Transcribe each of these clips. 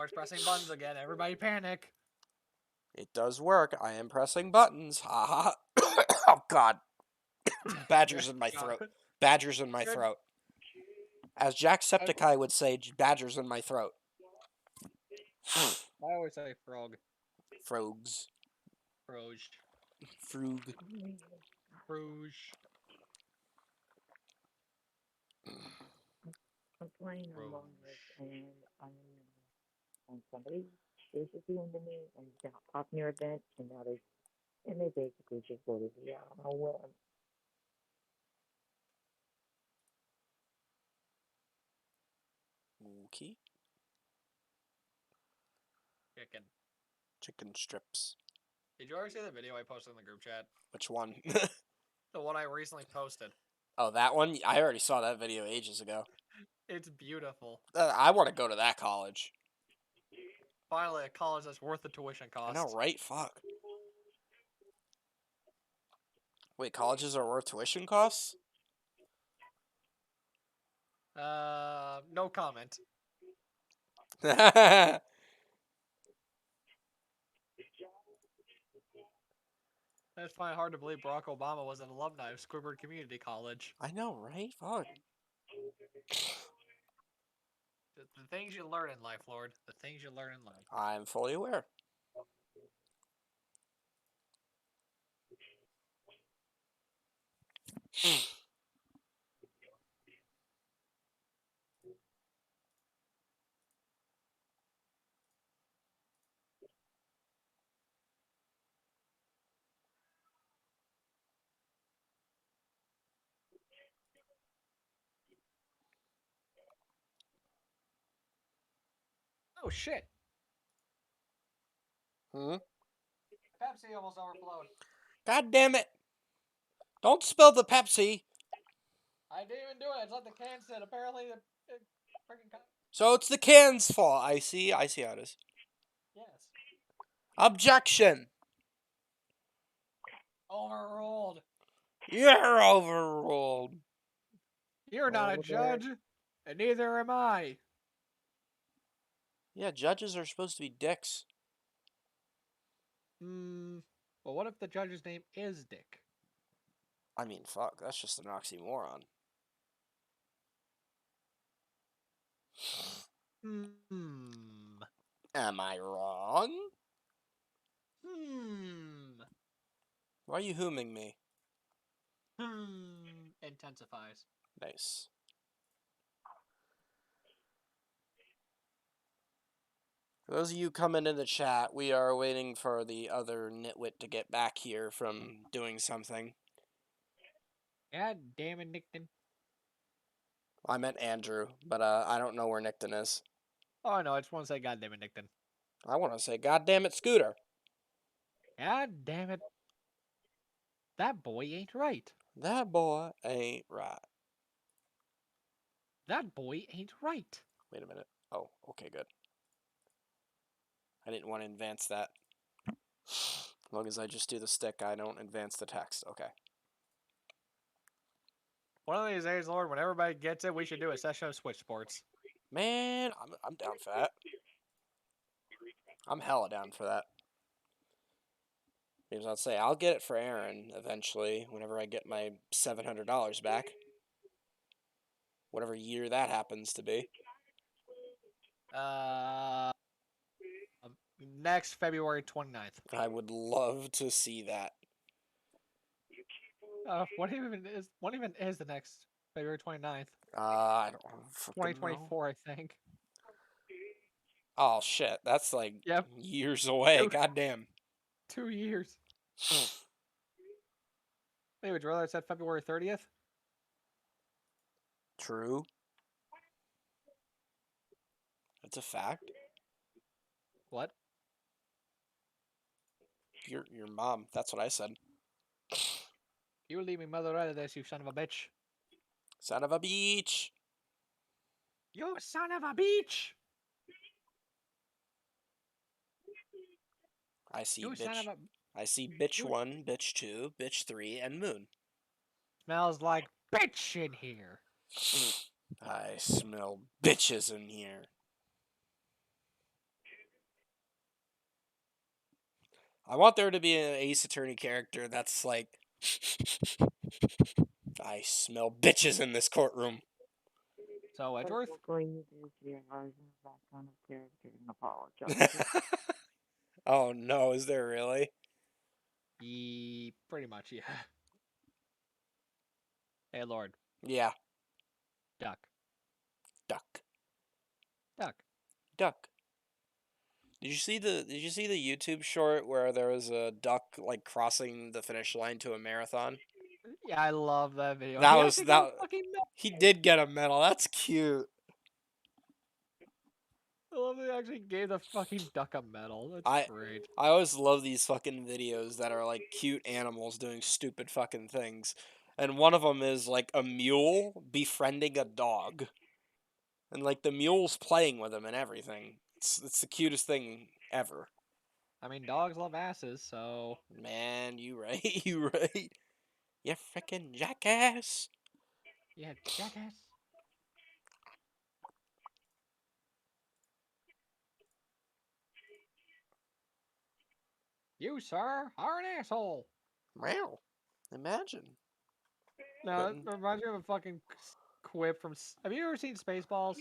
Lord's pressing buttons again. Everybody panic. It does work. I am pressing buttons. Ha ha. Oh, God. Badgers in my throat. Badgers in my Good. throat. As Jacksepticeye would say, badgers in my throat. I always say frog. Frogs. Froge. Frug. Froge. I'm playing Froge. Among Us and somebody basically into me and got popped near event and now they basically just voted me out. I don't know when. Okay. Chicken. Chicken strips. Did you ever see the video I posted in the group chat? Which one? The one I recently posted. Oh, that one? I already saw that video ages ago. It's beautiful. I want to go to that college. Finally, a college that's worth the tuition I cost. know, right? Fuck. Wait, colleges are worth tuition costs? No comment. It's fine hard to believe Barack Obama was an alumni of Squidward Community College. I know, right? Fuck. The things you learn in life, Lord. The things you learn in life. I'm fully aware. Oh shit! Hmm? Pepsi almost overflowed. God damn it! Don't spill the Pepsi! I didn't even do it. It's like the can said. Apparently, the freaking So it's the can's fault. I see how it is. yes. Objection! Overruled. You're overruled. You're not a judge, and neither am I. Yeah, judges are supposed to be dicks. Well, what if the judge's name is Dick? I mean, fuck, that's just an oxymoron. Am I wrong? Why are you hooming me? Intensifies. Nice. For those of you coming in the chat, we are waiting for the other nitwit to get back here from doing something. God damn it, Nickton. I meant Andrew, but I don't know where Nickton is. Oh no, I just want to say God damn it, Nickton. I want to say, God damn it, Scooter. God damn it. That boy ain't right. That boy ain't right. That boy ain't right. Wait a minute. Oh, okay, good. I didn't want to advance that. As long as I just do the stick, I don't advance the text. Okay. One of these days, Lord, when everybody gets it, we should do a session of Switch Sports. Man, I'm down for that. I'm hella down for that. Because I'll say, I'll get it for Aaron eventually, whenever I get my $700 back. Whatever year that happens to be. Next February 29th. I would love to see that. What even is the next February 29th? I don't fucking 2024, know. I think. Oh shit, that's like Yep. years away. Goddamn. 2 years. Hey, would you rather it said February 30th? True. That's a fact. What? Your mom. That's what I said. You leave me mother out of this, you son of a bitch. Son of a beach. You son of a bitch! I see You son bitch. of a... I see bitch 1, bitch 2, bitch 3, and moon. Smells like bitch in here. I smell bitches in here. I want there to be an Ace Attorney character that's like, I smell bitches in this courtroom. So But Edgeworth. luckily you do see a version of that kind of character and apologize. Oh no, is there really? Pretty much, yeah. Hey, Lord. Yeah, Duck. duck, Duck. duck. Did you see the YouTube short where there was a duck like crossing the finish line to a marathon? Yeah, I love that video. That He was actually got a that fucking medal. he did get a medal. That's cute. I love they actually gave the fucking duck a medal. That's I great. I always love these fucking videos that are like cute animals doing stupid fucking things. And one of them is like a mule befriending a dog. And like the mule's playing with him and everything. It's the cutest thing ever. I mean, dogs love asses, so Man, you right, you right. You frickin' jackass. yeah, jackass. You, sir, are an asshole. Wow. Imagine. No, Couldn't- it reminds me of a fucking quip from. Have you ever seen Spaceballs?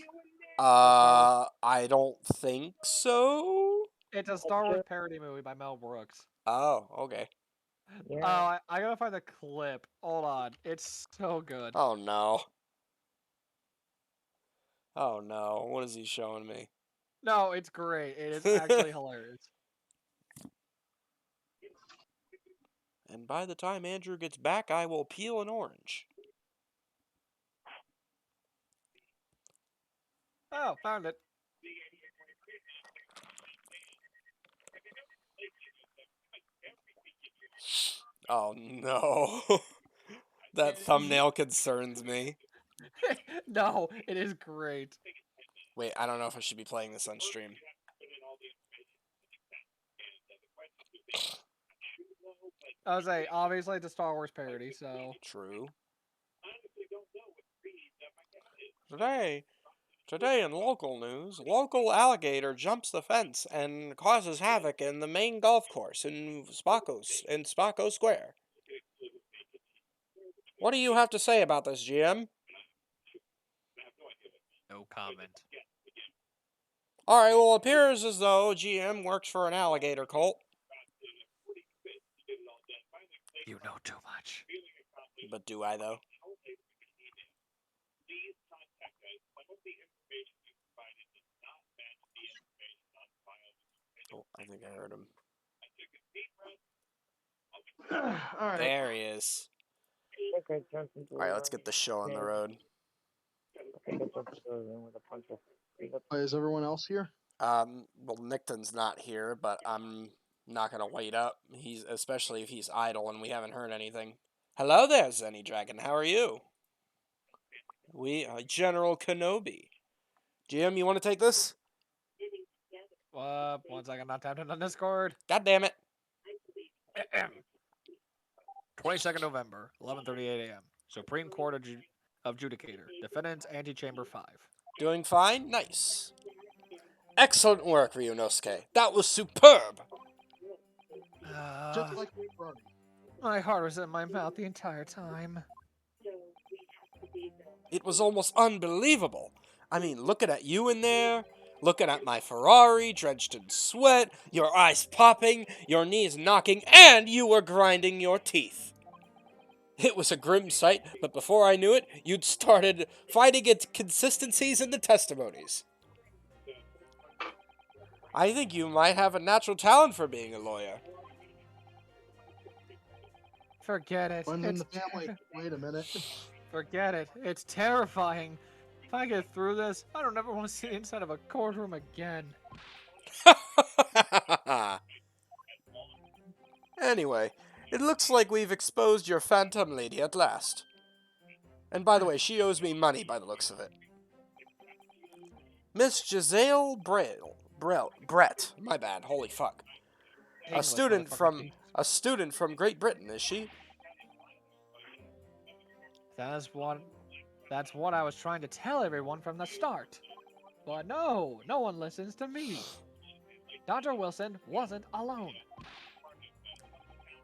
I don't think so. It's a Star Wars parody movie by Mel Brooks. Oh, okay. Yeah. I gotta find the clip. Hold on, it's so good. Oh no. Oh no. What is he showing me? No, it's great. It is actually hilarious. And by the time Andrew gets back, I will peel an orange. Oh, found it. Oh no. That thumbnail concerns me. No, it is great. Wait, I don't know if I should be playing this on stream. I was say, obviously it's a Star Wars parody, so True. Today in local news, local alligator jumps the fence and causes havoc in the main golf course in Spaco Square. What do you have to say about this, GM? no comment. Alright, well, it appears as though GM works for an alligator cult. You know too much. But do I, though? Oh, I think I heard him. All right. There he is. I think I jumped into Alright, let's get the show on the road. I think I jumped into a room with a bunch of Is everyone else here? Well, Nickton's not here, but I'm not gonna wait up. Especially if he's idle and we haven't heard anything. Hello there, Zenny Dragon. How are you? General Kenobi. GM, you want to take this? One second, not tapped in on Discord. God damn it. 22nd November, 11:38 a.m. Supreme Court Adjudicator. Defendants, Antechamber 5. Doing fine? Nice. Excellent work, Ryunosuke. That was superb. Just like Ronnie. My heart was in my mouth the entire time. It was almost unbelievable. I mean, looking at you in there, looking at my Ferrari drenched in sweat, your eyes popping, your knees knocking, and you were grinding your teeth. It was a grim sight, but before I knew it, you'd started finding inconsistencies in the testimonies. I think you might have a natural talent for being a lawyer. Forget it. Runs in It's the family. Wait a minute. Forget it. It's terrifying. If I get through this, I don't ever want to see the inside of a courtroom again. Anyway, it looks like we've exposed your phantom lady at last. And by the way, she owes me money by the looks of it. Miss Giselle Brett, my bad, holy fuck. A English, student motherfucker. from Great Britain, is she? That's what I was trying to tell everyone from the start. But no one listens to me. Dr. Wilson wasn't alone.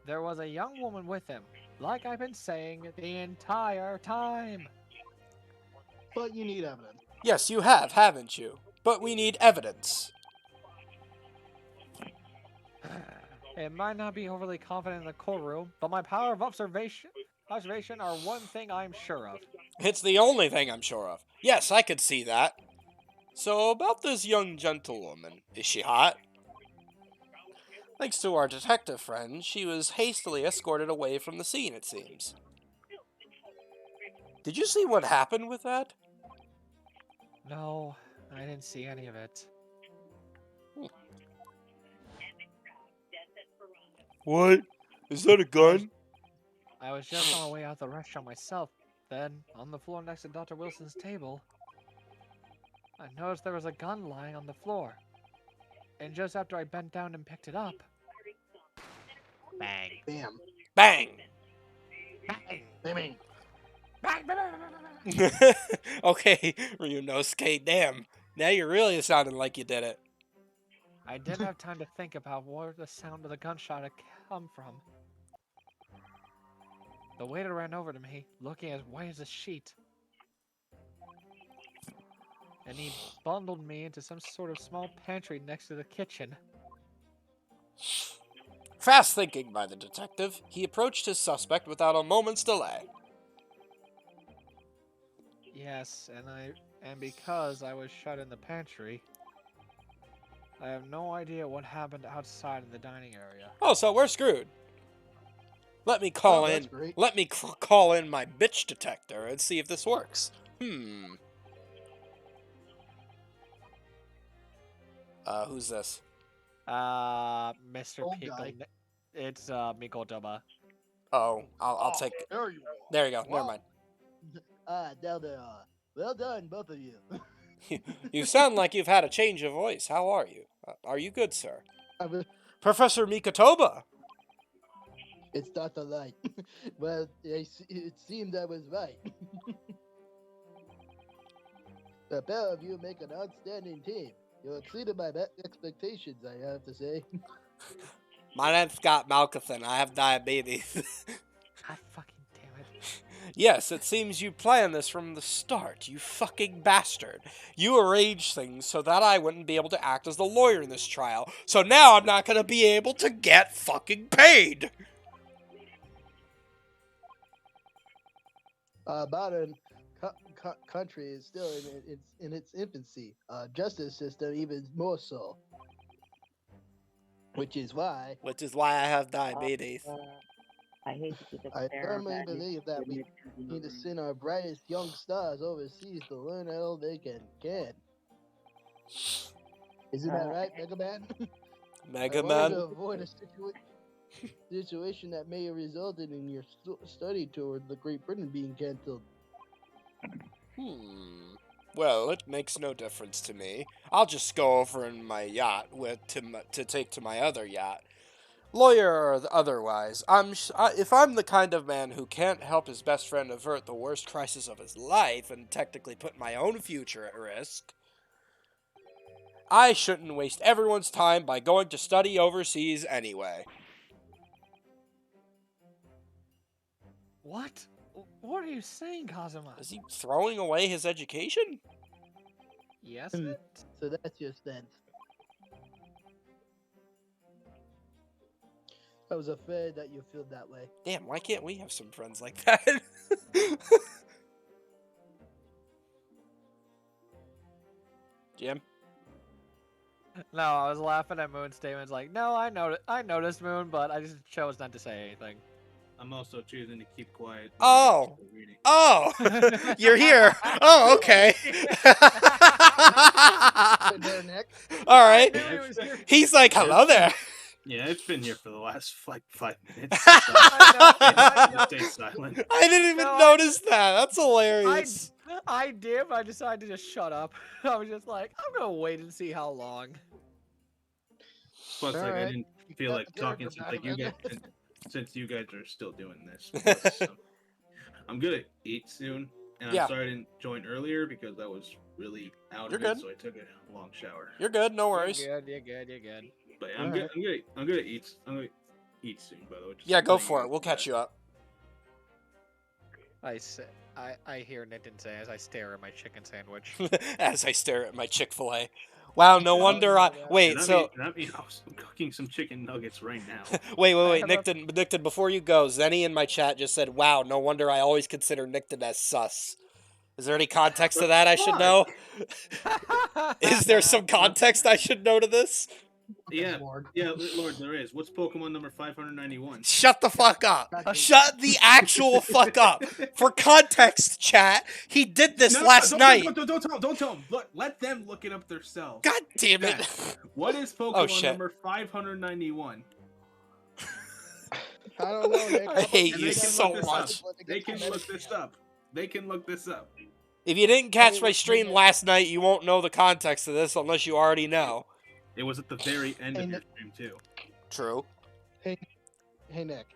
There was a young woman with him, like I've been saying the entire time. But you need evidence. Yes, you have, haven't you? But we need evidence. It might not be overly confident in the courtroom, but my power of observation are one thing I'm sure of. It's the only thing I'm sure of. Yes, I could see that. So, about this young gentlewoman, is she hot? Thanks to our detective friend, she was hastily escorted away from the scene, it seems. Did you see what happened with that? No, I didn't see any of it. What? Is that a gun? I was just on my way out the restaurant myself. Then, on the floor next to Dr. Wilson's table, I noticed there was a gun lying on the floor. And just after I bent down and picked it up, bang. Bam. Bang! Bam. Okay, Ryunosuke, damn. Now you're really sounding like you did it. I didn't have time to think about where the sound of the gunshot had come from. The waiter ran over to me, looking as white as a sheet. And he bundled me into some sort of small pantry next to the kitchen. Fast thinking by the detective, he approached his suspect without a moment's delay. Yes, and because I was shut in the pantry, I have no idea what happened outside in the dining area. Oh, so we're screwed. Let me call Oh, that's in. great. Let me call in my bitch detector and see if this works. Who's this? Mr. Old Pickle. guy. It's Miko Doba. Oh, I'll take. There you are. There you go. Never Wow. mind. Now they are. Well done, both of you. You sound like you've had a change of voice. How are you? Are you good, sir? Professor Mikotoba. It's Dr. Light. Well, it seemed I was right. The pair of you make an outstanding team. You exceeded my expectations, I have to say. My name's Scott Malkathan. I have diabetes. God fucking damn it. Yes, it seems you planned this from the start, you fucking bastard. You arranged things so that I wouldn't be able to act as the lawyer in this trial, so now I'm not gonna be able to get fucking paid! Modern country is still in its infancy. Justice system even more so. Which is why I have diabetes. I hate to keep it I fair, firmly but believe that we need to send our brightest young stars overseas to learn all they can. Isn't that right, Mega Man? Mega I wanted Man? to avoid a situation that may have resulted in your study tour of the Great Britain being cancelled. Well, it makes no difference to me. I'll just go over in my yacht to take to my other yacht. Lawyer or otherwise, if I'm the kind of man who can't help his best friend avert the worst crisis of his life and technically put my own future at risk, I shouldn't waste everyone's time by going to study overseas anyway. What? What are you saying, Kazuma? Is he throwing away his education? Yes? So that's your stance. I was afraid that you feel that way. Damn, why can't we have some friends like that? Jim? No, I was laughing at Moon's statements like, no, I noticed Moon, but I just chose not to say anything. I'm also choosing to keep quiet. Oh. Reading. Oh! You're here! Oh, okay. There, Nick. Alright. I knew he was here. He's like, hello there. Yeah, it's been here for the last like 5 minutes. I know. Stay silent. I didn't even No, notice that. That's hilarious. I did, but I decided to just shut up. I was just like, I'm gonna wait and see how long. Plus, like, I Alright. didn't feel like Got the talking character back, since you guys are still doing this. Plus, I'm gonna eat soon, and Yeah. I'm sorry I didn't join earlier because I was really out You're of it, good. so I took a long shower. You're good, no worries. You're good, you're good, you're good. But I'm gonna eat. eat soon, by the way. Just Yeah, go letting for know it. We'll that. catch you up. I hear Nitin say as I stare at my chicken sandwich. As I stare at my Chick-fil-A. Wow, no wonder I... Wait, so... That means I'm cooking some chicken nuggets right now. Wait, I have a- Nickton, before you go, Zenny in my chat just said, wow, no wonder I always consider Nickton as sus. Is there any context to that I should know? Is there some context I should know to this? Yeah, Lord. Lord, there is. What's Pokemon number 591? Shut the fuck up. Shut the actual fuck up. For context, chat, he did this last night. Don't tell them. Let them look it up themselves. God damn it. Dad, what is Pokemon Oh, shit. number 591? I don't know, Nick. I hate And you they can so look this much. up. They can look this up. They can look this up. If you didn't catch my stream last night, you won't know the context of this unless you already know. It was at the very end of And your stream too. True. Hey, Nick.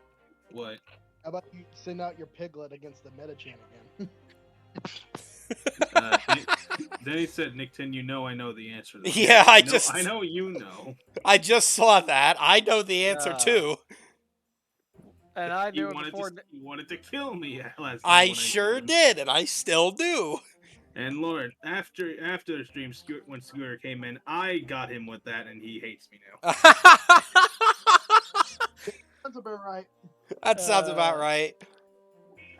What? How about you send out your Piglet against the Metachan again? Then he said, "Nickton, you know I know the answer." To this. Yeah, I know you know. I just saw that. I know the answer too. And I You knew it wanted, before. you wanted to kill me last night I when sure told him. did, and I still do. And Lord, after the stream, when Scooter came in, I got him with that, and he hates me now. Sounds about right. That sounds about right.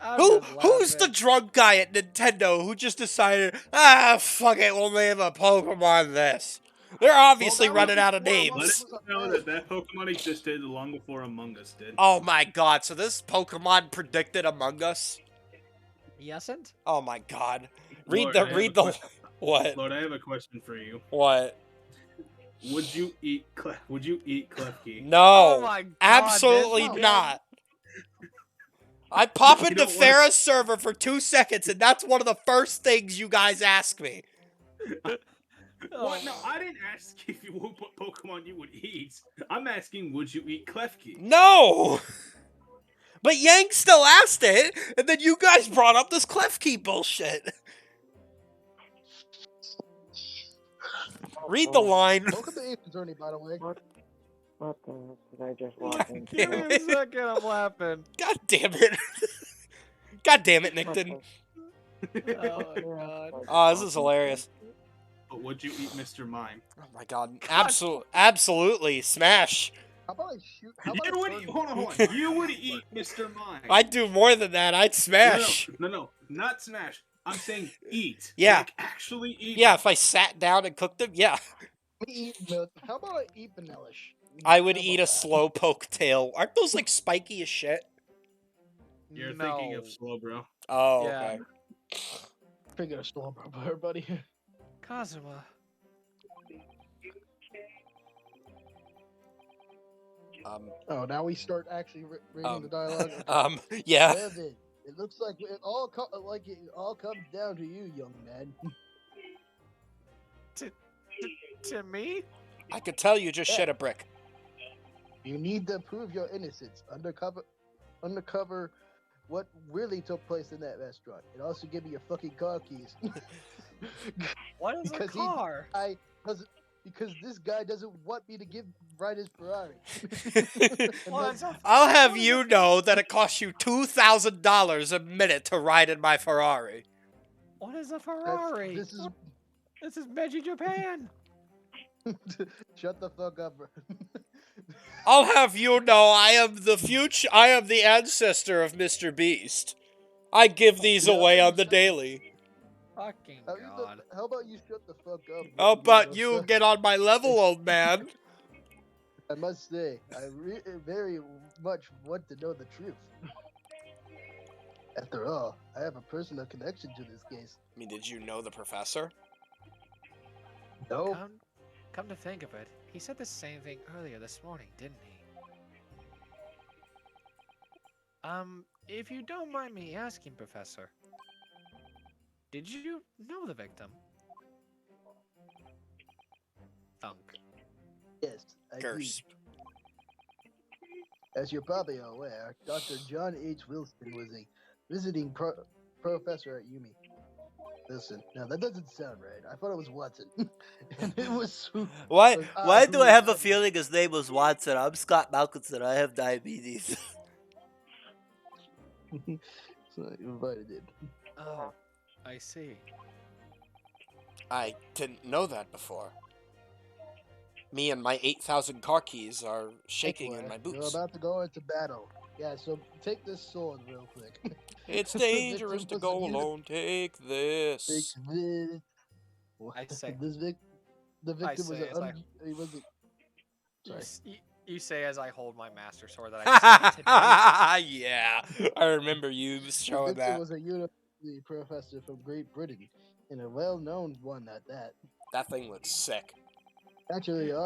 I'm just Who's the laughing. drunk guy at Nintendo who just decided, fuck it, we'll name a Pokemon this? They're obviously Well, that was running out of before names. Let Among Us it was a know thing. that Pokemon existed long before Among Us did. Oh my god, so this Pokemon predicted Among Us? Yesn't? Oh my god. Lord, I have a What? Lord, I have a question for you. What? Would you eat Klefki? No. Oh my god. Absolutely Vince. not. I pop You into don't wanna- Farah's server for 2 seconds, and that's one of the first things you guys ask me. What? No, I didn't ask if you what Pokemon you would eat. I'm asking, would you eat Klefki? No! But Yang still asked it, and then you guys brought up this Klefki bullshit. Read the line. Welcome to Ape Attorney, by the way. What the heck did I just walk into? Give me a second, I'm laughing. God damn it. God damn it, Nickton. Oh my god. Oh, this is hilarious. But would you eat Mr. Mime? Oh my god. Absolutely. Smash. How about I shoot? How about You I would turn- eat, hold on. You would eat Mr. Mime. I'd do more than that. I'd smash. No, not smash. I'm saying eat. Yeah. Like, actually eat. Yeah, if I sat down and cooked them, yeah. Me eat milk. How about I eat Vanillish? I would How eat a about that? slowpoke tail. Aren't those like spiky as shit? You're no. thinking of Slowbro. Oh, Yeah. okay. Figure storm, buddy. Kazuma. Oh, now we start actually reading Um, the dialogue. Yeah. Evan, it looks like it all comes down to you, young man. To me? I could tell you just shit a brick. You need to prove your innocence. Undercover what really took place in that restaurant. And also give me your fucking car keys. What is Because a he- car? Because this guy doesn't want me to ride his Ferrari. And Well, then- it's a- I'll have you know that it costs you $2,000 a minute to ride in my Ferrari. What is a that's- Ferrari? This is This is Meiji Japan. shut the fuck up, bro. I'll have you know I am the ancestor of Mr. Beast. I give these Yeah, away on you the said- daily. Fucking How, god. how about you shut the fuck up? How bro? about you get on my level, old man? I must say, I very much want to know the truth. After all, I have a personal connection to this case. I mean, did you know the professor? No, Come to think of it, he said the same thing earlier this morning, didn't he? If you don't mind me asking, Professor, did you know the victim? Thunk. yes, I do. Curse. As you're probably aware, Dr. John H. Wilson was a visiting professor at Yumi. Listen, no, that doesn't sound right. I thought it was Watson. And it was Why? was I Why who do I was have a Edmund. feeling his name was Watson? I'm Scott Malkinson. I have diabetes. So you invited him. Oh, I see. I didn't know that before. Me and my 8,000 car keys are shaking in Anyway, my you're boots. about to go into battle. Yeah, so take this sword real quick. It's The dangerous victim to was go a alone. Take Take this. this. I say. The victim was say as I- he was a, You, sorry. you say as I hold my master sword that I received today. Yeah, I remember you The showing victim that. was a university professor from Great Britain, and a well-known one at that. That thing looks sick. Actually, Yes.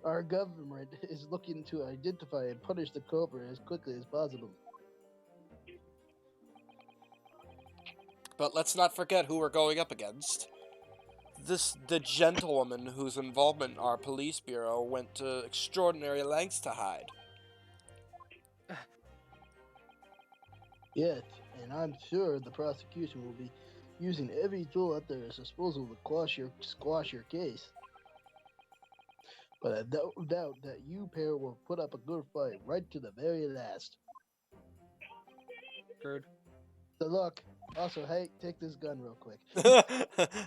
our government is looking to identify and punish the culprit as quickly as possible. But let's not forget who we're going up against. The gentlewoman whose involvement in our police bureau went to extraordinary lengths to hide. Yes, and I'm sure the prosecution will be using every tool at their disposal to squash your case. But I don't doubt that you pair will put up a good fight right to the very last. Good. So look, also, hey, take this gun real quick.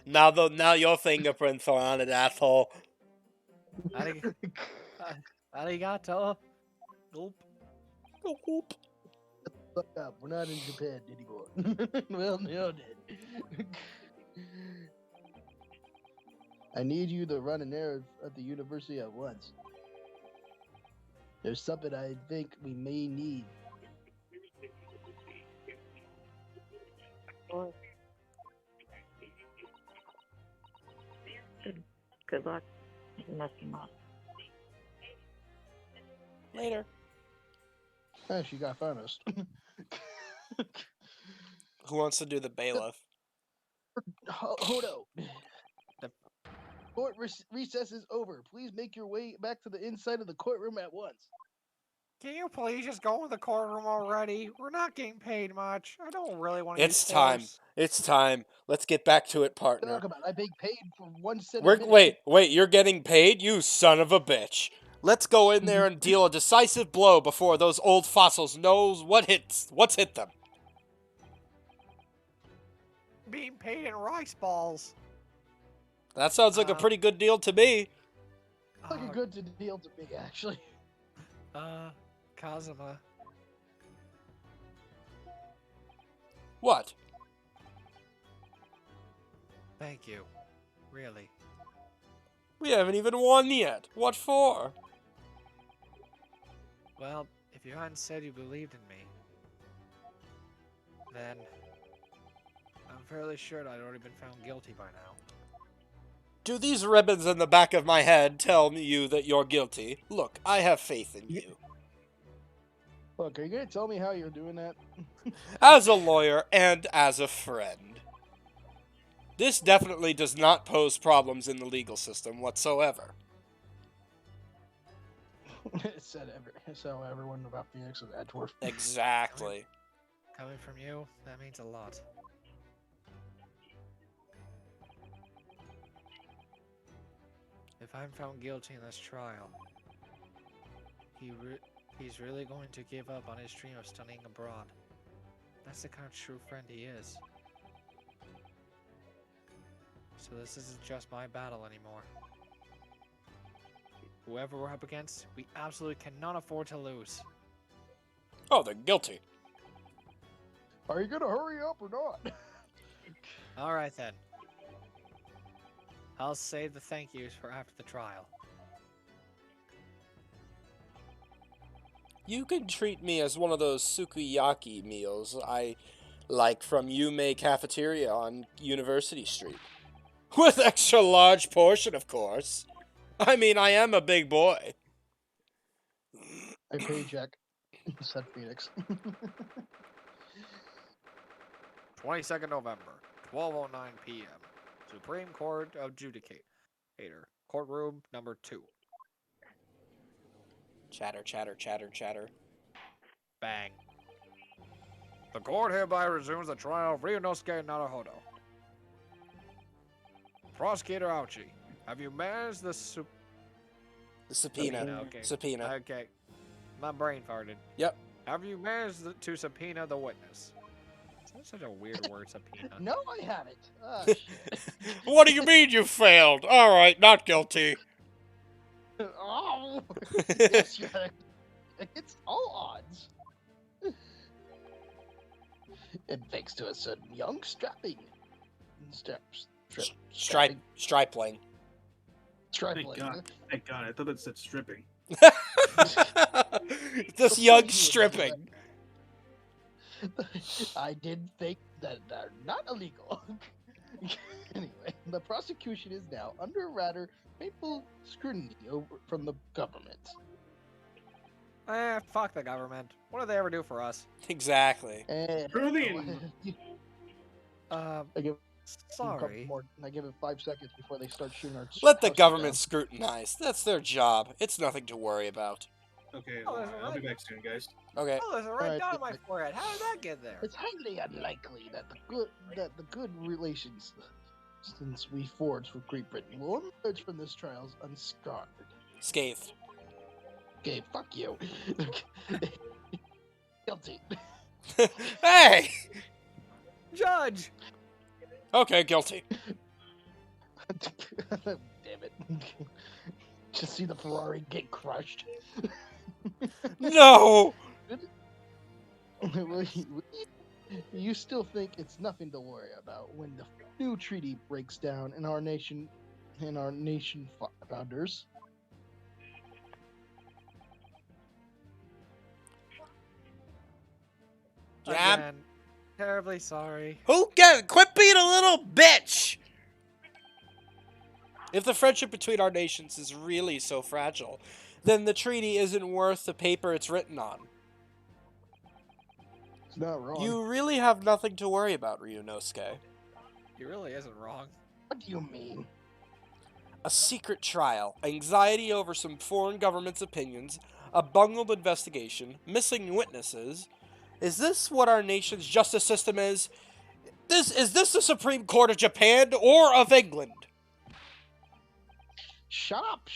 now your fingerprints are on it, asshole. Arigato. Gulp. Whoop. Fuck up, we're not in Japan anymore. Well, no, then. I need you to run an errand at the university at once. There's something I think we may need. Well, good luck. Mess him up. Later. Oh, she got finest. Who wants to do the bailiff? Hold up. The- Court recess is over. Please make your way back to the inside of the courtroom at once. Can you please just go in the courtroom already? We're not getting paid much. I don't really want to. It's time. It's time. Let's get back to it, partner. Talk about it. I'm being paid for 1 cent a minute. Wait, you're getting paid? You son of a bitch. Let's go in there and deal a decisive blow before those old fossils knows what's hit them. Being paid in rice balls. That sounds like a pretty good deal to me. Like a good deal to me, actually. Kazuma. What? Thank you. Really. We haven't even won yet. What for? Well, if you hadn't said you believed in me, then I'm fairly sure that I'd already been found guilty by now. Do these ribbons in the back of my head tell you that you're guilty? Look, I have faith in you. Look, are you going to tell me how you're doing that? As a lawyer and as a friend. This definitely does not pose problems in the legal system whatsoever. So everyone about Phoenix is Edgeworth. Exactly. Coming from you, that means a lot. If I'm found guilty in this trial, he's really going to give up on his dream of studying abroad. That's the kind of true friend he is. So this isn't just my battle anymore. Whoever we're up against, we absolutely cannot afford to lose. Oh, they're guilty. Are you going to hurry up or not? Alright then. I'll save the thank yous for after the trial. You can treat me as one of those sukiyaki meals I like from Yume Cafeteria on University Street. With extra large portion, of course. I mean, I am a big boy. I paycheck, said Phoenix. 22nd November, 12:09 p.m. Supreme Court Adjudicator. Courtroom number 2. Chatter, chatter, chatter, chatter. Bang. The court hereby resumes the trial of Ryunosuke Naruhodo. Prosecutor Ouchi, have you managed the The subpoena. Okay. Subpoena. Okay. My brain farted. Yep. Have you managed to subpoena the witness? That's such a weird word, subpoena. No, I haven't. Ah, shit. What do you mean you failed? All right, not guilty. Oh, yes, you had it. It's all odds. And thanks to a certain young stripling. Stripling. Thank God. Thank God. I thought it said stripping. This young stripping. I did think that they're not illegal. Anyway, the prosecution is now under rather painful scrutiny from the government. Fuck the government. What do they ever do for us? Exactly. And Brilliant. I give Sorry. I give it 5 seconds before they start shooting our. Let the house government down. scrutinize. That's their job. It's nothing to worry about. Okay, Oh, well, that's I'll be right. back soon, guys. Okay. Oh, there's a red Alright, dot on my good. forehead. How did that get there? It's highly unlikely that the good relations since we forged with Great Britain will emerge from this trials unscarred. Scathed. Okay, fuck you. Guilty. Hey! Judge! Okay, guilty. Damn it. Just see the Ferrari get crushed. No! You still think it's nothing to worry about when the new treaty breaks down and our nation founders. Yeah. Again, terribly sorry. Quit being a little bitch! If the friendship between our nations is really so fragile, then the treaty isn't worth the paper it's written on. It's not wrong. You really have nothing to worry about, Ryunosuke. He really isn't wrong. What do you mean? A secret trial, anxiety over some foreign government's opinions, a bungled investigation, missing witnesses. Is this what our nation's justice system is? Is this the Supreme Court of Japan or of England? Shut up!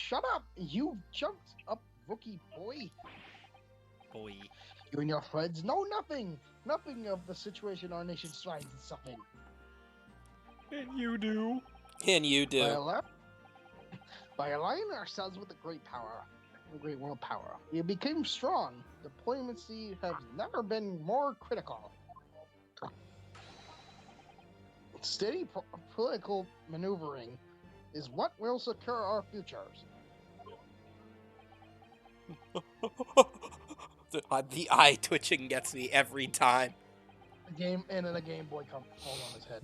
You jumped up, rookie boy. Boy. You and your friends know nothing of the situation our nation finds itself in. And you do. And you do. By aligning ourselves with the great world power, we became strong. Diplomacy has never been more critical. Steady political maneuvering is what will secure our futures. The eye twitching gets me every time. A Game Boy falls on his head.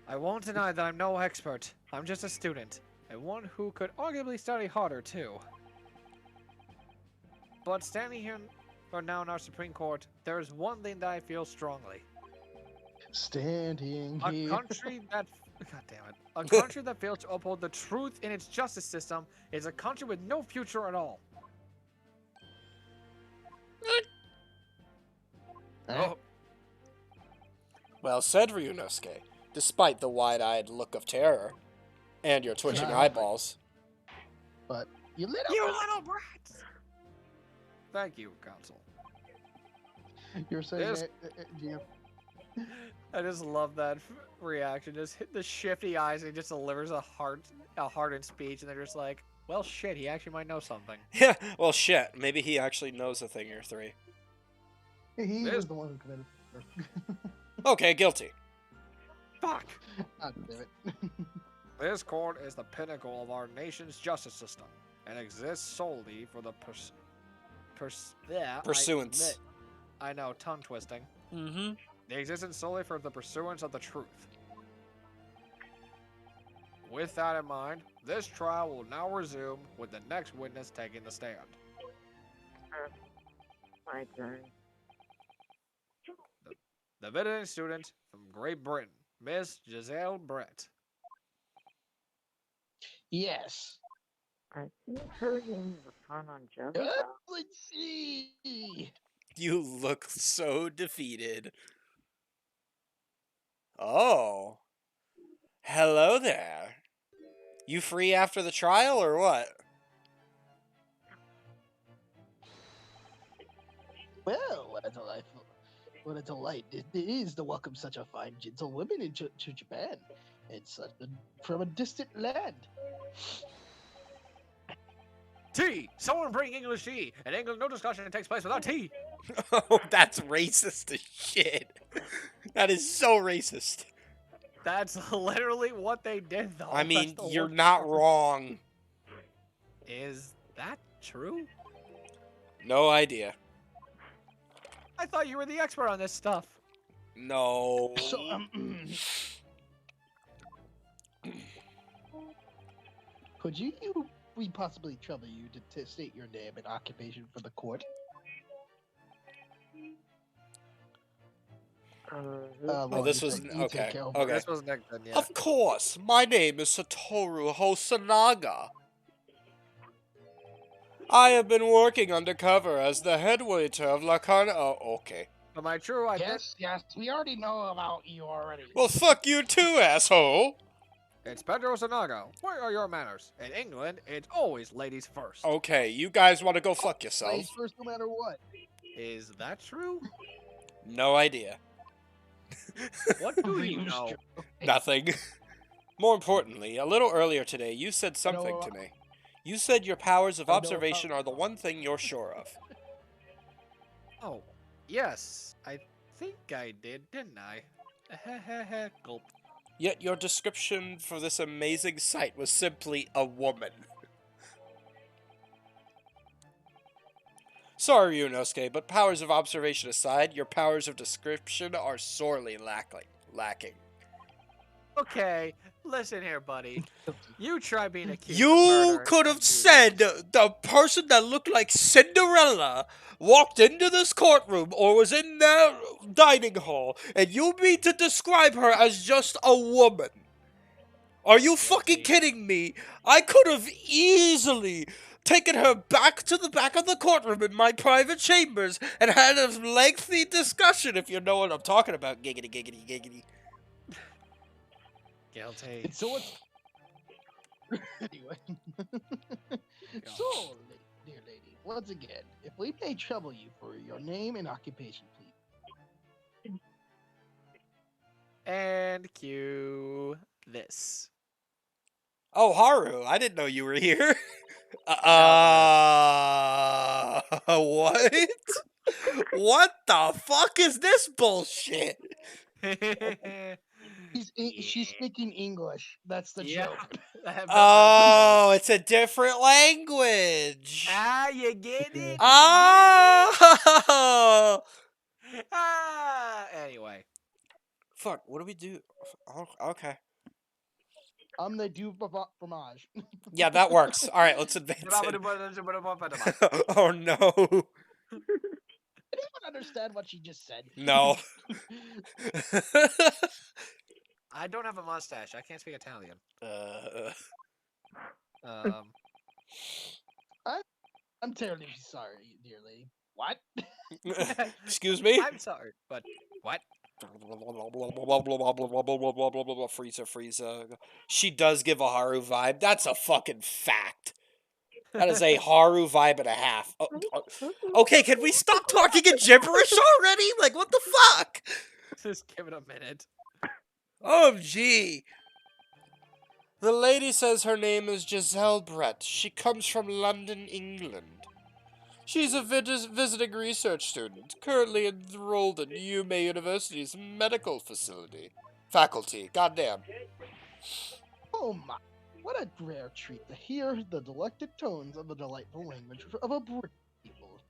I won't deny that I'm no expert. I'm just a student, and one who could arguably study harder too. But standing here for now in our Supreme Court, there is one thing that I feel strongly. Standing A here. country that... God damn it. A country that fails to uphold the truth in its justice system is a country with no future at all. Oh, Well said, Ryunosuke. Despite the wide-eyed look of terror and your twitching eyeballs. But you little. you little brats! Thank you, Counsel. You're saying This- that, GM. I just love that reaction. Just hit the shifty eyes and he just delivers a hardened speech, and they're just like, well, shit, he actually might know something. Yeah, well, shit. Maybe he actually knows a thing or three. He This- was the one who committed. Okay, guilty. Fuck! God damn it. This court is the pinnacle of our nation's justice system and exists solely for the Pursuance. I know, tongue twisting. Mm-hmm. They exist solely for the pursuance of the truth. With that in mind, this trial will now resume with the next witness taking the stand. My turn. The visiting student from Great Britain, Miss Giselle Brett. Yes. I think her name was Han on Java. Let's see. You look so defeated. Oh. Hello there. You free after the trial or what? Well, what a delight it is to welcome such a fine gentlewoman into to Japan, and such from a distant land. Tea! Someone bring English tea! In England, no discussion takes place without tea! Oh, that's racist as shit. That is so racist. That's literally what they did, though. I That's mean, the you're worst not part. wrong. Is that true? No idea. I thought you were the expert on this stuff. No. So, could we possibly trouble you to state your name and occupation for the court? Oh, this was you take okay. care of Okay. This was Nick then, yeah. Of course, my name is Satoru Hosanaga. I have been working undercover as the head waiter of La Carne. Oh, okay. Am I true? I Yes, we already know about you already. Well, fuck you too, asshole. It's Pedro Sanaga. Where are your manners? In England, it's always ladies first. Okay, you guys want to go fuck yourselves? Ladies first, no matter what. Is that true? No idea. What do you know? Nothing. More importantly, a little earlier today, you said something to me. You said your powers of I know observation are the one thing you're sure of. Oh, yes. I think I did, didn't I? Gulp. Yet your description for this amazing sight was simply a woman. Sorry, Yunosuke, but powers of observation aside, your powers of description are sorely lacking. Okay, listen here, buddy. You try being accused of You murder could have and you- said the person that looked like Cinderella walked into this courtroom or was in their dining hall, and you mean to describe her as just a woman. Are you fucking kidding me? I could have easily taken her back to the back of the courtroom in my private chambers and had a lengthy discussion, if you know what I'm talking about. Giggity, giggity, giggity. Guilty. And so it's anyway. So, dear lady, once again, if we may trouble you for your name and occupation, please. And cue this. Oh, Haru, I didn't know you were here. What? What the fuck is this bullshit? She's speaking English. That's the Yeah. joke. Oh, it's a different language. Ah, you get it? Oh! Anyway. Fuck, what do we do? Oh, okay. I'm the du fromage. Yeah, that works. All right, let's advance it. Oh, no. Anyone understand what she just said? No. I don't have a mustache. I can't speak Italian. I'm terribly sorry, dear lady. What? Excuse me? I'm sorry, but what? Frieza. She does give a Haru vibe. That's a fucking fact. That is a Haru vibe and a half. Okay, can we stop talking in gibberish already? Like, what the fuck? Just give it a minute. OMG. The lady says her name is Giselle Brett. She comes from London, England. She's a visiting research student, currently enrolled in Yume University's medical faculty. Goddamn. Oh my. What a rare treat to hear the delected tones of the delightful language of a British people.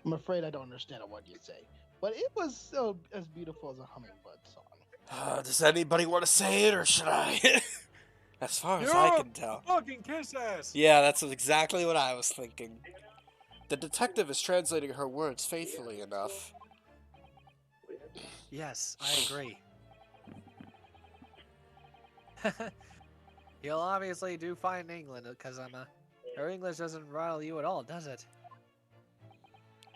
I'm afraid I don't understand a word you say, but it was so as beautiful as a hummingbird song. Does anybody want to say it, or should I? As far as I can tell. Fucking kiss ass. Yeah, that's exactly what I was thinking. The detective is translating her words faithfully enough. Yes, I agree. You'll obviously do fine in England, because her English doesn't rile you at all, does it?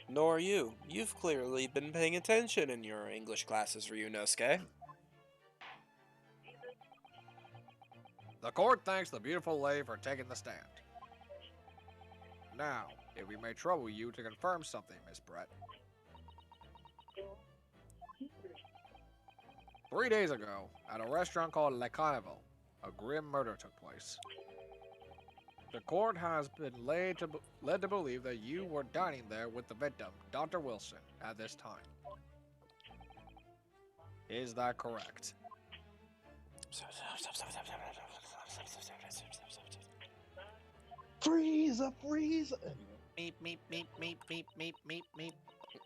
Nor you. You've clearly been paying attention in your English classes, Ryunosuke. The court thanks the beautiful lady for taking the stand. Now, if we may trouble you to confirm something, Miss Brett. 3 days ago, at a restaurant called Le Carnival, a grim murder took place. The court has been led to believe that you were dining there with the victim, Dr. Wilson, at this time. Is that correct? Frieza, Frieza. Meep, meep, meep, meep, meep, meep, meep, meep,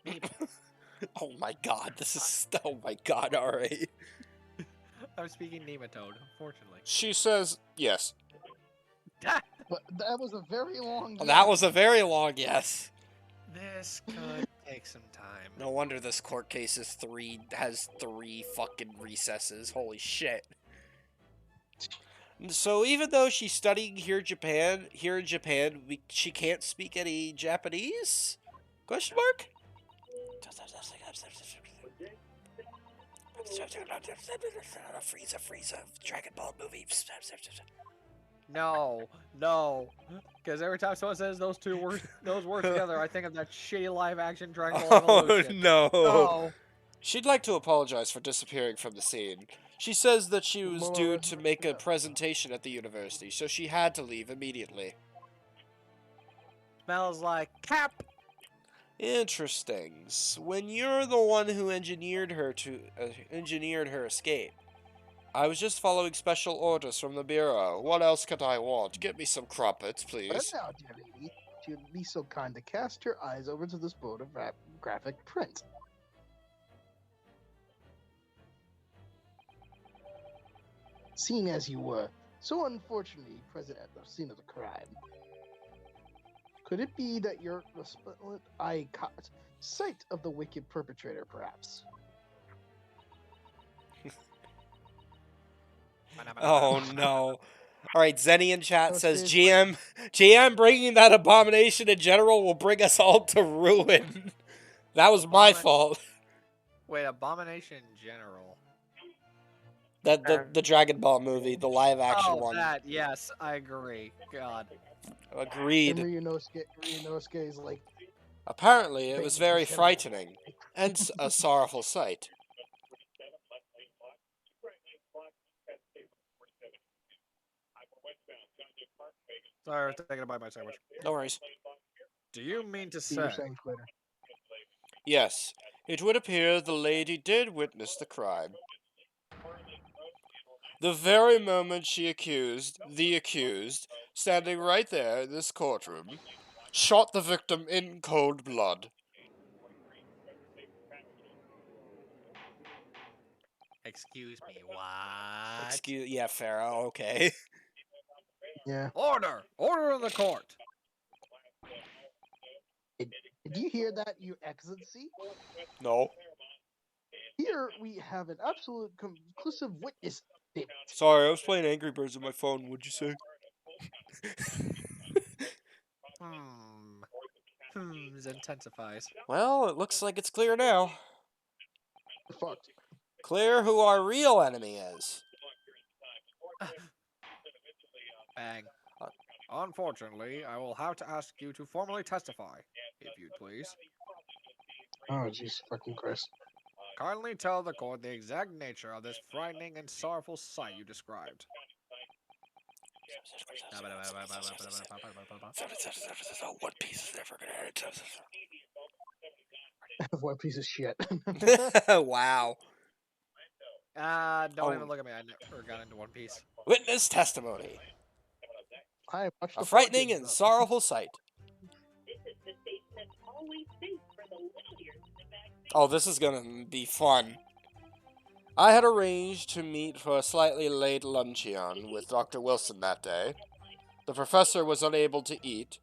meep. Oh my god, this is... Oh my god, alright. I'm speaking nematode, unfortunately. She says, yes. But that was a very long. That was a very long yes. This could take some time. No wonder this court case is has three fucking recesses. Holy shit. So even though she's studying here in Japan, she can't speak any Japanese? Question mark? Frieza, Dragon Ball movie. No, because every time someone says those words together, I think of that shitty live-action Dragon Ball Oh Evolution. no. No. She'd like to apologize for disappearing from the scene. She says that she was due to make a presentation at the university, so she had to leave immediately. Smells like cap. Interesting. When you're the one who engineered her escape, I was just following special orders from the bureau. What else could I want? Get me some crumpets, But please. now, dear lady, you'd be so kind to cast your eyes over to this photographic print. Seeing as you were so unfortunately present at the scene of the crime, could it be that your resplendent eye caught sight of the wicked perpetrator, perhaps? Oh no. Alright, Zenny in chat says GM bringing that abomination in general will bring us all to ruin. That was my fault. Wait, Abomination in general. The Dragon Ball movie, the live action one. That, yes, I agree. God. Agreed. And Ryunosuke is like, Apparently, it was very frightening and a sorrowful sight. Sorry, I was taking a bite of my sandwich. No worries. Do you mean to see say you're saying later. Yes, it would appear the lady did witness the crime. The very moment the accused, standing right there in this courtroom, shot the victim in cold blood. Excuse me, what? Yeah, Pharaoh, okay. Yeah. Order! Order in the court! Did you hear that, Your Excellency? No. Here we have an absolute conclusive witness. Sorry, I was playing Angry Birds on my phone, what'd you say? Intensifies. Well, it looks like it's clear now. Fucked. Clear who our real enemy is. Bang. Unfortunately, I will have to ask you to formally testify, if you'd please. Oh, jeez, fucking Christ. Kindly tell the court the exact nature of this frightening and sorrowful sight you described. One Piece is never gonna end. What piece of shit. Wow. Don't even look at me. I never got into One Piece. Witness testimony. I watched A the frightening podcast and about it. sorrowful sight. Oh, this is gonna be fun. I had arranged to meet for a slightly late luncheon with Dr. Wilson that day. The professor was unable to eat,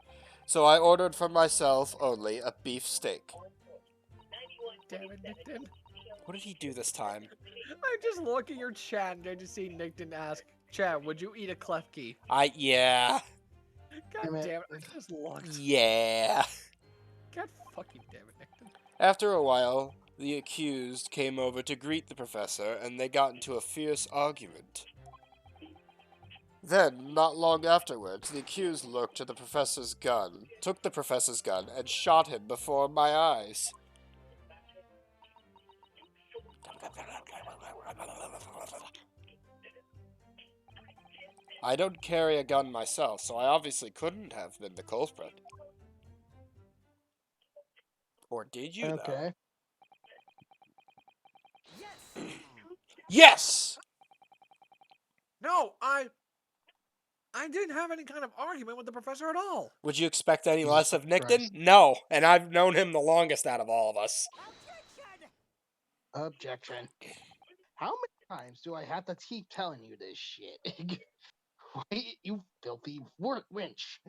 so I ordered for myself only a beef steak. Damn it, Nickton. What did he do this time? I just look at your chat and I just see Nickton ask, Chat, would you eat a Klefki? Yeah. God Damn it. damn it, I just looked. Yeah. Get Fucking damn it, Nickton. After a while, the accused came over to greet the professor, and they got into a fierce argument. Then, not long afterwards, the accused looked at the professor's gun, took the professor's gun, and shot him before my eyes. I don't carry a gun myself, so I obviously couldn't have been the culprit. Or did you, Okay. though? Yes! No, I didn't have any kind of argument with the professor at all. Would you expect any Jesus less of Christ. Nickton? No, and I've known him the longest out of all of us. Objection. How many times do I have to keep telling you this shit? Wait, you filthy wench.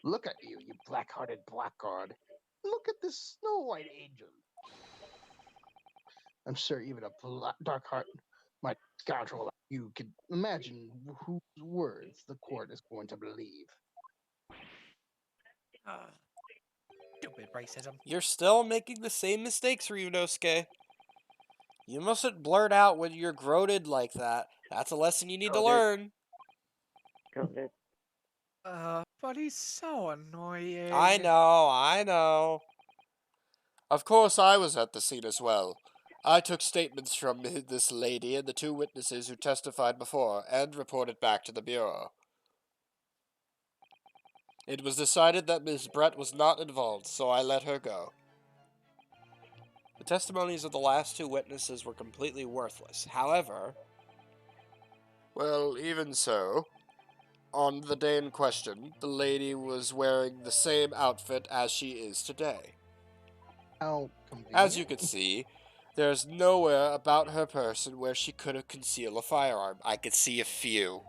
Look at you, you black-hearted blackguard. Look at this Snow White angel. I'm sure even a dark heart, my scoundrel like you can imagine whose words the court is going to believe. Stupid racism. You're still making the same mistakes, Ryunosuke. You mustn't blurt out when you're groated like that. That's a lesson you need to learn. Goated. But he's so annoying. I know. Of course, I was at the scene as well. I took statements from this lady and the 2 witnesses who testified before, and reported back to the Bureau. It was decided that Ms. Brett was not involved, so I let her go. The testimonies of the last 2 witnesses were completely worthless. However, well, even so, on the day in question, the lady was wearing the same outfit as she is today. How convenient. As you can see, there's nowhere about her person where she could have concealed a firearm. I could see a few.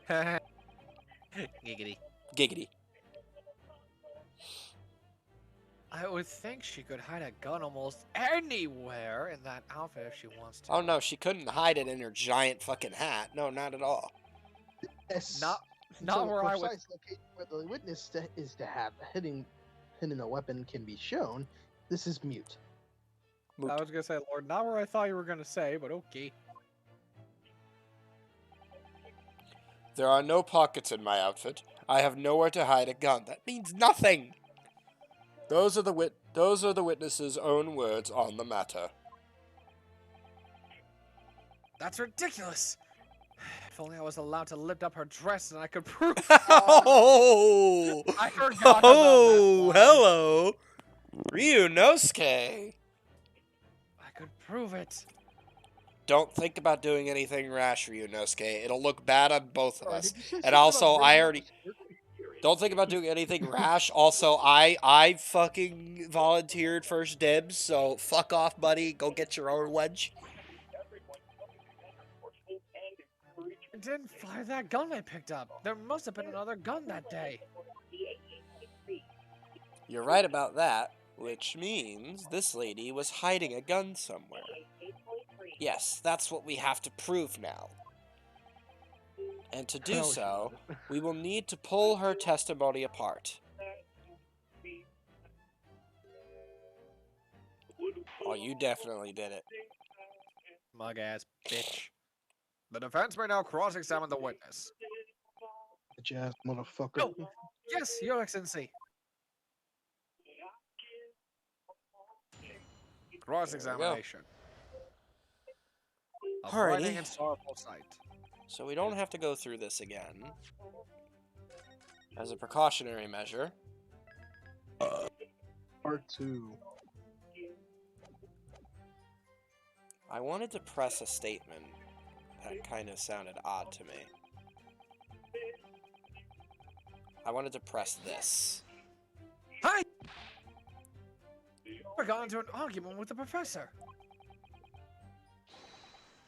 Giggity. Giggity. I would think she could hide a gun almost anywhere in that outfit if she wants to. Oh no, she couldn't hide it in her giant fucking hat. No, not at all. Yes. Not So where I would. precise location where the witness is to have hidden a weapon can be shown. This is mute. Moot. I was gonna say, Lord, not where I thought you were gonna say, but okay. There are no pockets in my outfit. I have nowhere to hide a gun. That means nothing. Those are the witnesses' own words on the matter. That's ridiculous. If only I was allowed to lift up her dress and I could prove. Oh, I forgot about that one. Hello, Ryunosuke. I could prove it. Don't think about doing anything rash, Ryunosuke. It'll look bad on both of Sorry, us. did you say And something also, about I bringing already... up the skirt? Don't think about doing anything rash. Also, I fucking volunteered first dibs, so fuck off, buddy. Go get your own wedge. I didn't fire that gun I picked up. There must have been another gun that day. You're right about that, which means this lady was hiding a gun somewhere. Yes, that's what we have to prove now. And to do so, we will need to pull her testimony apart. Oh, you definitely did it. Mug ass bitch. The defense may now cross-examine the witness. Bitch ass motherfucker. No. Yes, Your Excellency. Cross-examination. A Alrighty. frightening and sorrowful sight. So we don't have to go through this again. As a precautionary measure. Part 2. I wanted to press a statement that kind of sounded odd to me. I wanted to press this. Hi! I got into an argument with the professor.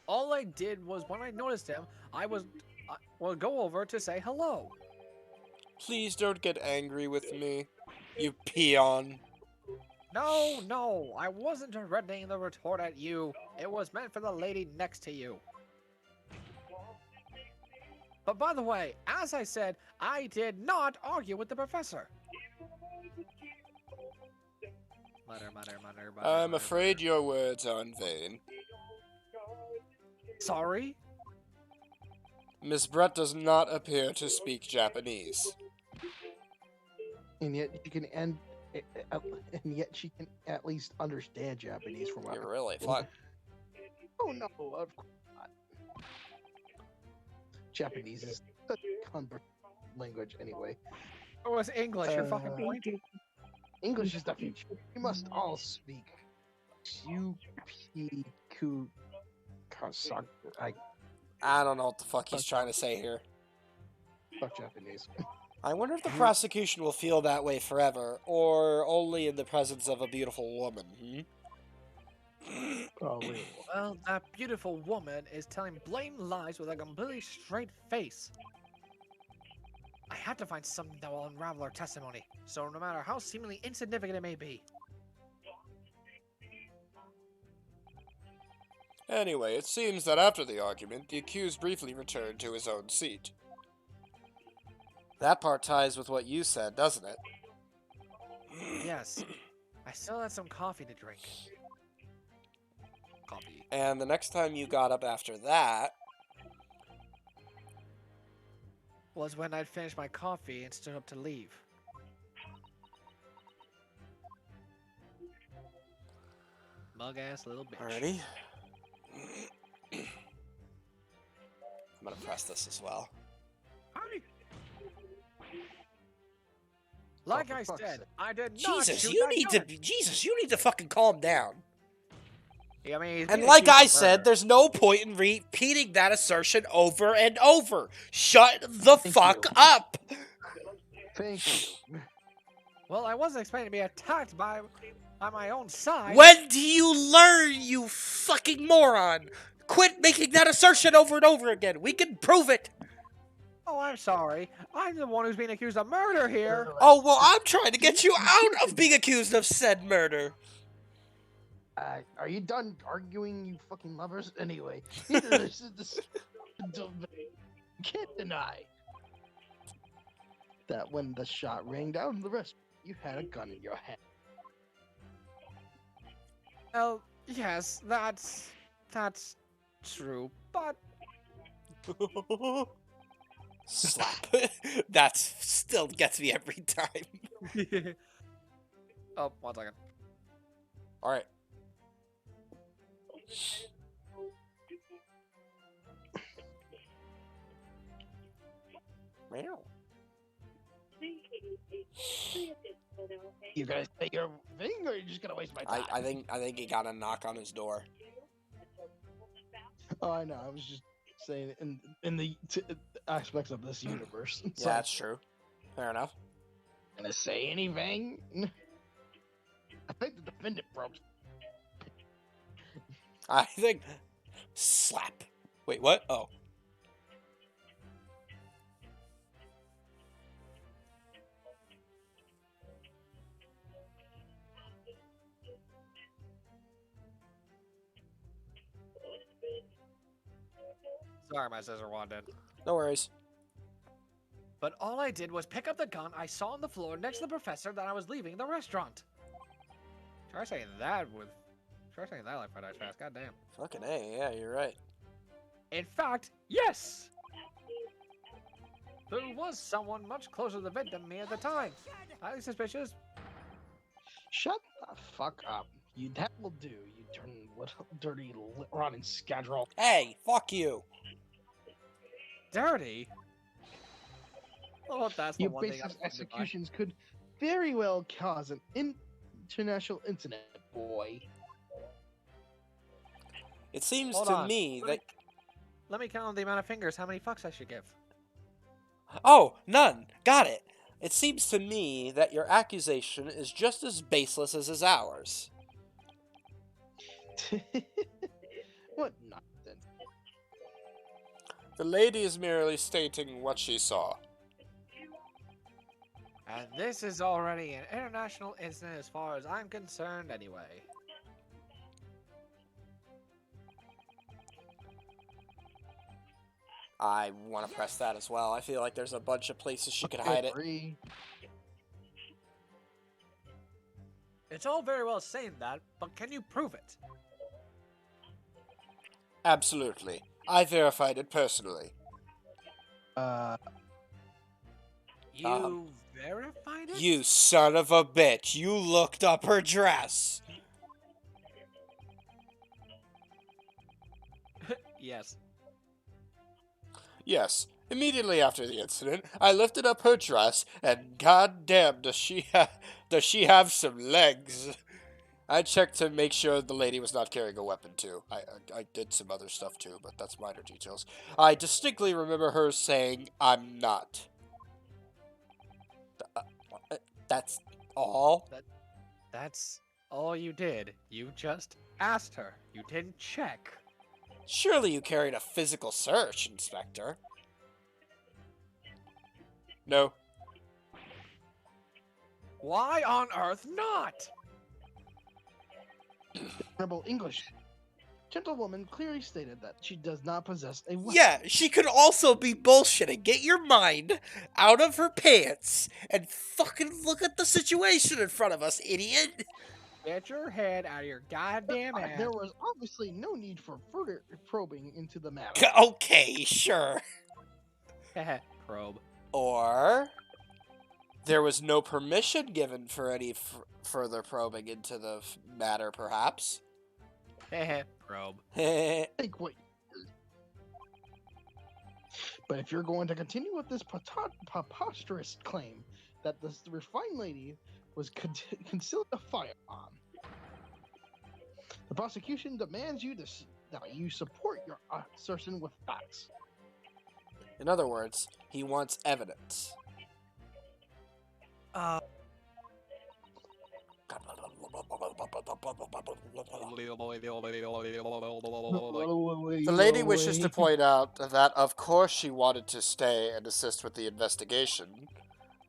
All I did was, when I noticed him, I will go over to say hello. Please don't get angry with me, you peon. No, I wasn't directing the retort at you. It was meant for the lady next to you. But by the way, as I said, I did not argue with the professor. Mutter, mutter, mutter, mutter. I'm mutter, afraid your words are in vain. mutter. Sorry? Miss Brett does not appear to speak Japanese. And yet you can and yet she can at least understand Japanese from what You're really fun. Oh no, of course not. Japanese is a convert language anyway. It was English, your fucking point. English is the future. We must all speak. Yupiku Kasak. I don't know what the fuck he's trying to say here. Fuck Japanese. I wonder if the prosecution will feel that way forever, or only in the presence of a beautiful woman. Probably. Well, that beautiful woman is telling blatant lies with a completely straight face. I have to find something that will unravel her testimony, so no matter how seemingly insignificant it may be. Anyway, it seems that after the argument, the accused briefly returned to his own seat. That part ties with what you said, doesn't it? Yes, I still had some coffee to drink. Coffee. And the next time you got up after that... Was when I'd finished my coffee and stood up to leave. Mug-ass little bitch. Alrighty. I'm gonna press this as well. Like for I fuck's said, sake. I did not Jesus, shoot you that need gun. to... Jesus, you need to fucking calm down. I mean, he's And being like accused I of said, murder. there's no point in repeating that assertion over and over. Shut the fuck you. up! Thank you. Well, I wasn't expecting to be attacked by my own side. When do you learn, you fucking moron? Quit making that assertion over and over again. We can prove it. Oh, I'm sorry. I'm the one who's being accused of murder here. Oh, well, I'm trying to get you out of being accused of said murder. Are you done arguing, you fucking lovers? Anyway, this is the can't deny that when the shot rang down the rest, you had a gun in your hand. Well, yes, that's true, but Slap. That still gets me every time. oh, 1 second. Alright. Meow. You gonna say your thing, or you just gonna waste my time? I think he got a knock on his door. Oh, I know. I was just saying in the aspects of this universe. Yeah, So, that's true. Fair enough. gonna say anything? I think the defendant broke. I think... Slap. Wait, what? Oh. Sorry, my scissor wanted. No worries. But all I did was pick up the gun I saw on the floor next to the professor that I was leaving the restaurant. Try saying that like Friday Night Fast. Goddamn. Fucking A, yeah, you're right. In fact, yes. There was someone much closer to the victim than me at the time. Highly suspicious. Shut the fuck up. That will do. You dirty, rotten scoundrel. Hey, fuck you. Dirty. Oh, that's the Your one thing I'm baseless offended by. executions could very well cause an international incident, boy. It seems Hold to on. me that... Let me count the amount of fingers. How many fucks I should give? Oh, none. Got it. It seems to me that your accusation is just as baseless as ours. What nonsense. The lady is merely stating what she saw. And this is already an international incident as far as I'm concerned anyway. I want to press that as well. I feel like there's a bunch of places she could I hide it. agree. It's all very well saying that, but can you prove it? Absolutely. I verified it personally. You verified it? You son of a bitch. You looked up her dress. Yes. Yes. Immediately after the incident, I lifted up her dress, and goddamn, does she have some legs? I checked to make sure the lady was not carrying a weapon, too. I did some other stuff, too, but that's minor details. I distinctly remember her saying, "I'm not." That's all? That's all you did. You just asked her. You didn't check. Surely you carried a physical search, Inspector. No. Why on earth not? Honorable English. Gentlewoman clearly stated that she does not possess a weapon. Yeah, she could also be bullshitting. Get your mind out of her pants and fucking look at the situation in front of us, idiot. Get your head out of your goddamn ass. There was obviously no need for further probing into the matter. Okay, sure. Probe. Or there was no permission given for any further probing into the matter, perhaps. Probe. Take what you heard. But if you're going to continue with this preposterous claim that this refined lady was concealed a firearm, the prosecution demands you that you support your assertion with facts. In other words, he wants evidence. The lady wishes to point out that, of course, she wanted to stay and assist with the investigation,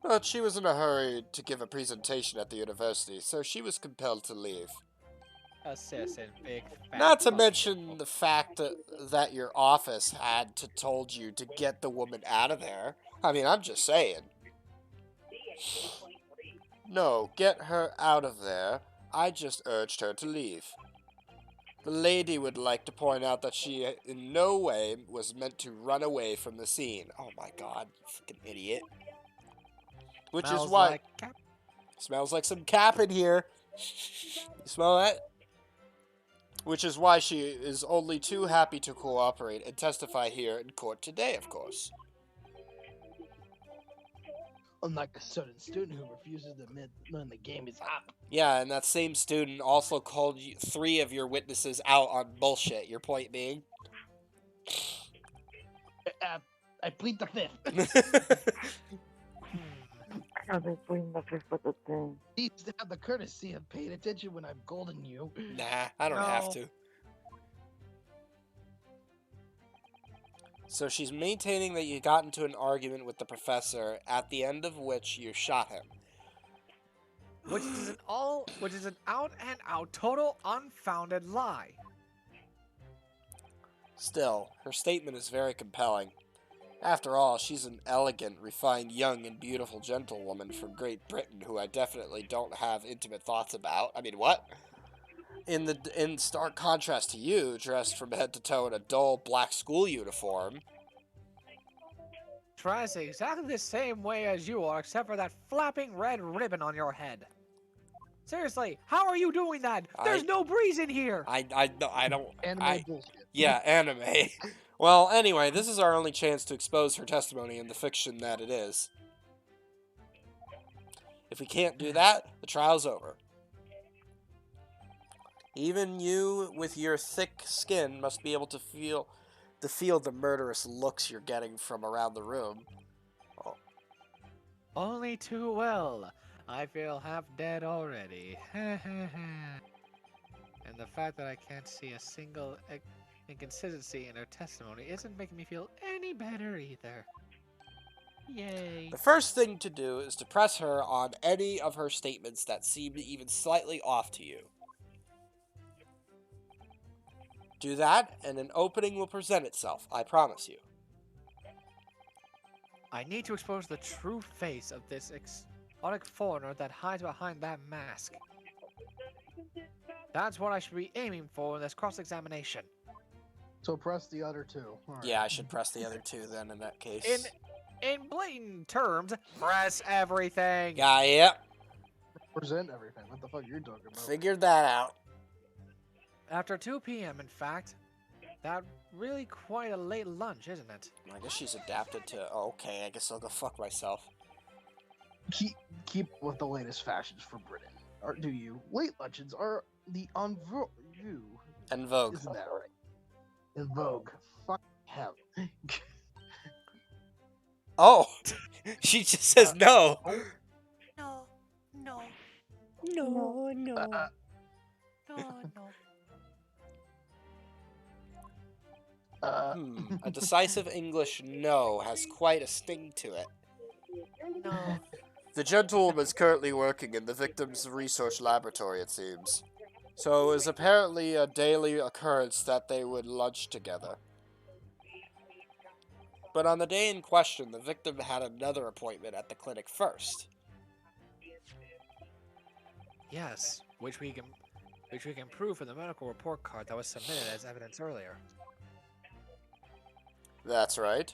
but she was in a hurry to give a presentation at the university, so she was compelled to leave. Assassin, big fat Not to fuck. mention the fact that your office had told you to get the woman out of there. I mean, I'm just saying. No, get her out of there. I just urged her to leave. The lady would like to point out that she in no way was meant to run away from the scene. Oh my god, fucking idiot. Which Smells is why... like cap- Smells like some cap in here. You smell that? Which is why she is only too happy to cooperate and testify here in court today, of course. Unlike a certain student who refuses to admit when the game is up. Yeah, and that same student also called 3 of your witnesses out on bullshit. Your point being? I plead the fifth. I've been putting the fifth with the thing. Please have the courtesy of paying attention when I'm golden you. Nah, I don't have No. to. So she's maintaining that you got into an argument with the professor, at the end of which you shot him. which is an out and out total unfounded lie. Still, her statement is very compelling. After all, she's an elegant, refined, young, and beautiful gentlewoman from Great Britain who I definitely don't have intimate thoughts about. I mean, what? In stark contrast to you, dressed from head to toe in a dull black school uniform. Dressed exactly the same way as you are, except for that flapping red ribbon on your head. Seriously, how are you doing that? There's no breeze in here. I don't. Anime bullshit. Yeah, anime. Well, anyway, this is our only chance to expose her testimony in the fiction that it is. If we can't do that, the trial's over. Even you, with your thick skin, must be able to feel the murderous looks you're getting from around the room. Oh. Only too well. I feel half dead already. And the fact that I can't see a single inconsistency in her testimony isn't making me feel any better either. Yay. The first thing to do is to press her on any of her statements that seem even slightly off to you. Do that, and an opening will present itself, I promise you. I need to expose the true face of this exotic foreigner that hides behind that mask. That's what I should be aiming for in this cross-examination. So press the other two. All right. Yeah, I should press the other two then in that In case. in blatant terms, press everything. Yep. Present everything. What the fuck you're talking about? Figured that out. After 2 p.m., in fact, that really quite a late lunch, isn't it? I guess she's adapted to. Oh, okay, I guess I'll go fuck myself. Keep with the latest fashions for Britain. Or do you? Late luncheons are the en vogue. En vogue. Isn't that right? In vogue. Fuck hell. Oh, she just says no. No, no, No, no. no, no. A decisive English no has quite a sting to it. No. The gentlewoman is currently working in the victim's research laboratory, it seems. So it was apparently a daily occurrence that they would lunch together. But on the day in question, the victim had another appointment at the clinic first. Yes, which we can prove from the medical report card that was submitted as evidence earlier. That's right.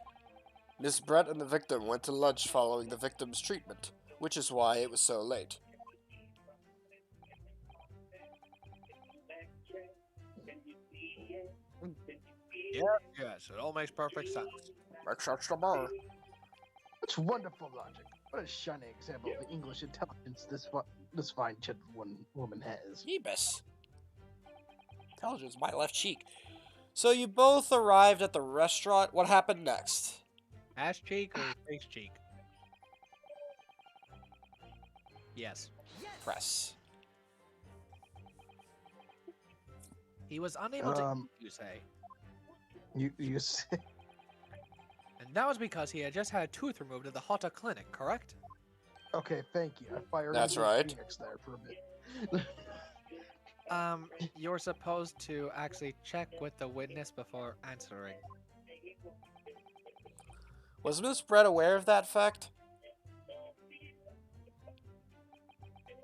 Miss Brett and the victim went to lunch following the victim's treatment, which is why it was so late. Yes, it all makes perfect sense. Makes sense to me. That's wonderful logic. What a shining example of the English intelligence this fine woman has. Ebus. Intelligence, my left cheek. So you both arrived at the restaurant. What happened next? Ass cheek or face cheek? Yes. Press. He was unable to Um, eat, you say. You say, And that was because he had just had a tooth removed at the Hota Clinic, correct? okay, thank you. I fired That's into right. Phoenix there for a bit. You're supposed to actually check with the witness before answering. Was Miss Brett aware of that fact?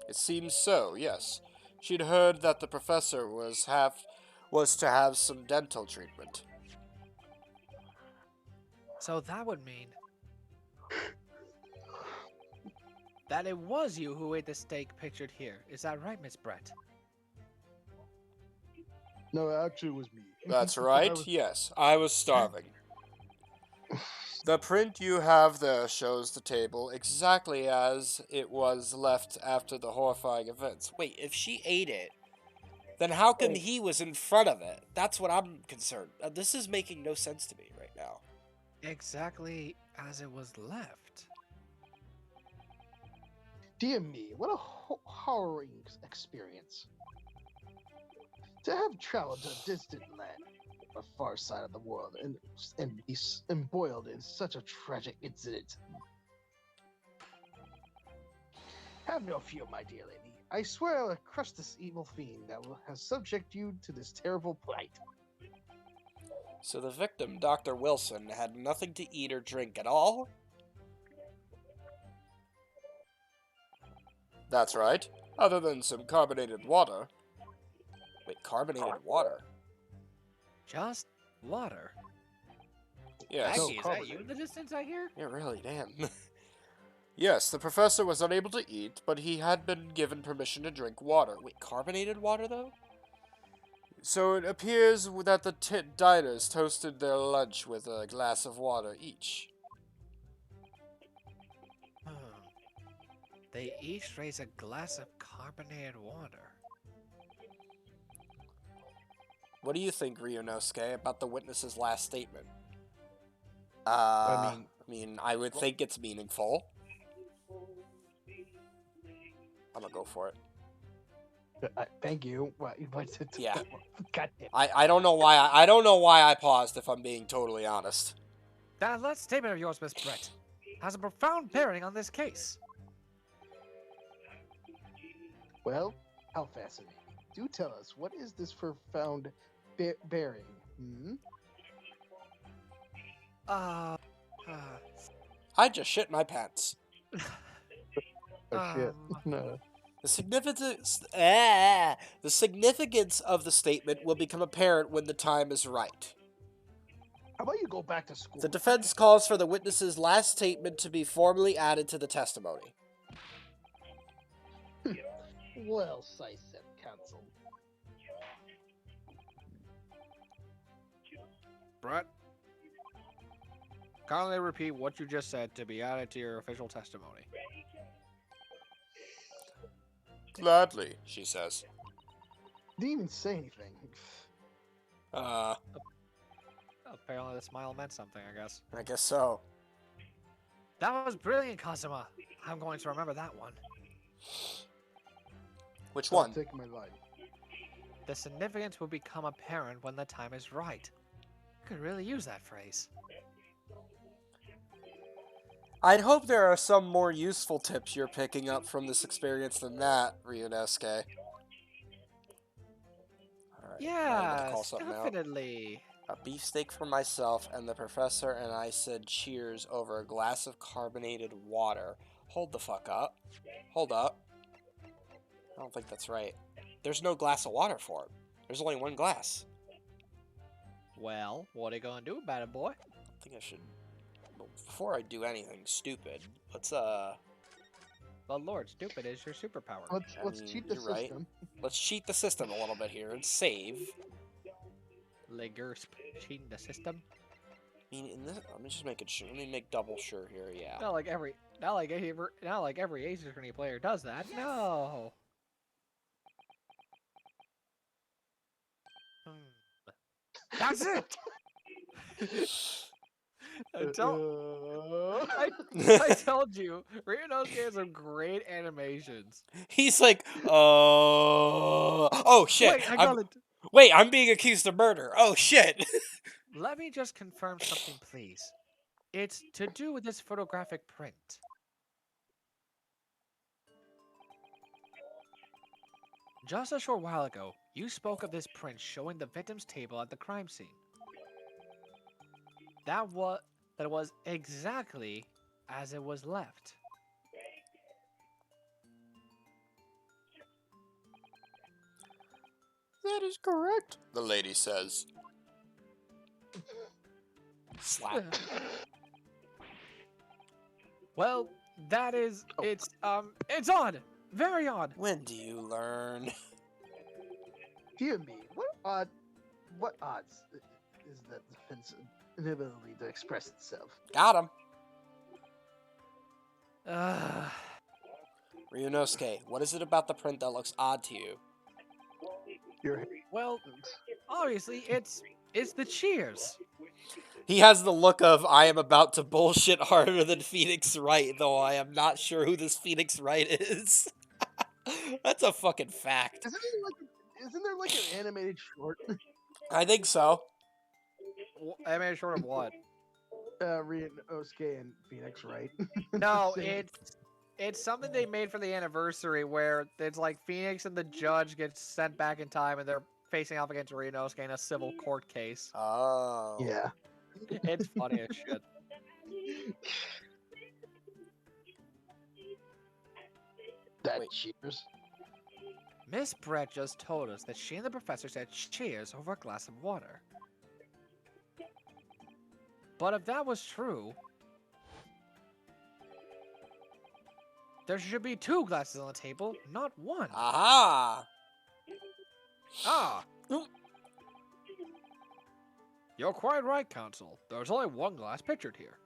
It seems so, yes. She'd heard that the professor was to have some dental treatment. So that would mean that it was you who ate the steak pictured here. Is that right, Miss Brett? No, actually, it was me. That's I right, was- yes. I was starving. The print you have there shows the table exactly as it was left after the horrifying events. Wait, if she ate it, then how come he was in front of it? That's what I'm concerned. This is making no sense to me right now. Exactly as it was left. Dear me, what a harrowing experience. To have traveled to a distant land, a far side of the world, and be embroiled in such a tragic incident. Have no fear, my dear lady. I swear I will crush this evil fiend that will have subject you to this terrible plight. So the victim, Dr. Wilson, had nothing to eat or drink at all? That's right. Other than some carbonated water. Wait, carbonated water? Just water. Yes. No, Maggie, is that carbonated. you in the distance I hear? Yeah, really, damn. Yes, the professor was unable to eat, but he had been given permission to drink water. Wait, carbonated water, though? So it appears that the diners toasted their lunch with a glass of water each. They each raise a glass of carbonated water. What do you think, Ryunosuke, about the witness's last statement? I I would think it's meaningful. I'm gonna go for it. Thank you. What you wanted to Yeah. God damn. I don't know why I don't know why I paused, if I'm being totally honest. That last statement of yours, Miss Brett, has a profound bearing on this case. Well, how fascinating. Do tell us, what is this profound bearing? Hmm? Uh, I just shit my pants. Oh shit. Um, No. The significance of the statement will become apparent when the time is right. How about you go back to school? The defense calls for the witness's last statement to be formally added to the testimony. Well, said counsel. Brett, kindly repeat what you just said to be added to your official testimony. Gladly, she says. Didn't even say anything. Apparently the smile meant something, I guess. I guess so. That was brilliant, Kazuma. I'm going to remember that one. Which Stop one? taking my life. The significance will become apparent when the time is right. You could really use that phrase. I'd hope there are some more useful tips you're picking up from this experience than that, Ryunosuke. Alright, Yeah, call something out. definitely. A beefsteak for myself, and the professor and I said cheers over a glass of carbonated water. Hold the fuck up. Hold up. I don't think that's right. There's no glass of water for it. There's only one glass. Well, what are you gonna do about it, boy? I think I should... Well, before I do anything stupid, let's But Lord, stupid is your superpower. Let's mean, cheat the you're right. system. let's cheat the system a little bit here and save. Legersp, cheating the system. I mean, in this, let me just make it sure. Let me make double sure here. Yeah. Not like every Ace Attorney player does that. No. That's it. I told you, Ryunosuke has some great animations. He's like, oh shit. Wait, I got it. Wait, I'm being accused of murder. Oh shit. Let me just confirm something, please. It's to do with this photographic print. Just a short while ago, you spoke of this print showing the victim's table at the crime scene. That was exactly as it was left. That is correct, the lady says. Slap. Well, that is it's odd. Very odd. When do you learn? Dear me, what odds is that defense inability to express itself? Got him. Uh, Ryunosuke, what is it about the print that looks odd to you? well, obviously it's the cheers. He has the look of, I am about to bullshit harder than Phoenix Wright, though I am not sure who this Phoenix Wright is. That's a fucking fact. Isn't there like an animated short? I think so. I made short of what? Ryunosuke and Phoenix Wright. No, Same. it's something they made for the anniversary where it's like Phoenix and the judge get sent back in time and they're facing off against Ryunosuke in a civil court case. Oh. Yeah. It's funny as shit. That Wait. cheers. Miss Brett just told us that she and the professor said cheers over a glass of water. But if that was true, there should be 2 glasses on the table, not 1. Aha! Ah! You're quite right, Counsel. There's only 1 glass pictured here.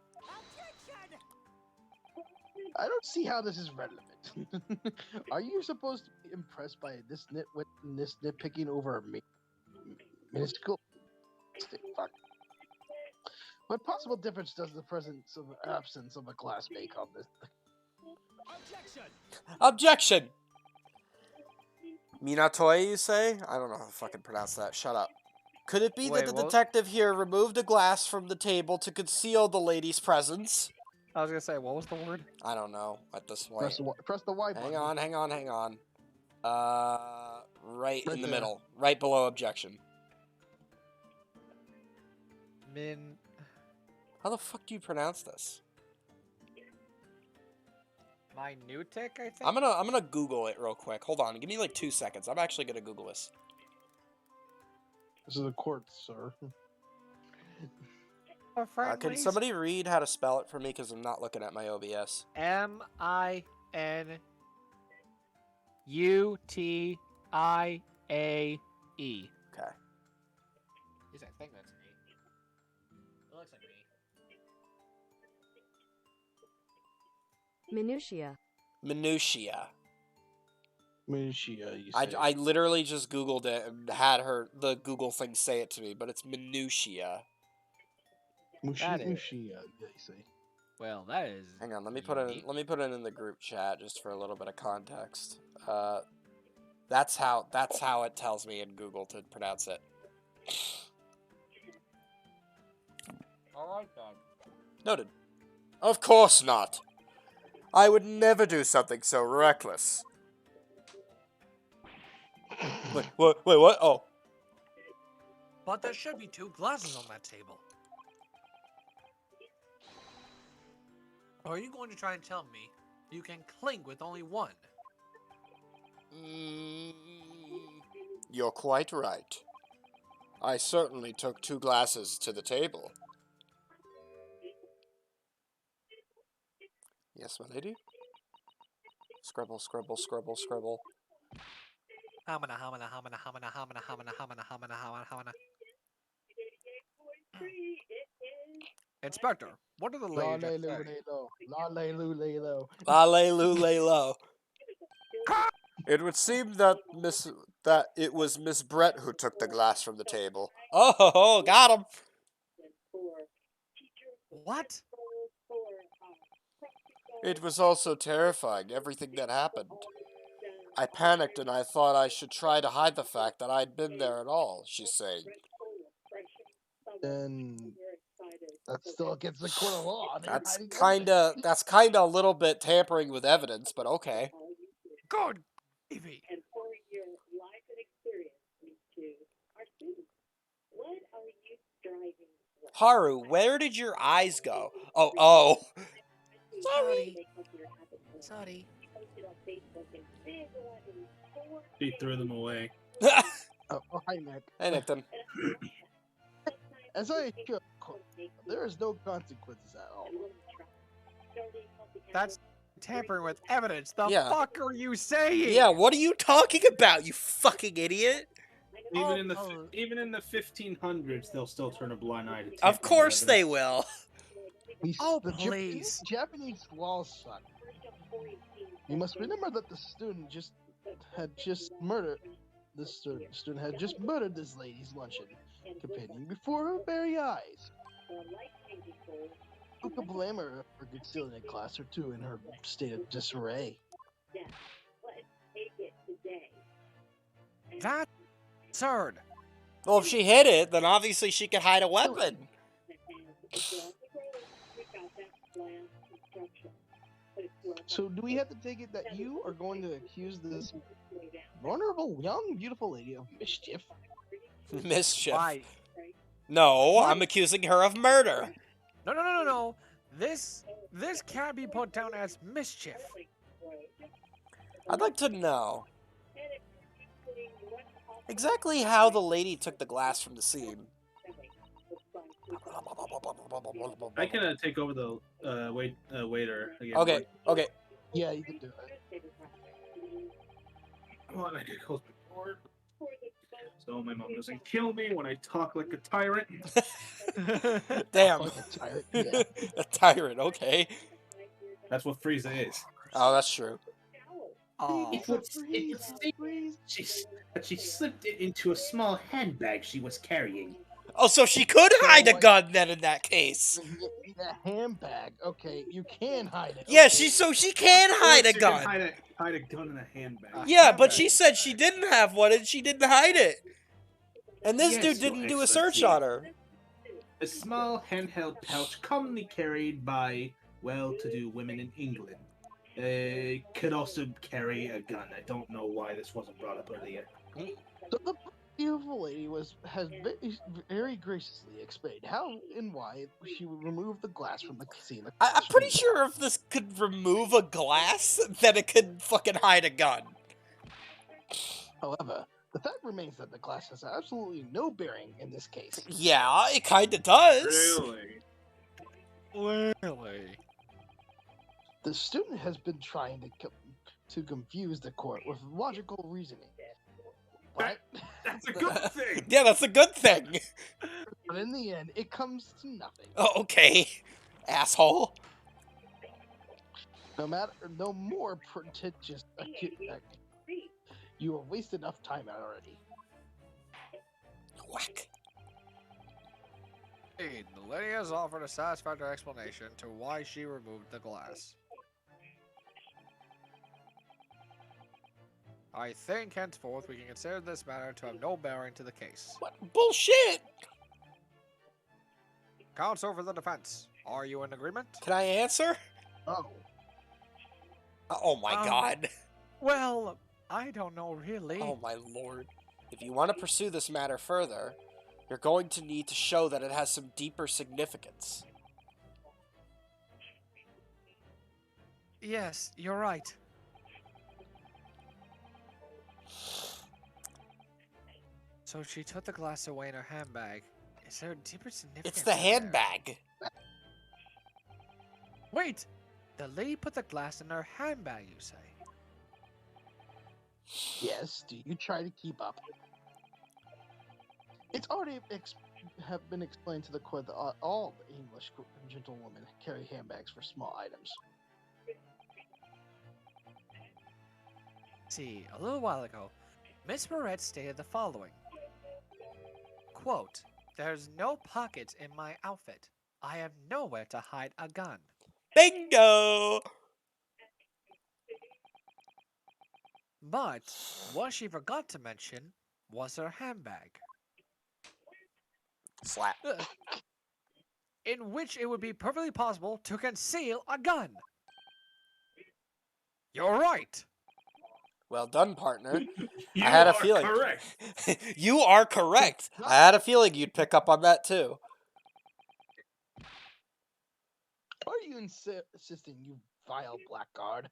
I don't see how this is relevant. Are you supposed to be impressed by this nitpicking over a minuscule? Fuck. What possible difference does the presence of absence of a glass make on this? Objection! Minatoe, you say? I don't know how to fucking pronounce that. Shut up. Could it be Wait, that the what? detective here removed a glass from the table to conceal the lady's presence? I was gonna say, what was the word? I don't know at this point. Press the Y button. Hang on. Right in the there. middle. Right below objection. Min... How the fuck do you pronounce this? Minutic, I think. I'm gonna Google it real quick. Hold on, give me like 2 seconds. I'm actually gonna Google this. This is a court, sir. Or Can friendlies. somebody read how to spell it for me? Because I'm not looking at my OBS. Minutia. Okay. At least I think that's me. It looks like me. Minutia. Minutia. Minutia, you say. I literally just Googled it and had the Google thing say it to me, but it's minutia. That is- Mushia, yeah, you say. Well, that is. Hang on, let me put it unique. in the group chat just for a little bit of context. That's how it tells me in Google to pronounce it. Alright then. Noted. Of course not. I would never do something so reckless. Wait, what? Oh. But there should be 2 glasses on that table. Or are you going to try and tell me you can clink with only one? You're quite right. I certainly took 2 glasses to the table. Yes, my lady? Scribble, scribble, scribble, scribble. Hamana, hamana, hamana, hamana, hamana, hamana, hamana, hamana, hamana, hamana. Inspector, what are the La ladies lay at loo say? lay low. La lay loo lay low. La lay loo lay low. It would seem that it was Miss Brett who took the glass from the table. Oh, got him. What? It was also terrifying, everything that happened. I panicked and I thought I should try to hide the fact that I'd been there at all, she's saying. Then that's still against the court of law. They're That's hiding everything. kinda a little bit tampering with evidence, but okay. Good gravy. Haru, where did your eyes go? Oh. Sorry. He threw them away. Oh, hi, Nick. Hey, Nathan. As I there is no consequences at all. That's tampering with evidence. The Yeah. fuck are you saying? Yeah, what are you talking about, you fucking idiot? Even in the Oh. even in the 1500s, they'll still turn a blind eye to. Of tampering course they evidence. will. Oh, The please. Japanese laws suck. You must remember that the student had just murdered this student had just murdered this lady's luncheon companion before her very eyes. Who could blame her for stealing a glass or 2 in her state of disarray? That's absurd. Well, if she hid it, then obviously she could hide a weapon. So do we have to take it that you are going to accuse this vulnerable, young, beautiful lady of mischief? Mischief. Why? No, What? I'm accusing her of murder. No. This can't be put down as mischief. I'd like to know exactly how the lady took the glass from the scene. I can take over the waiter again. Okay, okay. Yeah, you can do it. Come on, I can close my door. So my mom doesn't kill me when I talk like a tyrant. Damn. Like a tyrant, yeah. A tyrant, okay. That's what Frieza is. Oh, that's true. Oh, She slipped it into a small handbag she was carrying. Oh, so she could hide a gun then in that case. The handbag. Okay, you can hide it. Yeah, okay. she can hide a You can gun. hide a gun in a handbag. Yeah, but she said she didn't have one and she didn't hide it. And this Yes, dude Your didn't do a search Excellency. on her. A small handheld pouch commonly carried by well-to-do women in England. Could also carry a gun. I don't know why this wasn't brought up earlier. So beautiful lady has very graciously explained how and why she would remove the glass from the scene. I'm pretty sure if this could remove a glass, then it could fucking hide a gun. However, the fact remains that the glass has absolutely no bearing in this case. Yeah, it kinda does. Really? Really? The student has been trying to confuse the court with logical reasoning. But, That's a good thing. Yeah, that's a good thing. but in the end, it comes to nothing. Oh, okay, asshole. No more pretentious. You have wasted enough time already. Whack. Indeed, the lady has offered a satisfactory explanation to why she removed the glass. I think henceforth we can consider this matter to have no bearing to the case. What bullshit? Counsel for the defense, are you in agreement? Can I answer? Oh, Oh my god. Well, I don't know really. Oh my lord. If you want to pursue this matter further, you're going to need to show that it has some deeper significance. Yes, you're right. So she took the glass away in her handbag. Is there a deeper significance? It's the in there? handbag. Wait! The lady put the glass in her handbag, you say? yes. Do you try to keep up? It's already have been explained to the court that all English gentlewomen carry handbags for small items. See, a little while ago, Miss Moret stated the following. Quote, "There's no pockets in my outfit. I have nowhere to hide a gun." Bingo! But what she forgot to mention was her handbag, Slap. in which it would be perfectly possible to conceal a gun. You're right. Well done, partner. You I had a are feeling. correct. You are correct. I had a feeling you'd pick up on that too. Why are you insisting, you vile blackguard?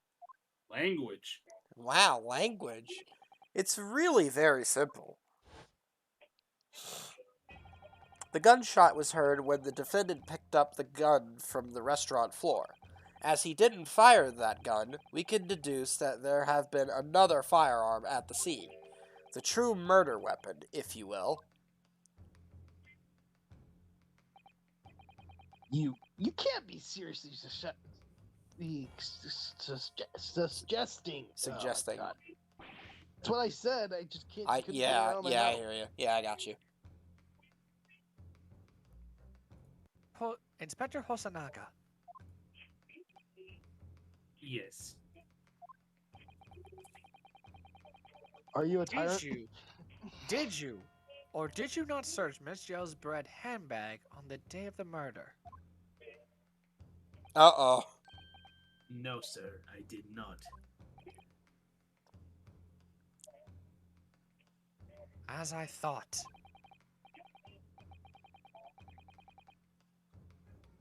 Language. Wow, language. It's really very simple. The gunshot was heard when the defendant picked up the gun from the restaurant floor. As he didn't fire that gun, we can deduce that there have been another firearm at the scene. The true murder weapon, if you will. You can't be seriously suggesting. Suggesting. Oh, God. That's what I said. I just can't. couldn't get it Yeah, out of my I mouth. hear you. Yeah, I got you. Inspector Hosanaga, Yes. Are you a tyrant? did you, or did you not search Miss Joe's bread handbag on the day of the murder? Uh-oh. No, sir, I did not. As I thought.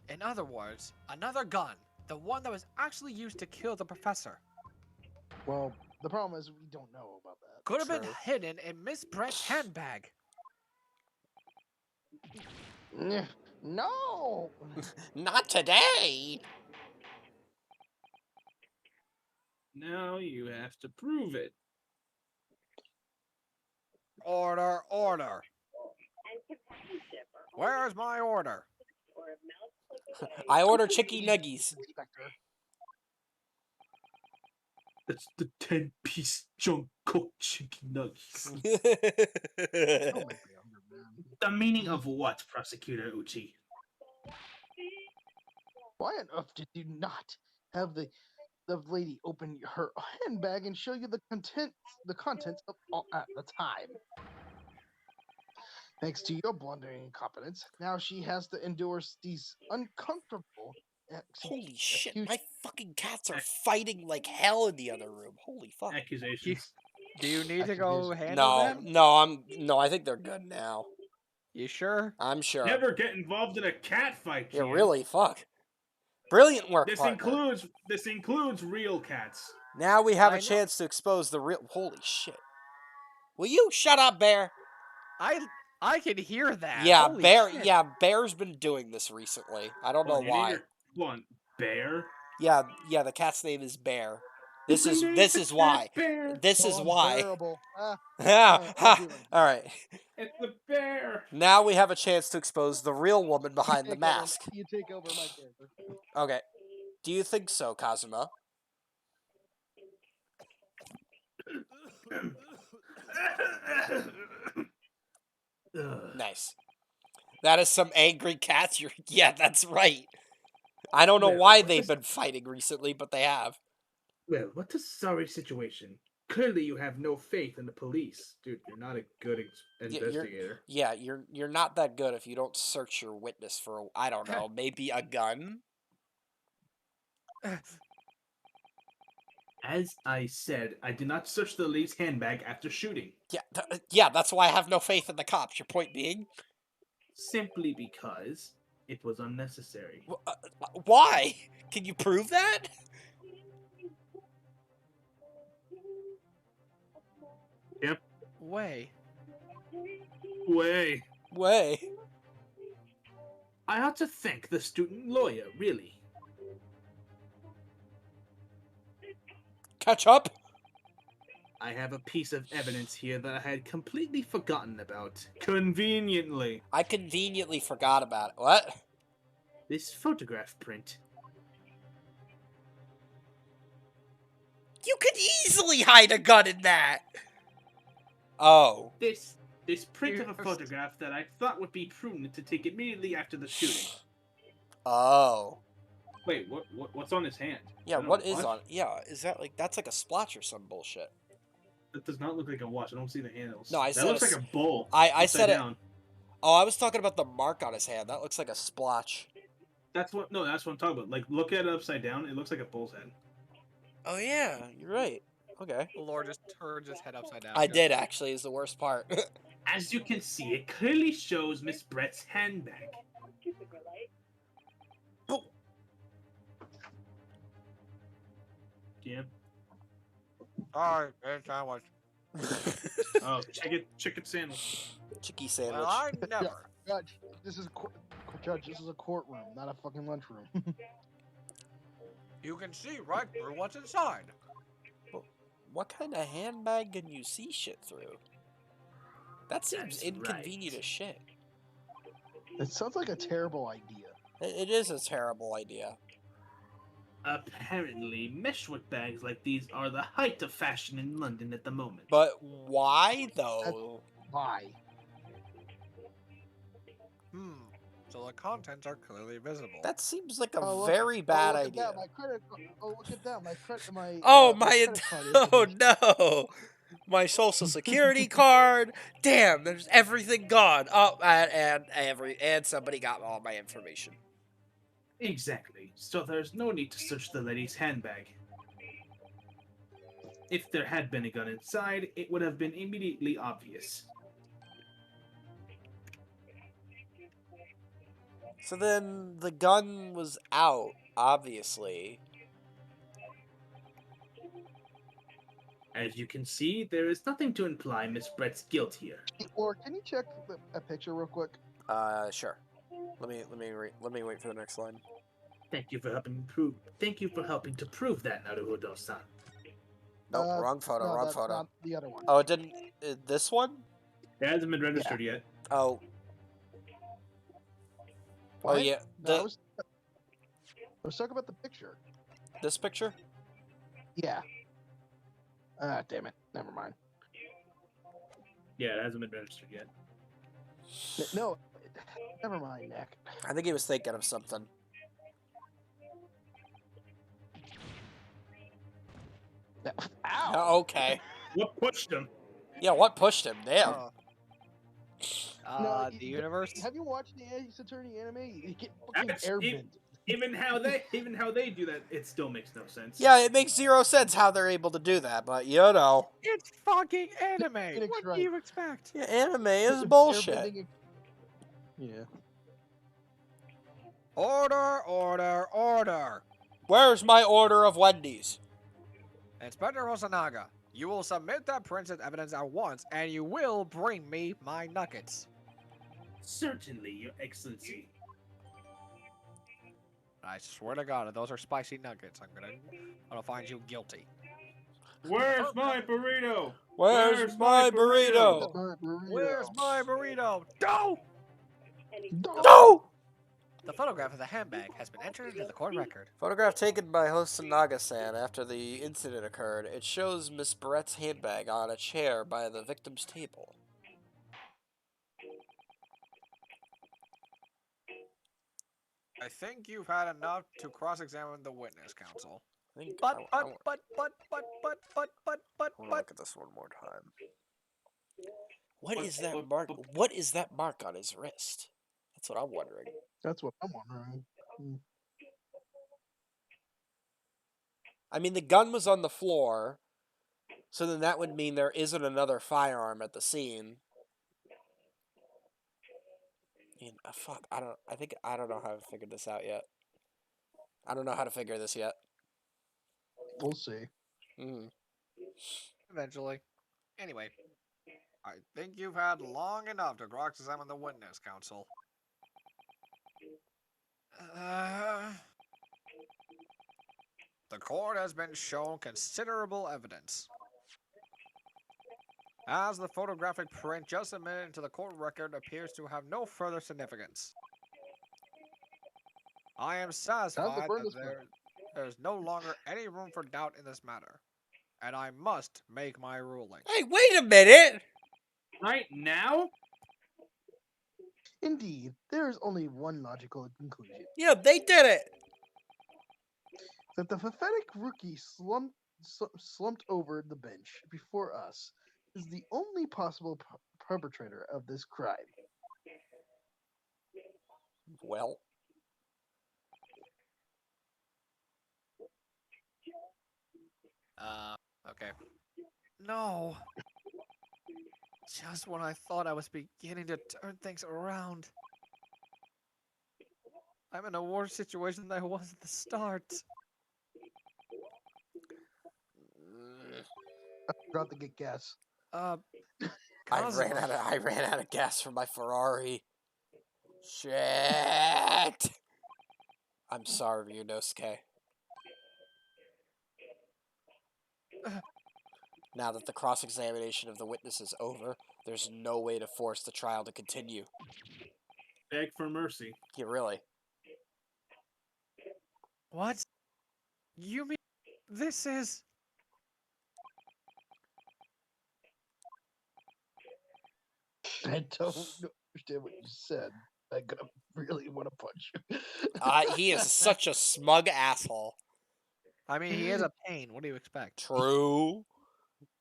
In other words, another gun. The one that was actually used to kill the professor. Well, the problem is we don't know about that. Could have been True. hidden in Miss Brett's handbag. No. Not today! Now you have to prove it. Order, order. Where's my order? I order chicky nuggies. Inspector. That's the 10-piece junk cooked chicken nuggets. Oh my God, man. The meaning of what, Prosecutor Uchi? Why on earth did you not have the lady open her handbag and show you the contents of all at the time? Thanks to your blundering incompetence, now she has to endure these uncomfortable. Holy shit, huge- my fucking cats are fighting like hell in the other room. Holy fuck. Accusations. Do you need to Actually, go there's- handle No, them? no, I think they're good now. You sure? I'm sure. Never get involved in a cat fight. Yeah, GM. really, fuck. Brilliant work, This partner. includes real cats. Now we have I a know. chance to expose the real. Holy shit! Will you shut up, Bear? I can hear that. Yeah, Holy Bear. shit. Yeah, Bear's been doing this recently. I don't know Hold on, you need why. your- hold on, Bear. Yeah, the cat's name is Bear. This The is name's this the is why. cat Bear. This so is why. unbearable. Ah, Yeah. I'll do it. All right. It's the bear. Now we have a chance to expose the real woman behind the Take over- mask. You take over my character. Okay. Do you think so, Kazuma? Nice. That is some angry cats. Yeah, that's right. I don't know Well, why what they've is- been fighting recently, but they have. Well, what a sorry situation. Clearly, you have no faith in the police, dude. You're not a good you're- investigator. Yeah, you're not that good if you don't search your witness for I don't know, maybe a gun. As I said, I did not search the lady's handbag after shooting, Yeah, that's why I have no faith in the cops. Your point being, simply because it was unnecessary. Why? Can you prove that? Way. Way. Way. I ought to thank the student lawyer, really. Catch up. I have a piece of evidence here that I had completely forgotten about. Conveniently. I conveniently forgot about it. What? This photograph print. You could easily hide a gun in that. Oh. This print of a Here's- photograph that I thought would be prudent to take immediately after the shooting. Oh. Wait, what's on his hand? Yeah, I don't what know, is on? Yeah, is that like that's like a splotch or some bullshit? That does not look like a watch. I don't see the handles. No, I that said looks a like s- a bowl. I upside said it. down. Oh, I was talking about the mark on his hand. That looks like a splotch. That's what I'm talking about. Like, look at it upside down. It looks like a bull's head. Oh yeah, you're right. Okay. Lord just turned his head upside down. I did actually. Is the worst part. As you can see, it clearly shows Miss Brett's handbag. Yeah. Sorry, bitch, I was. Oh, chicken sandwich. Chicky sandwich. Well, I never. Judge, this is Judge. This is a courtroom, not a fucking lunchroom. You can see right through what's inside. What kind of handbag can you see shit through? That seems That's inconvenient right. as shit. It sounds like a terrible idea. It is a terrible idea. Apparently, meshwork bags like these are the height of fashion in London at the moment. But why though? Why? So the contents are clearly visible. That seems like a Oh, look- very bad look idea. At that, my credit. Oh, look at that. My credit. My. Oh my my! credit card Oh information. no! My social security card. Damn! There's everything gone. Oh, and somebody got all my information. Exactly. So there's no need to search the lady's handbag. If there had been a gun inside, it would have been immediately obvious. So then the gun was out, obviously. As you can see, there is nothing to imply Miss Brett's guilt here. Lord, can you check a picture real quick? Sure. Let me wait for the next line. Thank you for helping prove. Thank you for helping to prove that, Naruhodo-san. Nope, wrong photo, no, wrong that's photo. not the other one. Oh, it didn't. This one? It hasn't been registered yet. Oh. Oh What? yeah. No, I The was talking about the picture. this picture? Yeah. Ah, damn it. Never mind. Yeah, it hasn't been registered yet. No, never mind, Nick. I think he was thinking of something. Ow! Oh, okay. What pushed him? Yeah, what pushed him? Damn. Oh. No, The universe. Have you watched the Ace Attorney anime? You get fucking Yes, airbent. even how they do that, it still makes no sense. Yeah, it makes 0 sense how they're able to do that, but you know. It's fucking anime. Phoenix What Wright. do you expect? Yeah, anime is bullshit. Airbending- Yeah. Order, order, order. Where's my order of Wendy's? Inspector Rosanaga, you will submit that printed evidence at once, and you will bring me my nuggets. Certainly, Your Excellency. I swear to God, if those are spicy nuggets, I'm gonna find you guilty. Where's my burrito? Where's my burrito? Where's my burrito? Go! No! The photograph of the handbag has been entered into the court record. Photograph taken by Hosanaga-san after the incident occurred. It shows Miss Barrett's handbag on a chair by the victim's table. I think you've had enough to cross-examine the witness, counsel. I think But, I wanna but. look at this one more time. What is that mark? What is that mark on his wrist? That's what I'm wondering. That's what I'm wondering. I mean, the gun was on the floor, so then that would mean there isn't another firearm at the scene. Fuck, I don't know how to figure this out yet. I don't know how to figure this yet. We'll see. Eventually. Anyway, I think you've had long enough to cross-examine the witness, counsel. The court has been shown considerable evidence. As the photographic print just submitted into the court record appears to have no further significance. I am satisfied that there is no longer any room for doubt in this matter, and I must make my ruling. Hey, wait a minute! Right now? Indeed, there is only one logical conclusion. Yeah, they did it! That the pathetic rookie slumped over the bench before us is the only possible perpetrator of this crime. Well. Okay. No. Just when I thought I was beginning to turn things around. I'm in a worse situation than I was at the start. I forgot to get gas. I ran out of gas for my Ferrari. Shit. I'm sorry, Ryunosuke. Now that the cross-examination of the witness is over, there's no way to force the trial to continue. Beg for mercy. Yeah, really. What? You mean this is... I don't understand what you said. I'm gonna really want to punch you. He is such a smug asshole. I mean, he is a pain. What do you expect? True.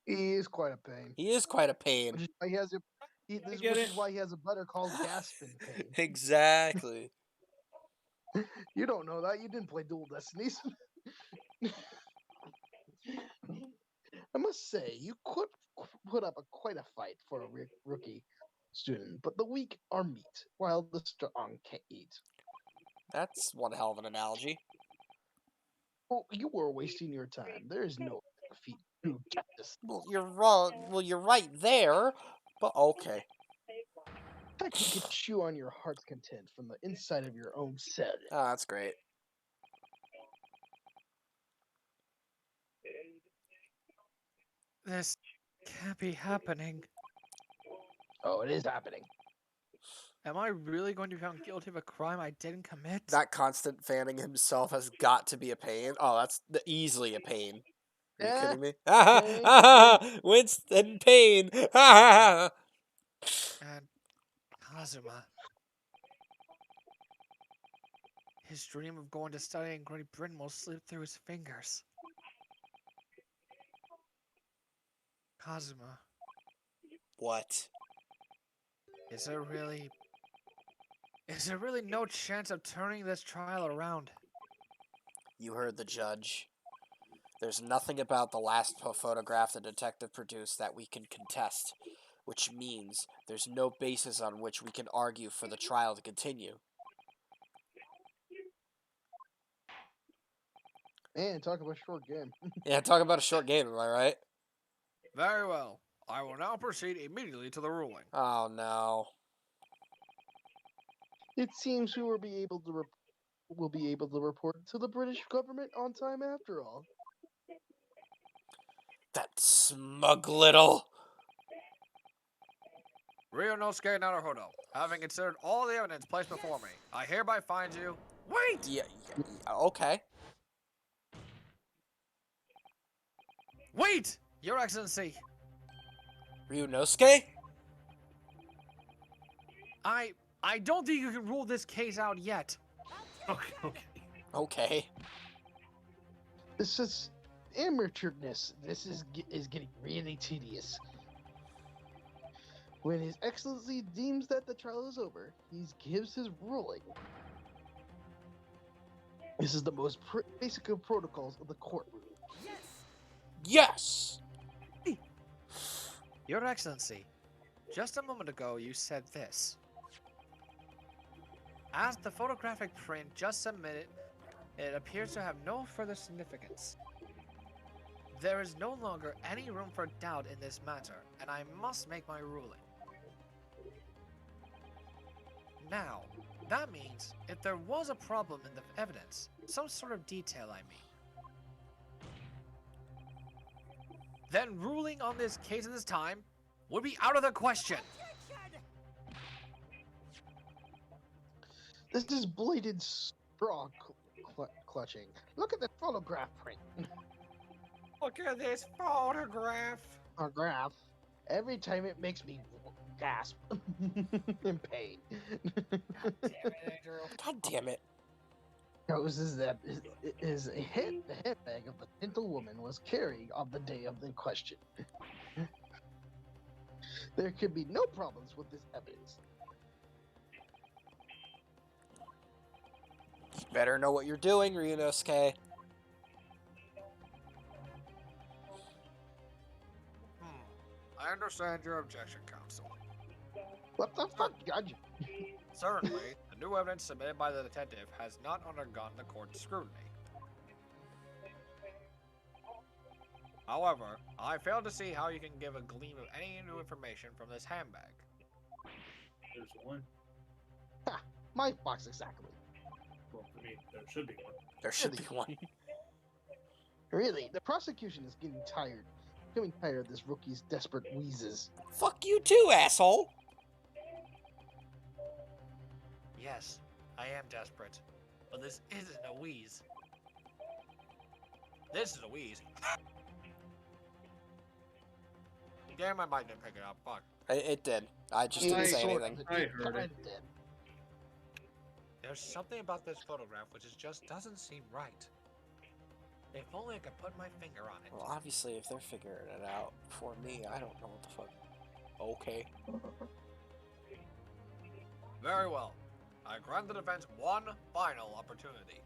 He is quite a pain. He is quite a pain. Which is why he has a, which is why he has a butter called Gaspin Pain. Exactly. You don't know that. You didn't play Dual Destinies. I must say, you could put up quite a fight for a rookie student, but the weak are meat, while the strong can't eat. That's one hell of an analogy. Well, you were wasting your time. There is no defeat to justice. Well, you're wrong. Well, you're right there, but okay. I can get you on your heart's content from the inside of your own cell. Oh, that's great. This can't be happening. Oh, it is happening. Am I really going to be found guilty of a crime I didn't commit? That constant fanning himself has got to be a pain. Oh, that's easily a pain. Are you kidding me? Winston Pain. And Kazuma. His dream of going to study in Great Britain will slip through his fingers. Kazuma, What? is it really Is there really no chance of turning this trial around? You heard the judge. There's nothing about the last photograph the detective produced that we can contest, which means there's no basis on which we can argue for the trial to continue. And talk about short game. Yeah, talk about a short game, am I right? Very well. I will now proceed immediately to the ruling. Oh, no. It seems we will be able to report to the British government on time after all. That smug little... Ryunosuke Naruhodo, having considered all the evidence placed before me, I hereby find you... Wait! Yeah, okay. Wait! Your Excellency, Ryunosuke? I don't think you can rule this case out yet. Okay. Okay. This is amateurness. This is getting really tedious. When His Excellency deems that the trial is over, he gives his ruling. This is the most basic of protocols of the courtroom. Yes! Your Excellency, just a moment ago you said this. As the photographic print just submitted, it appears to have no further significance. There is no longer any room for doubt in this matter, and I must make my ruling. Now, that means if there was a problem in the evidence, some sort of detail I mean, then ruling on this case at this time would be out of the question. This is blatant straw clutching. Look at the photograph print. Look at this photograph. Every time it makes me gasp in pain. God damn it, Andrew. God damn it. Shows that the handbag of the gentle woman was carried on the day of the question. There could be no problems with this evidence. You better know what you're doing, Ryunosuke. I understand your objection, counsel. What the fuck, Judge? Certainly, the new evidence submitted by the detective has not undergone the court's scrutiny. However, I fail to see how you can give a gleam of any new information from this handbag. There's one. Ha! My box exactly. Well, I mean, there should be one. There should be one. Really, the prosecution is getting tired. Getting tired of this rookie's desperate wheezes. Fuck you too, asshole! Yes, I am desperate, but this isn't a wheeze. This is a wheeze. Damn, my mic didn't pick it up. Fuck. It did. I just didn't say anything. I heard it. There's something about this photograph which just doesn't seem right. If only I could put my finger on it. Well, obviously, if they're figuring it out for me, I don't know what the fuck. Okay. Very well. I grant the defense one final opportunity.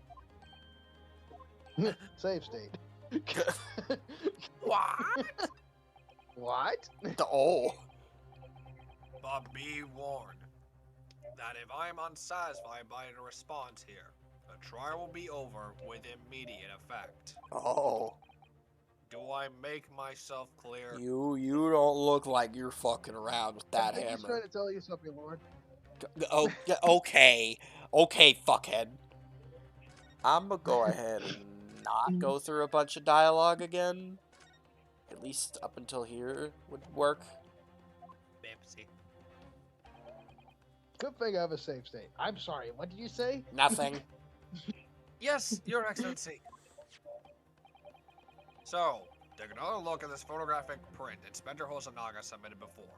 Save state. What? What? Oh. But be warned that if I am unsatisfied by the response here, the trial will be over with immediate effect. Oh. Do I make myself clear? You don't look like you're fucking around with that I'm just hammer. trying to tell you something, Lord. Oh, okay. Okay, fuckhead. I'm gonna go ahead and not go through a bunch of dialogue again. At least up until here would work. Bipsy. Good thing I have a save state. I'm sorry, what did you say? Nothing. Yes, Your Excellency. So, take another look at this photographic print Inspector Hosonaga submitted before.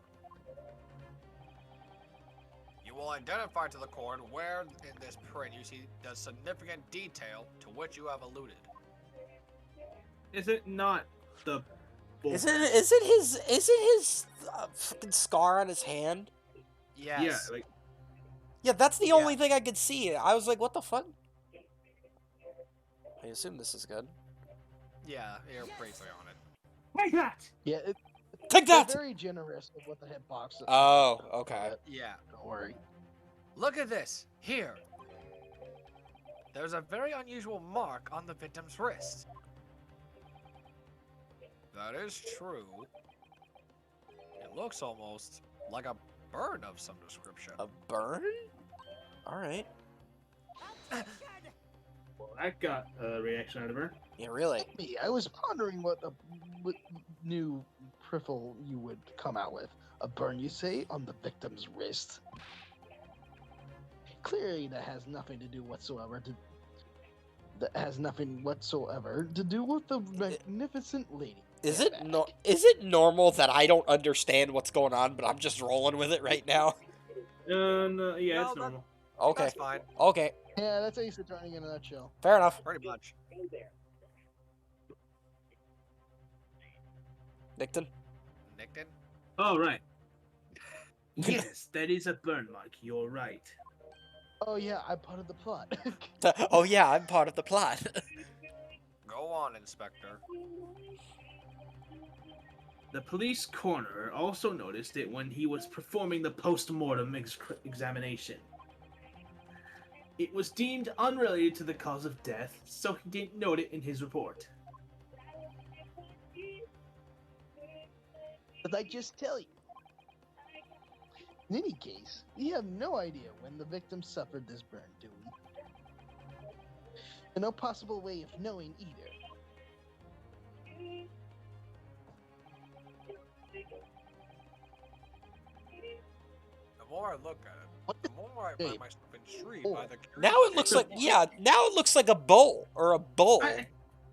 You will identify to the court where in this print you see the significant detail to which you have alluded. Is it not the? Is it his fucking scar on his hand? Yes. Yeah, like Yeah, that's the Yeah. only thing I could see. I was like, what the fuck? I assume this is good. Yeah, air bracelet on it. Take that! Yeah, Take they're that! very generous with what the hitbox is. Oh, okay. Yeah. Don't worry. Look at this. Here. There's a very unusual mark on the victim's wrist. That is true. It looks almost like a burn of some description. A burn? Alright. Well, that got a reaction out of her. Yeah, really. Me, I was pondering what new priffle you would come out with. A burn, you say, on the victim's wrist. Clearly, that has nothing to do whatsoever to. That has nothing whatsoever to do with the magnificent lady. Is in it the no? back. Is it normal that I don't understand what's going on, but I'm just rolling with it right now? No, yeah, No, it's that- normal. Okay. That's fine. Okay. Yeah, that's Ace Attorney in a nutshell. Fair enough. Pretty much. Nicton. Nickton? Oh, right. Yes, that is a burn mark. You're right. Oh yeah, I part of the plot. Oh yeah, I'm part of the plot. Go on, Inspector. The police coroner also noticed it when he was performing the post-mortem examination. It was deemed unrelated to the cause of death, so he didn't note it in his report. But I just tell you. In any case, we have no idea when the victim suffered this burn, do we? And no possible way of knowing either. The more I look at it, the more I find myself intrigued by the Now it looks like now it looks like a bowl or a bowl. I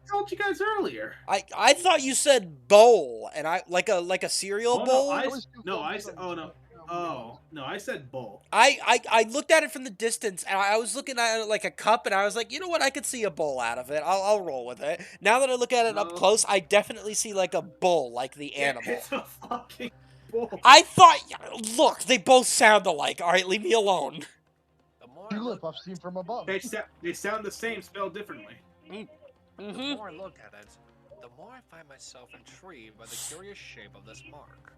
told you guys earlier. I thought you said bowl and I like a cereal Oh, bowl. No, I said bowl. I looked at it from the distance and I was looking at it like a cup and I was like, you know what, I could see a bowl out of it. I'll roll with it. Now that I look at it up No. close, I definitely see like a bull, like the animal. It's a fucking bowl. I thought, look, they both sound alike. All right, leave me alone. The more I Julep, look, I've seen from above. They sound the same, spelled differently. the Mm-hmm. more I look at it, the more I find myself intrigued by the curious shape of this mark.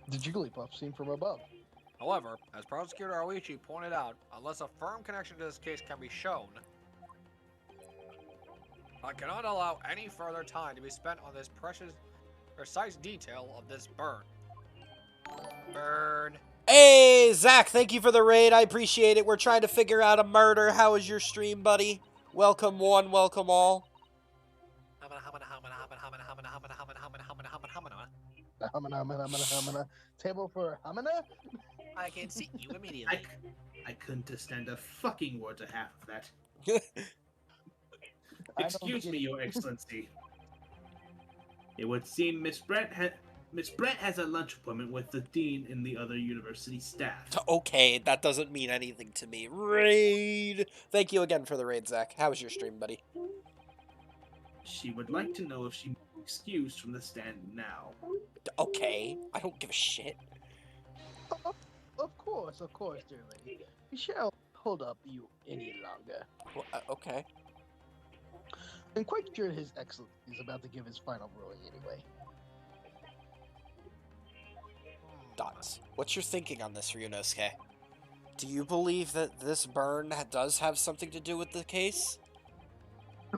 The Jigglypuff seen from above. However, as Prosecutor Oichi pointed out, unless a firm connection to this case can be shown, I cannot allow any further time to be spent on this precise detail of this burn. Burn. Hey, Zach, thank you for the raid. I appreciate it. We're trying to figure out a murder. How was your stream, buddy? Welcome one, welcome all. Hamana. Table for Hamana? I can see you immediately. I couldn't understand a fucking word to half of that. I don't Excuse get me, it. Your Excellency. It would seem Miss Brent has a lunch appointment with the dean and the other university staff. Okay, that doesn't mean anything to me. Raid! Thank you again for the raid, Zach. How was your stream, buddy? She would like to know if she may be excused from the stand now. Okay, I don't give a shit. Of course, dear lady. We shall hold up you any longer. Well, okay. I'm quite sure His Excellency is about to give his final ruling anyway. Dots. What's your thinking on this, Ryunosuke? Do you believe that this burn does have something to do with the case?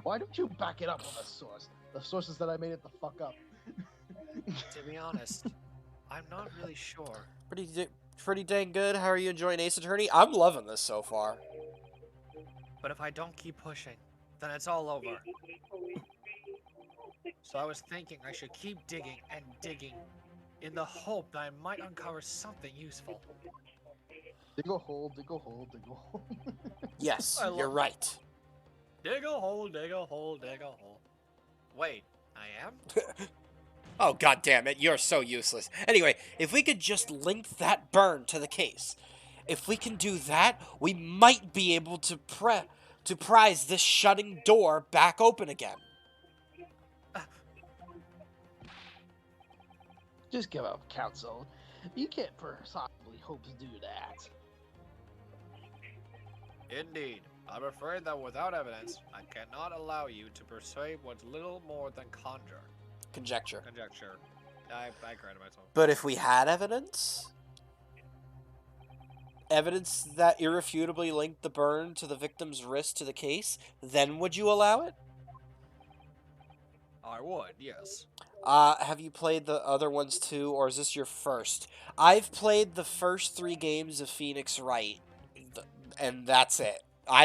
Why don't you back it up with a source? The sources that I made it the fuck up. To be honest, I'm not really sure. Pretty dang good. How are you enjoying Ace Attorney? I'm loving this so far. But if I don't keep pushing, then it's all over. So I was thinking I should keep digging and digging in the hope that I might uncover something useful. Dig a hole, dig a hole, dig a hole. Yes, I love you're it. right. Dig a hole, dig a hole, dig a hole. Wait, I am? Oh, god damn it, you're so useless. Anyway, if we could just link that burn to the case. If we can do that, we might be able to prise this shutting door back open again. Just give up, counsel. You can't possibly hope to do that. Indeed. I'm afraid that without evidence, I cannot allow you to persuade what's little more than Conjecture. conjecture. I corrected myself. But if we had evidence that irrefutably linked the burn to the victim's wrist to the case, then would you allow it? I would, yes. Have you played the other ones too, or is this your first? I've played the first 3 games of Phoenix Wright, and that's it.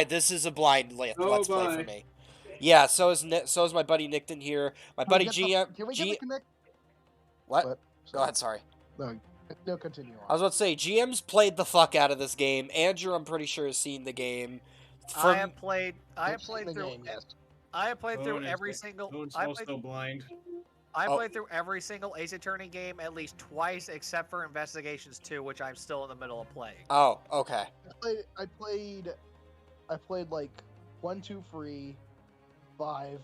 This is a blind let's play for bye. me. Yeah, so is my buddy Nickton here. My buddy GM. Can we get the connect? What? What? Go ahead. Sorry. No, continue I was on. about to say GM's played the fuck out of this game. Andrew, I'm pretty sure has seen the game. I have played I've seen the through. game, yes. I have played through Owen is every the- single. Owen's I also played, blind. I Oh. played through every single Ace Attorney game at least twice, except for Investigations 2, which I'm still in the middle of playing. Oh, okay. I played like 1, 2, 3, 5,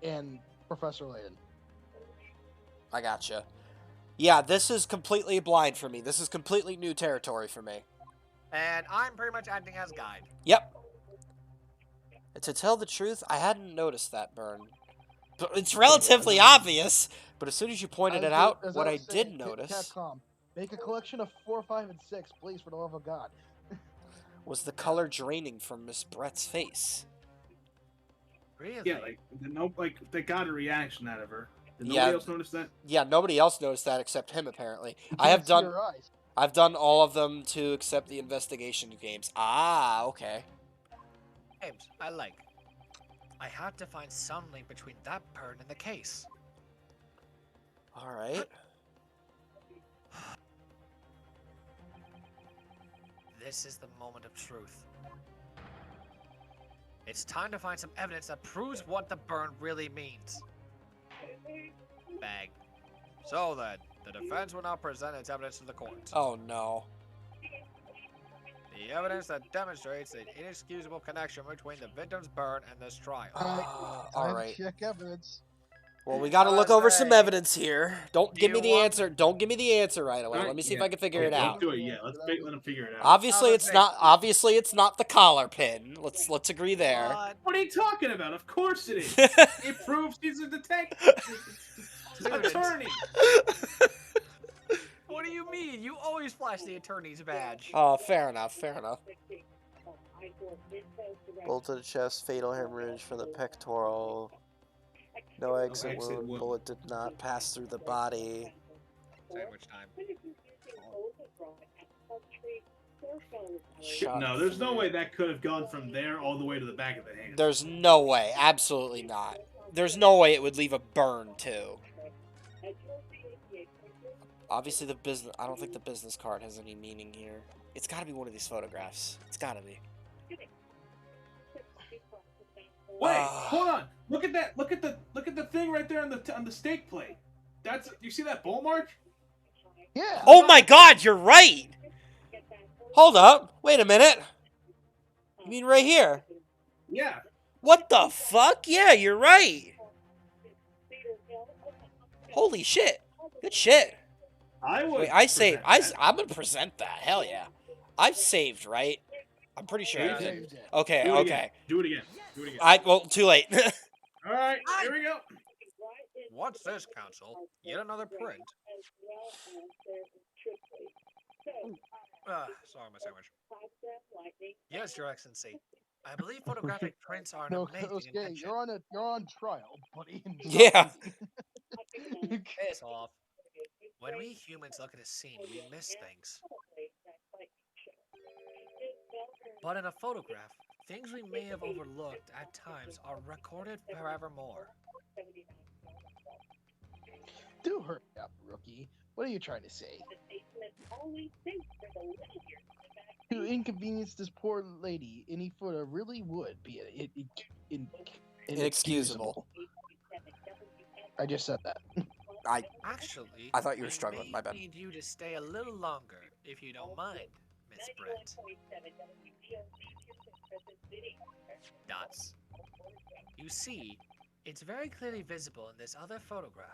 and Professor Layton. I gotcha. Yeah, this is completely blind for me. This is completely new territory for me. And I'm pretty much acting as guide. Yep. To tell the truth, I hadn't noticed that burn. But it's relatively obvious, but as soon as you pointed it out, what I did notice Capcom, make a collection of 4, 5, and 6, please, for the love of God. was the color draining from Miss Brett's face. Really? Yeah, they got a reaction out of her. Did Yeah. nobody else notice that? Yeah, nobody else noticed that except him, apparently. You I have can't see done... her eyes. I've done all of them too, except the investigation games. Ah, okay. Games, I like. I had to find some link between that burn and the case. Alright. This is the moment of truth. It's time to find some evidence that proves what the burn really means. Bang. So then, the defense will now present its evidence to the court. Oh, no. The evidence that demonstrates the inexcusable connection between the victim's burn and this trial. Alright. Check evidence. Well, we gotta look over some evidence here. Don't Do give me you the want- answer. Don't give me the answer right away. Alright, Let me see if yeah. I can figure it Let's out. do it. Yeah, let him figure it out. Obviously, I'll it's say- not. Obviously, it's not the collar pin. Let's agree there. What? What are you talking about? Of course it is. It proves he's a detective. Student. Attorney. What do you mean? You always flash the attorney's badge. Oh, fair enough. Fair enough. Bullet to the chest, fatal hemorrhage from the pectoral. No exit exit wound. wound. Bullet did not pass through the body. Sandwich time. Shot No, there's no through. way that could have gone from there all the way to the back of the hand. There's no way. Absolutely not. There's no way it would leave a burn too. Obviously, the business. I don't think the business card has any meaning here. It's got to be one of these photographs. It's got to be. Wait, hold on. Look at that. Look at the thing right there on the steak plate. That's you see that bowl mark? Yeah. Oh my God! You're right. Hold up. Wait a minute. You mean right here? Yeah. What the fuck? Yeah, you're right. Holy shit. Good shit. I would. Wait, I saved. present that. I'm gonna present that. Hell yeah. I've saved, right? I'm pretty sure I Yeah, did. you did. Okay, Do it okay. again. Do it again. Do it again. Well, too late. All right. Here we go. What's this, counsel? Yet another print. Sorry, my sandwich. Yes, Your Excellency. I believe photographic prints are an No, amazing Kosuke, invention. you're on trial, buddy. Yeah. Piss off. When we humans look at a scene, we miss things. But in a photograph, things we may have overlooked at times are recorded forevermore. Do hurry up, rookie. What are you trying to say? To inconvenience this poor lady, any photo really would be Inexcusable. I just said that. Actually, I thought you were we struggling, may my bad. need you to stay a little longer, if you don't mind, Miss Brett. Dots. You see, it's very clearly visible in this other photograph.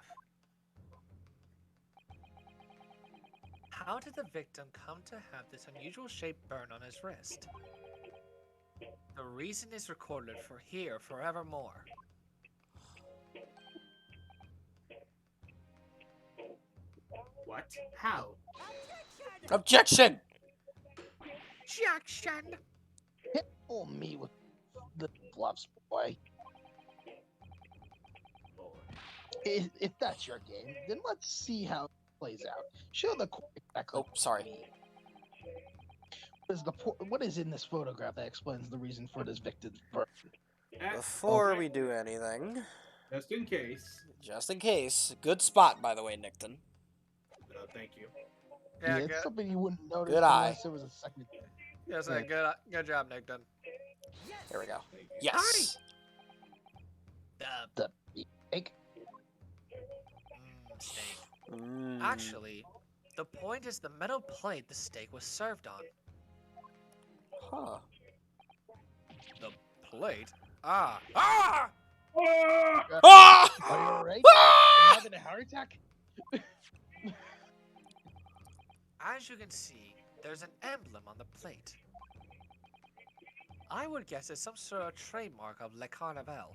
How did the victim come to have this unusual shaped burn on his wrist? The reason is recorded for here forevermore. What? How? Objection! Jackson! Oh, me with the fluffs, boy. If that's your game, then let's see how it plays out. Show the court exactly. Oh, sorry. What is in this photograph that explains the reason for this victim's birth? Before Okay, we do anything, just in case. just in case, good spot, by the way, Nickton. Thank you. Yeah, it's good. something you wouldn't notice Good eye. unless it was a second. Yes, Yeah. good job, Nickton. Here we go. Yes! The The egg. steak. Mm. Actually, the point is the metal plate the steak was served on. Huh. The plate? Ah! Ah! Ah! Are you alright? Ah! You having a heart attack? As you can see, there's an emblem on the plate. I would guess it's some sort of trademark of Le Carnival.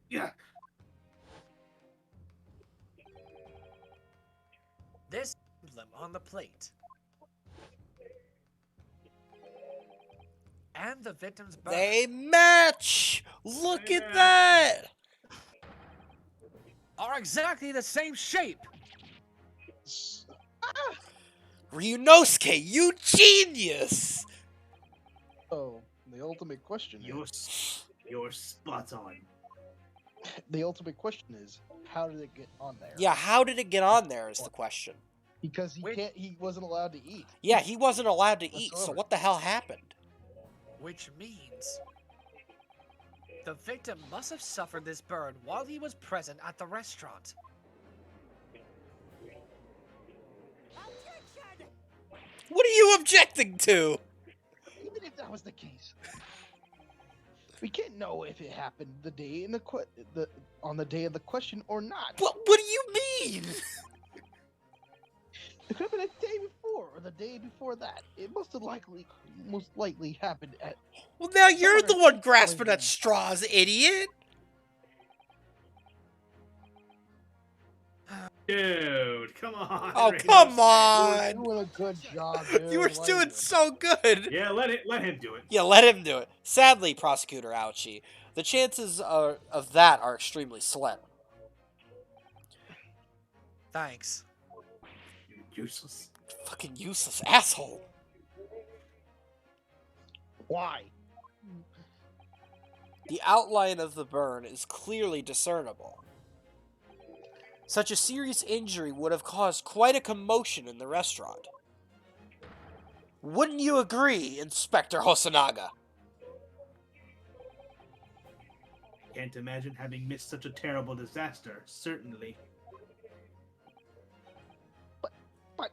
Yeah. This emblem on the plate. And the victim's birth They match! Look They at match. that! are exactly the same shape. Ryunosuke, you genius! Oh, the ultimate question You're spot on. the ultimate question is, how did it get on there? Yeah, how did it get on there is the question. Because Wait. he wasn't allowed to eat. Yeah, he wasn't allowed to eat, so Whatsoever. what the hell happened? Which means the victim must have suffered this burn while he was present at the restaurant. What are you objecting to? Even if that was the case, we can't know if it happened the day on the day of the question or not. What do you mean? It could have been a day before or the day before that. It most likely happened at. Well, now you're the one other grasping at reason. straws, idiot! Dude, come on. Oh, Reynos. come You were on! doing a good job, dude. You were Why doing you- so good! Yeah, let him do it. Yeah, let him do it. Sadly, Prosecutor Ouchie, the chances of that are extremely slim. Thanks. You're useless. Fucking useless asshole. Why? The outline of the burn is clearly discernible. Such a serious injury would have caused quite a commotion in the restaurant. Wouldn't you agree, Inspector Hosonaga? Can't imagine having missed such a terrible disaster. Certainly. But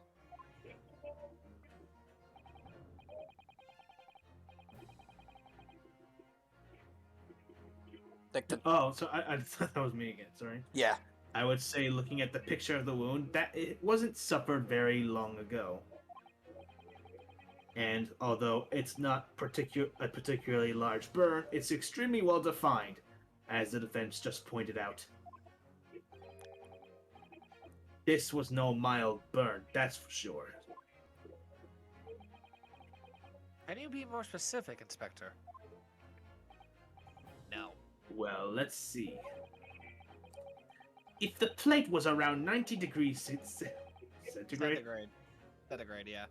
Like the, Oh, so I thought that was me again. Sorry. yeah. I would say, looking at the picture of the wound, that it wasn't suffered very long ago. And although it's not a particularly large burn, it's extremely well defined, as the defense just pointed out. This was no mild burn, that's for sure. Can you be more specific, Inspector? No. Well, let's see. If the plate was around 90 degrees centigrade, Centigrade, yeah.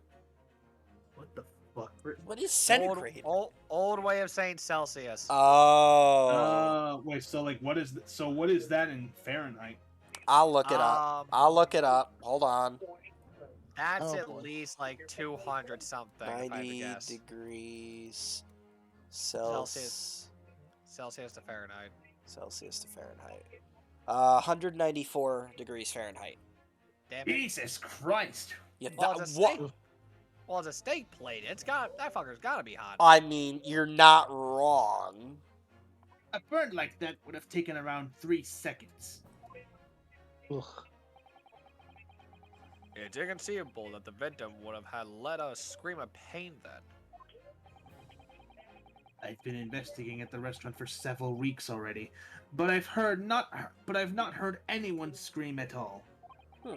what the fuck? What is centigrade? Old way of saying Celsius. Oh. Wait. So like, what is that in Fahrenheit? I'll look it up. I'll look it up. Hold on. That's Oh, at boy. least like 200 something, if I had to 90 guess. degrees Celsius. Celsius to Fahrenheit. Celsius to Fahrenheit. 194 degrees Fahrenheit. Damn it. Jesus Christ! Yeah, Well, that, it's a what? steak. Well, it's a steak plate. That fucker's gotta be hot. I mean, you're not wrong. A burn like that would have taken around 3 seconds. ugh. It's inconceivable that the victim would have had let a scream of pain then. I've been investigating at the restaurant for several weeks already, but I've not heard anyone scream at all. Hmm.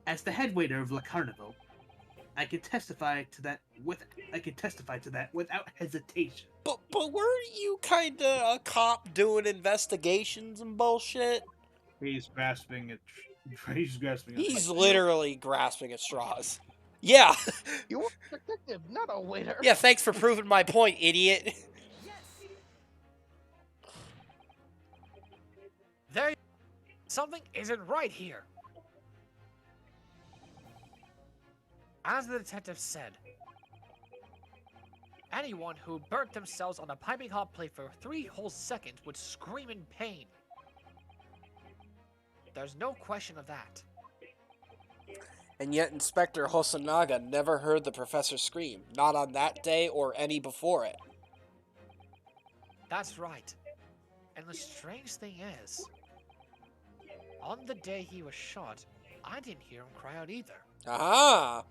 As the head waiter of La Carnival, I can testify to that without hesitation. But weren't you kinda a cop doing investigations and bullshit? He's grasping at. He's grasping. At He's like, literally grasping at straws. Yeah. You were a detective, not a waiter. Yeah, thanks for proving my point, idiot. There, something isn't right here. As the detective said, anyone who burnt themselves on a piping hot plate for 3 whole seconds would scream in pain. There's no question of that. And yet Inspector Hosonaga never heard the professor scream. Not on that day or any before it. That's right. And the strange thing is, on the day he was shot, I didn't hear him cry out either. Aha!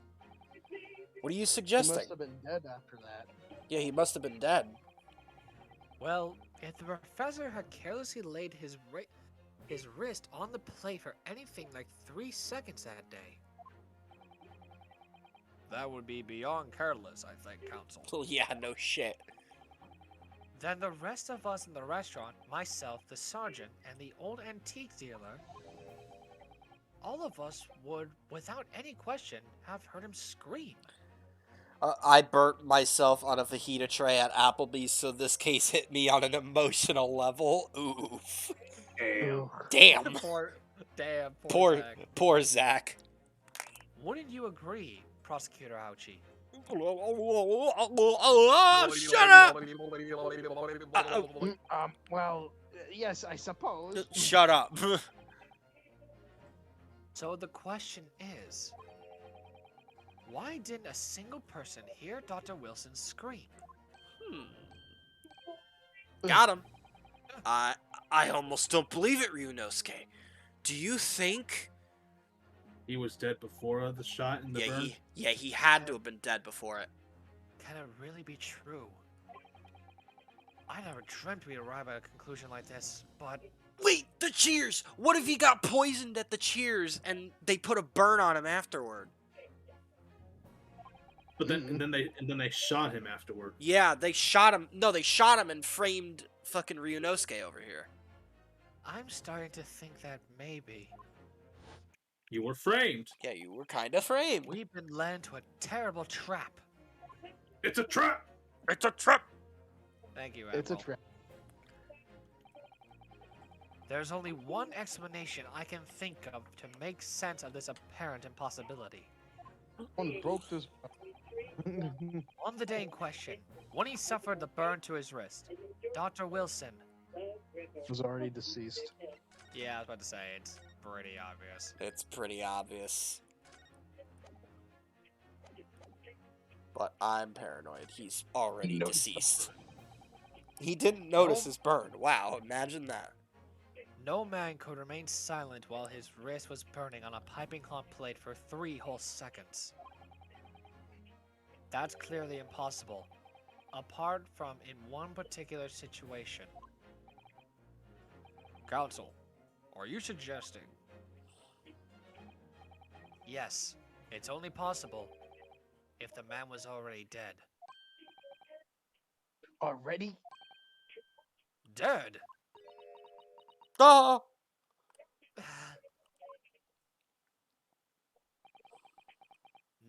What are you He suggesting? must have been dead after that. Yeah, he must have been dead. Well, if the professor had carelessly laid his wrist on the plate for anything like 3 seconds that day, that would be beyond careless, I think, Counsel. Well, yeah, no shit. Then the rest of us in the restaurant, myself, the sergeant, and the old antique dealer, all of us would, without any question, have heard him scream. I burnt myself on a fajita tray at Applebee's, so this case hit me on an emotional level. Oof. Ugh. Damn. Damn, Poor, Zach. poor Zach. Wouldn't you agree, Prosecutor Ouchie? Shut up! Well, yes, I suppose. Shut up. So the question is, why didn't a single person hear Dr. Wilson scream? Got him. I almost don't believe it, Ryunosuke. Do you think? he was dead before the shot and the burn. He had to have been dead before it. Can it really be true? I never dreamt we'd arrive at a conclusion like this, but Wait, the cheers! What if he got poisoned at the cheers and they put a burn on him afterward? But then and then they shot him afterward. Yeah, they shot him. No, they shot him and framed fucking Ryunosuke over here. I'm starting to think that maybe You were framed. Yeah, you were kind of framed. we've been led into a terrible trap. It's a trap. It's a trap. Thank you, It's a Admiral. trap. There's only one explanation I can think of to make sense of this apparent impossibility. One broke this. On the day in question, when he suffered the burn to his wrist, Dr. Wilson. was already deceased. Yeah, I was about to say, it's pretty obvious. It's pretty obvious. But I'm paranoid. He's already No. deceased. He didn't notice his burn. Wow, imagine that. No man could remain silent while his wrist was burning on a piping hot plate for 3 whole seconds. That's clearly impossible, apart from in one particular situation. Counsel, are you suggesting? Yes, it's only possible if the man was already dead. Already? Dead? Oh!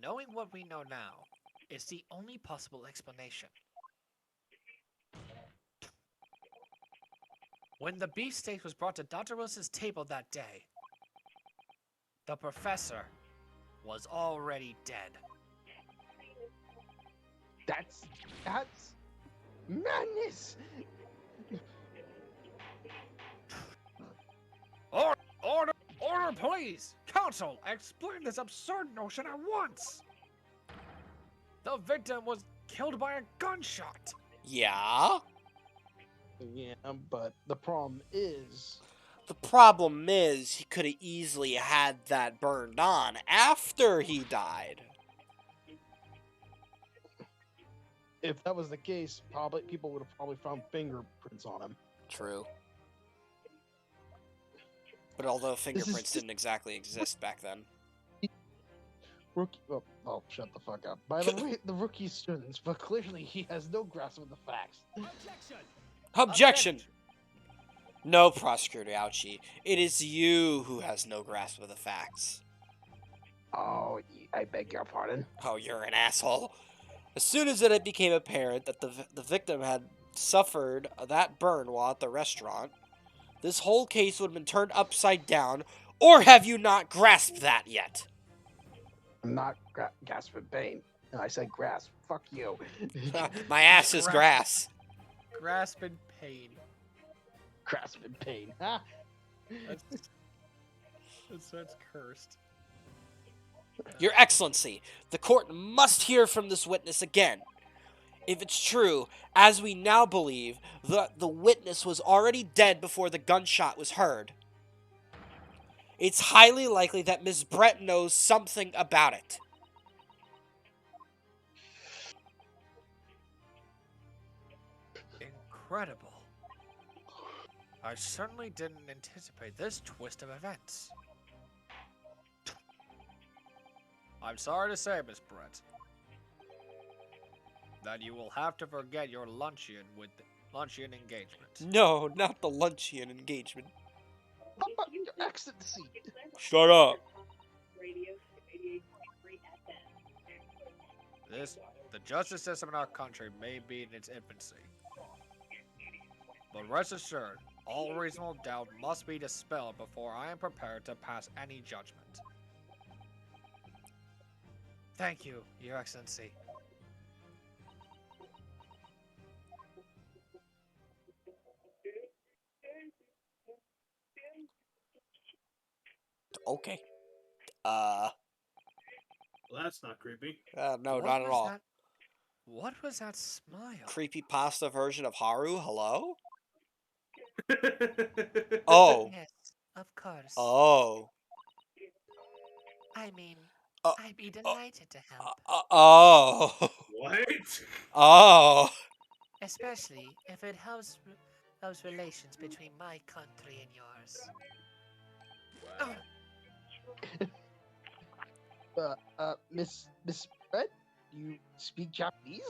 Knowing what we know now is the only possible explanation. When the beefsteak was brought to Dr. Wilson's table that day, the professor was already dead. That's madness. Order, please! Counsel, explain this absurd notion at once! The victim was killed by a gunshot! Yeah? Yeah, but the problem is, The problem is, he could have easily had that burned on after he died. if that was the case, probably people would have probably found fingerprints on him. True. But although fingerprints didn't exactly exist back then. Rookie. Oh, shut the fuck up. By the way, the rookie students, but clearly he has no grasp of the facts. Objection! No, Prosecutor Ouchie. It is you who has no grasp of the facts. Oh, I beg your pardon. Oh, you're an asshole. As soon as it became apparent that the victim had suffered that burn while at the restaurant, this whole case would have been turned upside down, or have you not grasped that yet? I'm not gasping pain. No, I said grasp. Fuck you. My ass is grass. Grasp in pain. Grasping pain. Ah. That's cursed. Your Excellency, the court must hear from this witness again. If it's true, as we now believe, the witness was already dead before the gunshot was heard, it's highly likely that Ms. Brett knows something about it. Incredible. I certainly didn't anticipate this twist of events. I'm sorry to say, Miss Brett, that you will have to forget your luncheon engagement. No, not the luncheon engagement. How about your excellency? Shut up. The justice system in our country may be in its infancy, but rest assured, all reasonable doubt must be dispelled before I am prepared to pass any judgment. Thank you, Your Excellency. Okay. Well, that's not creepy. No, What not at was all. that- What was that smile? Creepypasta version of Haru, hello? Oh. Yes, of course. Oh. I mean, Uh, I'd be delighted to help, Oh. What? Oh. especially if it helps those relations between my country and yours. Miss Brett, you speak Japanese?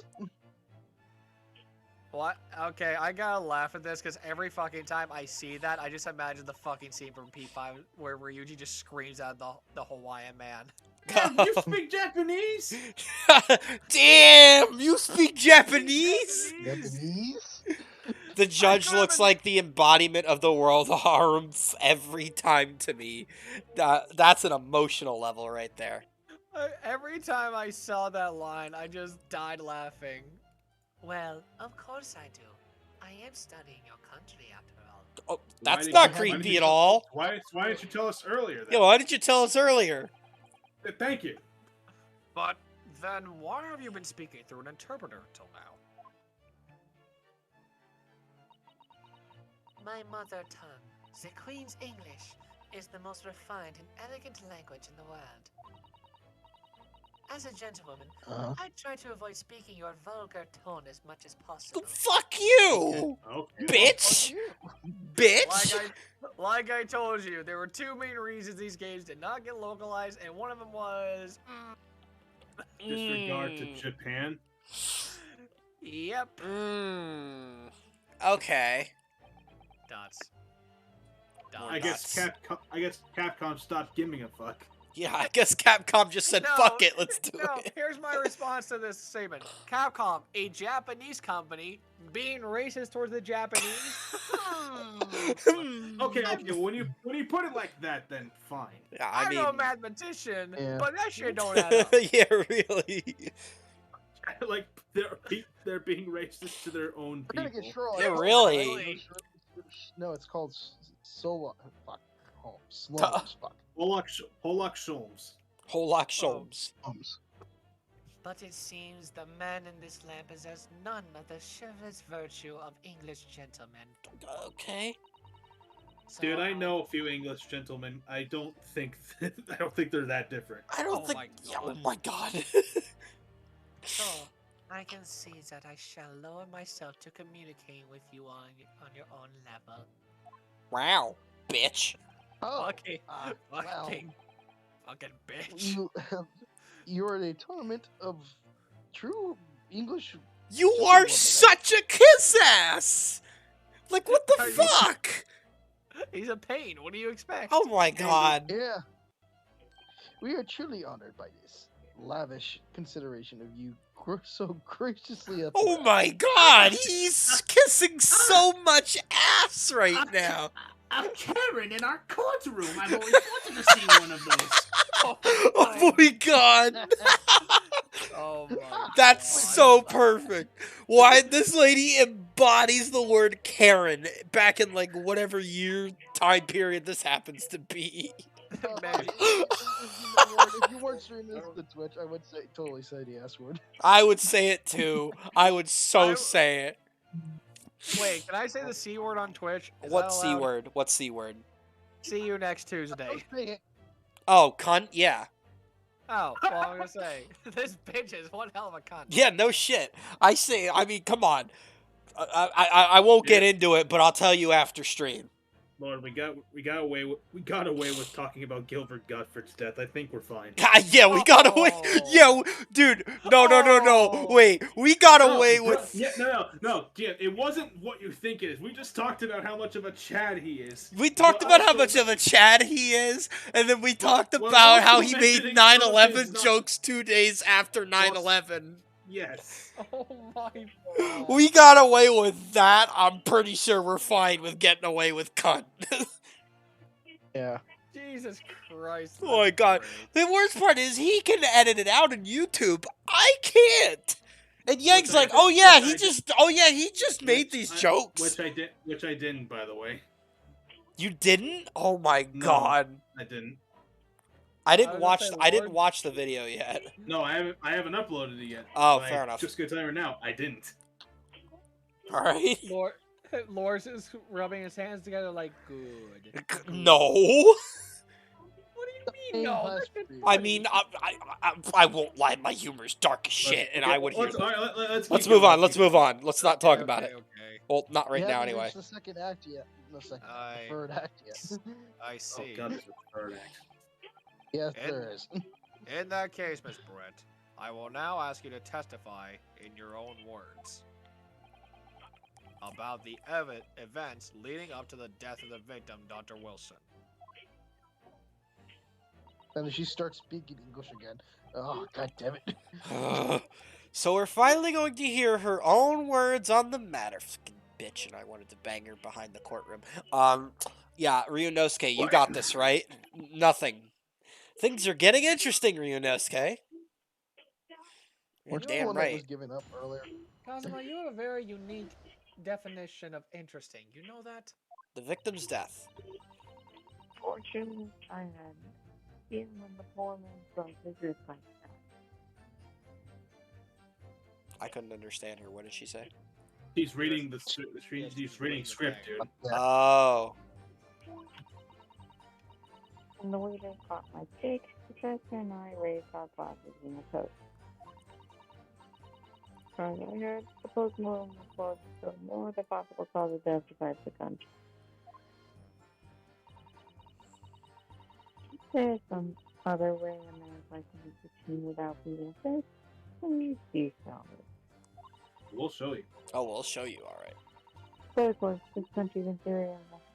What? Okay, I gotta laugh at this because every fucking time I see that, I just imagine the fucking scene from P5 where Ryuji just screams at the Hawaiian man. Damn, you speak Japanese? Damn, you speak Japanese? Japanese? The judge could've looks been- like the embodiment of the world harem every time to me. That's an emotional level right there. Every time I saw that line, I just died laughing. Well, of course I do. I am studying your country after all. Oh, Why that's did not you- why did creepy you at tell- all. Why didn't you tell us earlier? Then? Yeah, why did you tell us earlier? Thank you. But then why have you been speaking through an interpreter until now? My mother tongue, the Queen's English, is the most refined and elegant language in the world. As a gentlewoman, I try to avoid speaking your vulgar tone as much as possible. Fuck you, Okay. bitch! Bitch! Like I told you, there were two main reasons these games did not get localized, and one of them was... Disregard to Japan. Yep. Okay. Dots. I guess Capcom stopped giving a fuck. Yeah, I guess Capcom just said, fuck it, let's do No, it. here's my response to this statement. Capcom, a Japanese company, being racist towards the Japanese. Okay, when you put it like that, then fine. Yeah, I'm I no mean, mathematician, Yeah. but that shit don't add up. yeah, really. Like they're being racist to their own We're gonna people. get Shiro. Yeah, really. No, it's called Solo. Fuck. Oh, Slums. Fuck. Polak Sholmes. Holak Sholmes. But it seems the man in this land possesses none of the chivalrous virtue of English gentlemen. Okay. So Dude, I know a few English gentlemen. I don't think they're that different. I don't Oh think. my Yeah, oh God. my god. So, I can see that I shall lower myself to communicate with you on your own level. Wow, bitch. Oh, Fucking, well, fucking bitch. you're in a tournament of true English. You Super are World such a kiss ass! Like, what the Are you- fuck? He's a pain. What do you expect? Oh my god. Yeah. We are truly honored by this lavish consideration of you so graciously up. Oh my god, he's kissing so much ass right now. A Karen in our courtroom. I've always wanted to see one of those. Oh my god. Oh my That's God. so perfect. Why this lady embodies the word Karen back in like whatever year time period this happens to be. Imagine- If you weren't streaming this to Twitch, I would totally say the S word. I would say it too. I would so say it. Wait, can I say the C word on Twitch? Is What that C allowed? word? What C word? See you next Tuesday. Oh, cunt? Yeah. Oh, well, I'm gonna say this bitch is one hell of a cunt. Yeah, no shit. I mean, come on. I won't get into it, but I'll tell you after stream. Lord, we got away with talking about Gilbert Gottfried's death. I think we're fine. Yeah, we got away. Yeah, dude. No. Wait, we got away with. Yeah, no. Yeah, it wasn't what you think it is. We just talked about how much of a Chad he is. We talked about how much of a Chad he is, and then we talked about how he made 9/11 jokes 2 days after 9/11. Yes. Oh my God. We got away with that. I'm pretty sure we're fine with getting away with cunt. Yeah. Jesus Christ. Oh my that's god. great. The worst part is he can edit it out on YouTube. I can't. And Yeg's like, I he just made these jokes. Which I didn't, by the way. You didn't? Oh my No. god. I didn't. I didn't was watch gonna say, I didn't Lord- watch the video yet. No, I haven't uploaded it yet. Oh, But fair enough. Just gonna tell you right now, I didn't. Alright. Lors is rubbing his hands together like, good. No. What do you mean, no? That's good I funny. mean, I won't lie, my humor's dark as shit, and I would hear Let's, that. all right, let's Let's keep move going, on, let's move on. Let's not talk about it. Okay. Well, not right We now haven't anyway. reached the second act yet. No, second. I- Third act yet. I Oh see. god, this is the third act. Yes, And- there is. In that case, Miss Brett, I will now ask you to testify in your own words about the events leading up to the death of the victim, Dr. Wilson. And she starts speaking English again. Oh, god damn it. So we're finally going to hear her own words on the matter. Fucking bitch, and I wanted to bang her behind the courtroom. Yeah, Ryunosuke, you got this, right? Nothing. Things are getting interesting, Ryunosuke. You're Weren't you the damn one that right. was giving up earlier? Kazuma, you have a very unique definition of interesting. You know that? The victim's death. Fortunately, I had been when the poor man from his roof like that. I couldn't understand her. What did she say? He's reading he's reading script, dude. Yeah. Oh. And the waiter caught my stick, the professor and I raised our glasses in a toast. From what I heard, the postmortem report showed more the possible cause of death besides the gun. There's some other way a man is likely to continue without being sick. Please do so. We'll show you. Oh, we'll show you, alright. But of course, this country's inferior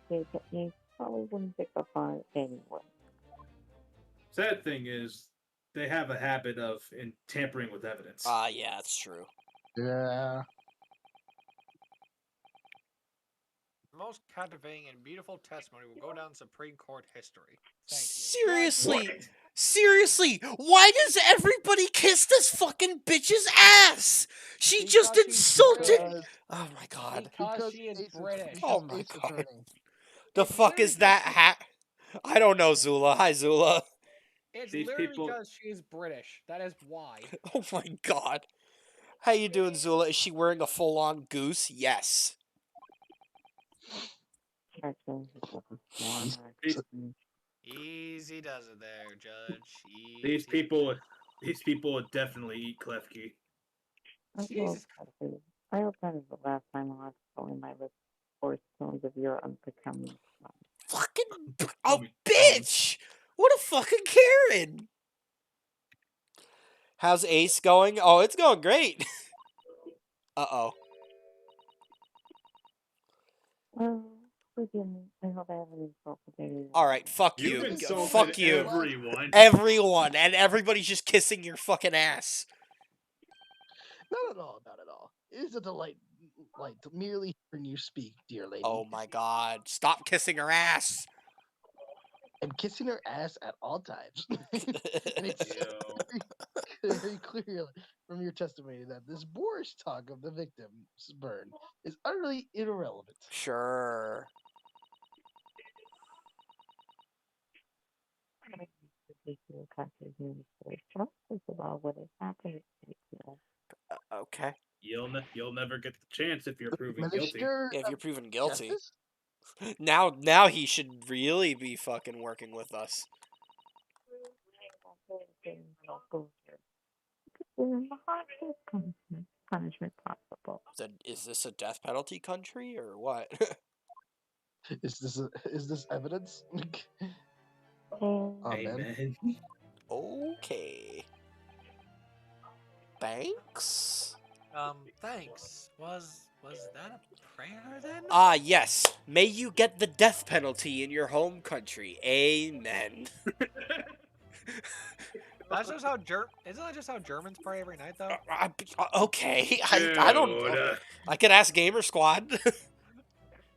investigative techniques probably wouldn't pick up on it anyway. Sad thing is, they have a habit of tampering with evidence. Yeah, that's true. Yeah. Most captivating and beautiful testimony will go down in Supreme Court history. Thank you. Seriously? What? Seriously, why does everybody kiss this fucking bitch's ass? She Because just she's insulted. British. Oh my god. Because she is Ace British. Oh my Ace God. Attorney. The fuck is that hat? I don't know, Zula. Hi, Zula. It's These literally people- because she is British. That is why. Oh my god. How you doing, Zula? Is she wearing a full-on goose? Yes. Actually, These- Easy does it there, Judge. These Easy. people would definitely eat Klefki. I Jesus. I hope that is the last time I'll have to go in my list for stones of your unbecoming son. Fucking Call a me. bitch! What a fucking Karen! How's Ace going? Oh, it's going great. Uh-oh. Well, forgive me. I hope I haven't insulted anyone. Alright, fuck You've you. insulted Fuck you. everyone. Everyone. And everybody's just kissing your fucking ass. Not at all, not at all. It is a delight to merely hearing you speak, dear lady. Oh my god. Stop kissing her ass. And kissing her ass at all times. And it's Yo. very clear from your testimony that this boorish talk of the victim's burn is utterly irrelevant. Sure. I mean, the particular country's minister justice about what has happened. Okay. You'll never get the chance if you're proven guilty. Minister Yeah, if you're of proven guilty. Justice? Now he should really be fucking working with us. The harshest punishment possible. Is this a death penalty country or what? Is this evidence? And Amen. Amen. Okay. Thanks? Thanks. Was that a prayer then? Ah, yes. May you get the death penalty in your home country. Amen. That's just how isn't that just how Germans pray every night though? Okay. I don't know. Dude, I could ask Gamer Squad.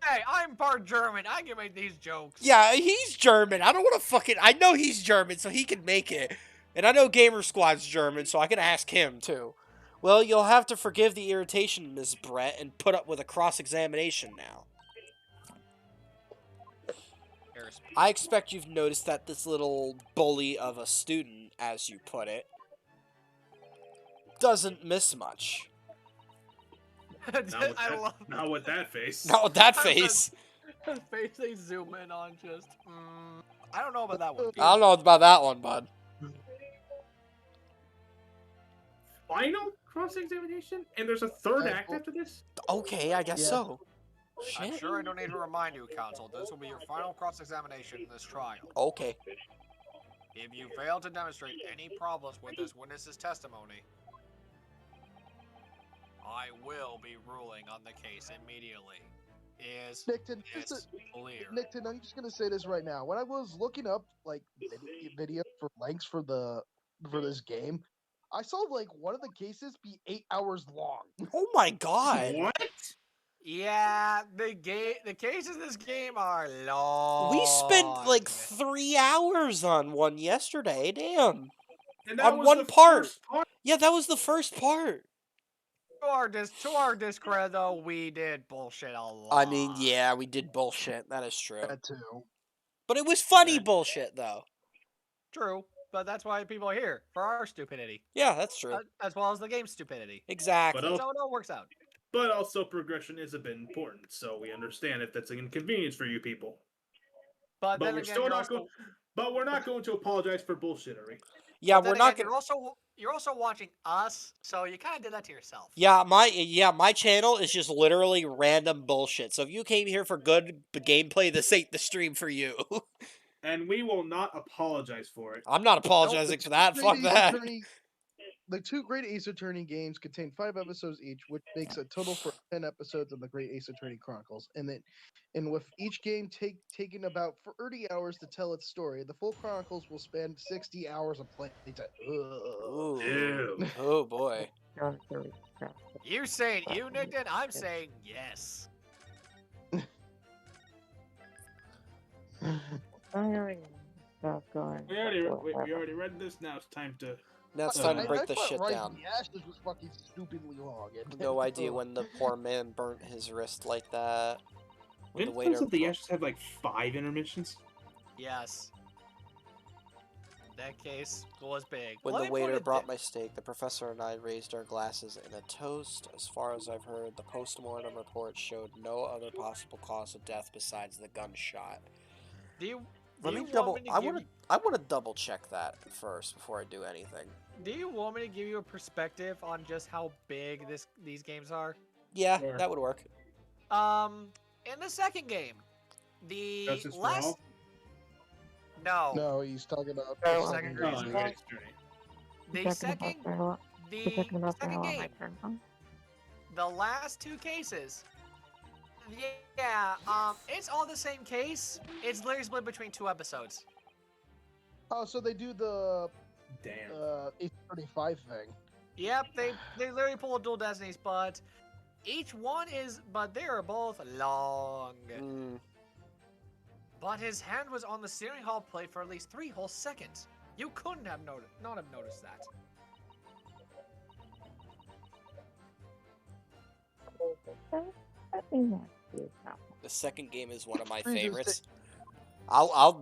Hey, I'm part German. I can make these jokes. Yeah, he's German. I don't want to fucking... I know he's German, so he can make it. And I know Gamer Squad's German, so I can ask him, too. Well, you'll have to forgive the irritation, Ms. Brett, and put up with a cross-examination now. I expect you've noticed that this little bully of a student, as you put it, doesn't miss much. I love not with that face. Not with that face. the face they zoom in on. Just, I don't know about that one. I don't know about that one, bud. Final cross-examination? And there's a third act after this? Okay, I guess Yeah. so. I'm Shit. sure I don't need to remind you, counsel. This will be your final cross-examination in this trial. Okay. If you fail to demonstrate any problems with this witness's testimony, I will be ruling on the case immediately. Is Nickton, this clear? Nickton, I'm just gonna say this right now. When I was looking up like video for lengths for this game, I saw like one of the cases be 8 hours long. Oh my god. What? Yeah, the cases in this game are long. We spent like 3 hours on one yesterday. Damn. And On was one the part. first part. Yeah, that was the first part. To our discredit, though, we did bullshit a lot. I mean, yeah, we did bullshit. That is true. That too. But it was funny bullshit, though. True, but that's why people are here, for our stupidity. Yeah, that's true. As well as the game's stupidity. Exactly. But So it all works out. But also progression is a bit important, so we understand if that's an inconvenience for you people. But But then we're again, still you're not also, going. But we're not going to apologize for bullshittery. Yeah, but then we're not again, gonna. You're also watching us, so you kind of did that to yourself. Yeah, my channel is just literally random bullshit. So if you came here for good gameplay, this ain't the stream for you. And we will not apologize for it. I'm not apologizing for that. Fuck that. The two Great Ace Attorney games contain 5 episodes each, which makes a total for 10 episodes of the Great Ace Attorney Chronicles. And with each game taking about 30 hours to tell its story, the full Chronicles will spend 60 hours of playtime. Ooh. Ew. Oh boy. You saying you, Nickton? I'm saying yes. We already read this. Now it's time to. Now it's time to break this thought shit Rise down. of the Ashes was fucking stupidly long. No idea when the poor man burnt his wrist like that. When the Didn't waiter Sons of the Ashes have like 5 intermissions? Yes. That case was big. When Let the me put waiter it brought thi- my steak, the professor and I raised our glasses in a toast. As far as I've heard, the post-mortem report showed no other possible cause of death besides the gunshot. Do you Let Do me you double. want me to I give want to. I want to double check that first before I do anything. Do you want me to give you a perspective on just how big these games are? Yeah, Sure. that would work. In the second game, the Justice for last all? no, No, he's talking about Oh, the second Oh, reason. okay, straight. the You're second the talking about second Farewell game, My Turn Phone? the last two cases. Yeah, it's all the same case. It's literally split between 2 episodes. Oh, so they do the Damn. 835 thing. Yep, they literally pull dual destinies, but they are both long. Mm. But his hand was on the steering wheel plate for at least 3 whole seconds. You couldn't have not have noticed that. I think that's good. The second game is one of my Freezes favorites. I'll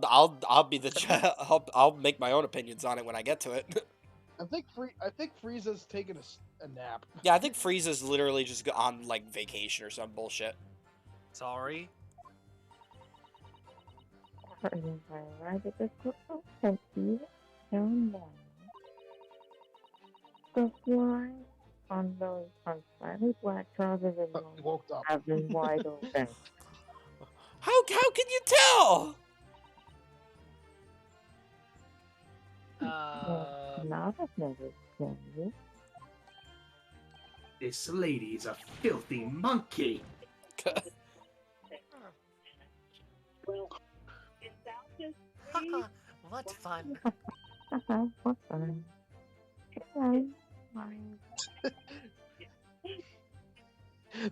be the I'll make my own opinions on it when I get to it. I think Frieza's taking a nap. Yeah, I think Frieza's literally just on like vacation or some bullshit. Sorry. Right at the school and even down there. The fly on those slightly black trousers and Woke up. have been wide open. How can you tell? Now I've never seen you. This lady's a filthy monkey. What fun. What fun. Fine.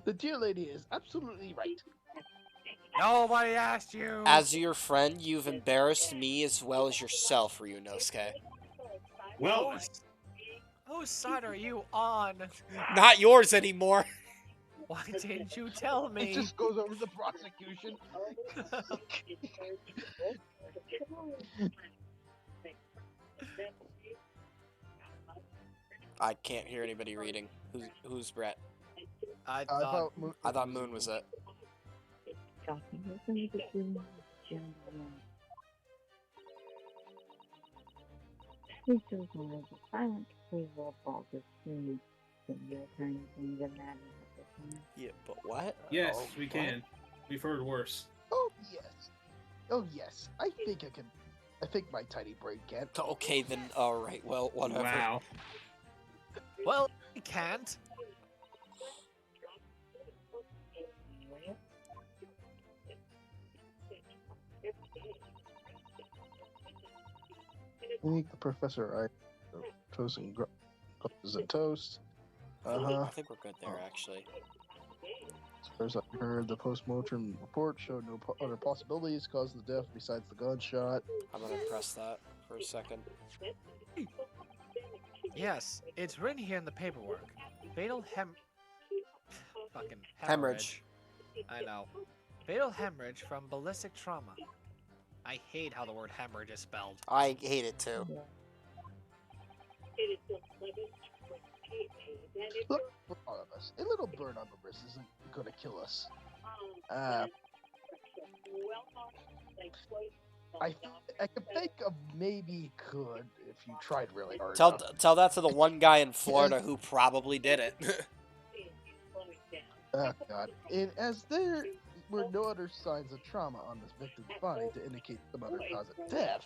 The dear lady is absolutely right. Nobody asked you. As your friend, you've embarrassed me as well as yourself, Ryunosuke. Well, Whose side are you on? Not yours anymore. Why didn't you tell It me? just goes over the prosecution. I can't hear anybody reading. Who's Brett? I thought. I thought Moon was it. Creatures know the silent evil ball between your tiny things and that is Yeah, but what? yes, Oh, we what? can. We've heard worse. Oh yes. Oh yes. I think I can. I think my tiny brain can. Okay, then. All right. Well, whatever. Wow. Well, I can't. Make the professor toast and is a toast. I think we're good there, actually. As far as I heard, the post-mortem report showed no other possibilities causing the death besides the gunshot. I'm gonna press that for a second. Yes, it's written here in the paperwork. Fatal fucking Hemorrhage. I know. Fatal hemorrhage from ballistic trauma. I hate how the word hemorrhage is spelled. I hate it too. Look, for all of us, a little burn on the wrist isn't gonna kill us. I could think of maybe could if you tried really hard. Tell enough. tell that to the one guy in Florida who probably did it. Oh God! And as there were no other signs of trauma on this victim's body to indicate some other cause of death,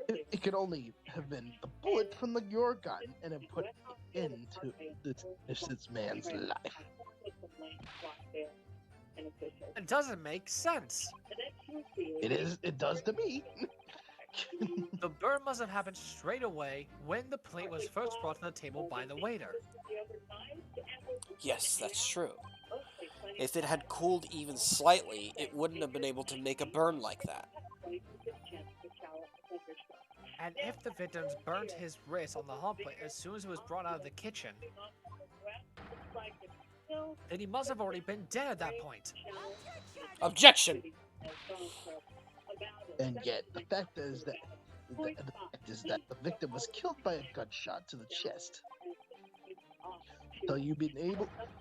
it could only have been the bullet from your gun and then put into this innocent man's life. It doesn't make sense. It does to me. The burn must have happened straight away when the plate was first brought to the table by the waiter. Yes, that's true. If it had cooled even slightly, it wouldn't have been able to make a burn like that. And if the victims burnt his wrist on the hot plate as soon as it was brought out of the kitchen, then he must have already been dead at that point. Objection! And yet, the fact is that the victim was killed by a gunshot to the chest. So you're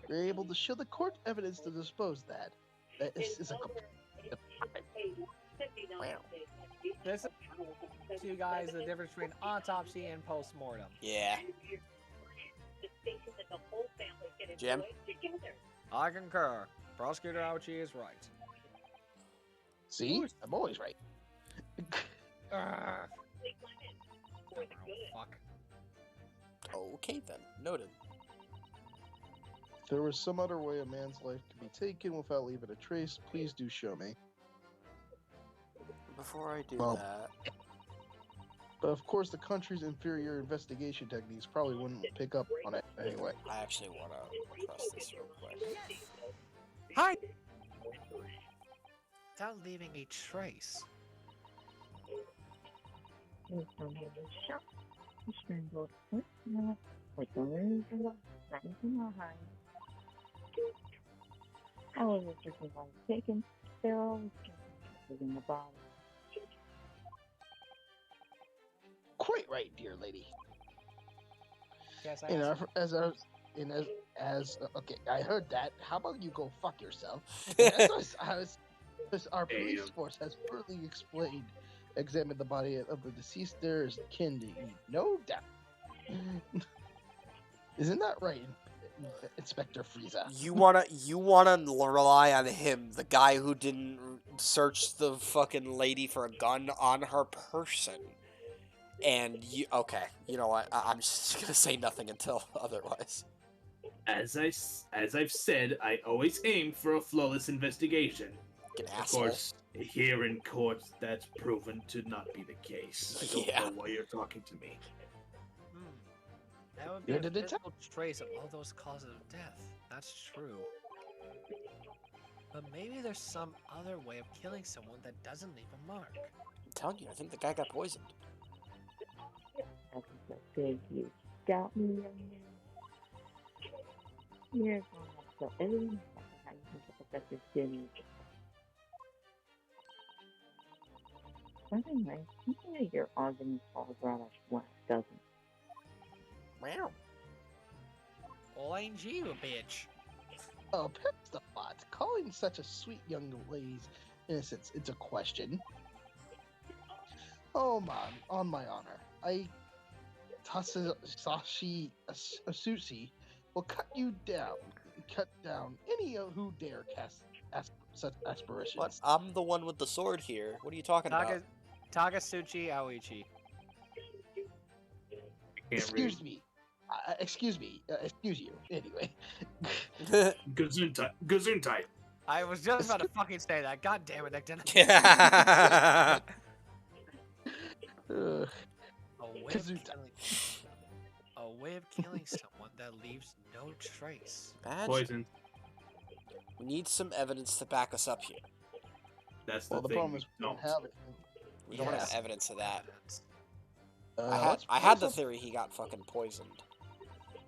able to show the court evidence to dispose that. This is a This is you guys the difference between autopsy and post-mortem. Yeah. Jim? I concur. Prosecutor Ouchie is right. See, I'm always right. Oh, fuck. Okay then. Noted. If there was some other way a man's life could be taken without leaving a trace, please do show me. Before I do Well, that... But of course, the country's inferior investigation techniques probably wouldn't pick up on it anyway. I actually want to press this real quick. Hi! Without leaving a trace. There's someone who shot and strangled with the rings of the knife in her hand. However, if the one taken, there are always chances in the body. Quite right, dear lady. Yes, I And asked- okay, I heard that. How about you go fuck yourself? And our police force has further examined the body of the deceased. There is kin to eat, no doubt. Isn't that right, Inspector Frieza? You wanna rely on him, the guy who didn't search the fucking lady for a gun on her person. And okay, you know what? I'm just gonna say nothing until otherwise. As I've said, I always aim for a flawless investigation. Fucking Of asshole. course, here in court, that's proven to not be the case. I don't Yeah. know why you're talking to me. That would be You're a the detective. physical trace of all those causes of death. That's true. But maybe there's some other way of killing someone that doesn't leave a mark. I'm telling you, I think the guy got poisoned. That's a big you got me, young man. Here's one of the evidence that how you think the professor's doing. But anyway, thinking that your argument falls rather flat, doesn't it? Wow. Well, ain't you a bitch? Oh, Pep's the bot. Calling such a sweet young lady's innocence into question. Oh man, on my honor, Sashi Asushi will cut down any who dare cast such aspirations. What? I'm the one with the sword here. What are you talking about? Takasuchi Aoichi. Excuse me. Excuse you. Anyway. Gesundheit. I was just about to fucking say that. God damn it, Nickton. Ugh. A way of killing someone that leaves no trace. Badge? Poison. We need some evidence to back us up here. That's Well, the thing. problem is we don't have it. We don't have Yes. evidence of that. Let's I had the press theory he got fucking poisoned.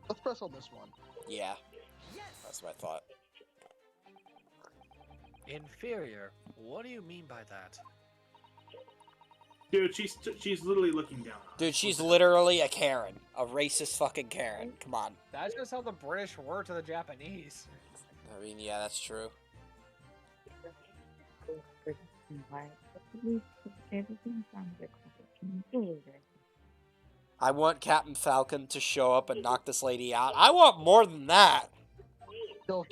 Let's press on this one. Yeah. That's what I thought. Inferior? What do you mean by that? Dude, she's literally looking down. on us. Dude, she's literally a Karen. A racist fucking Karen. Come on. That's just how the British were to the Japanese. I mean, yeah, that's true. Everything sounds like something. I want Captain Falcon to show up and knock this lady out. I want more than that. He'll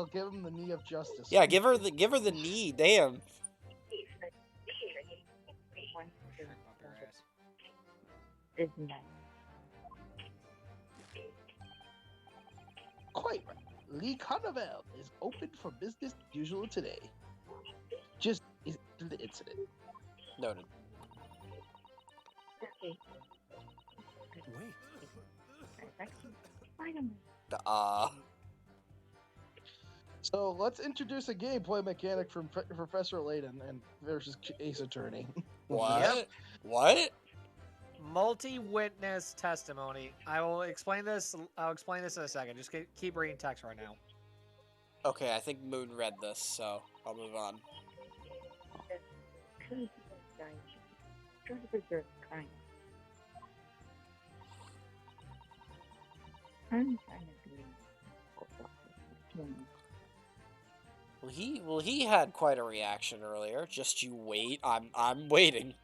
give him the knee of justice. Yeah, give her the knee. Damn. Isn't that? Quite right. Lee Carnival is open for business as usual today. Just is the incident. Noted. Okay. Wait. So let's introduce a gameplay mechanic from Professor Layton and versus Ace Attorney. What? Yep. What? Multi-witness testimony. I'll explain this in a second. Just keep reading text right now. Okay, I think Moon read this, so I'll move on. Try to preserve kindness. I'm trying to be He had quite a reaction earlier. Just you wait. I'm waiting.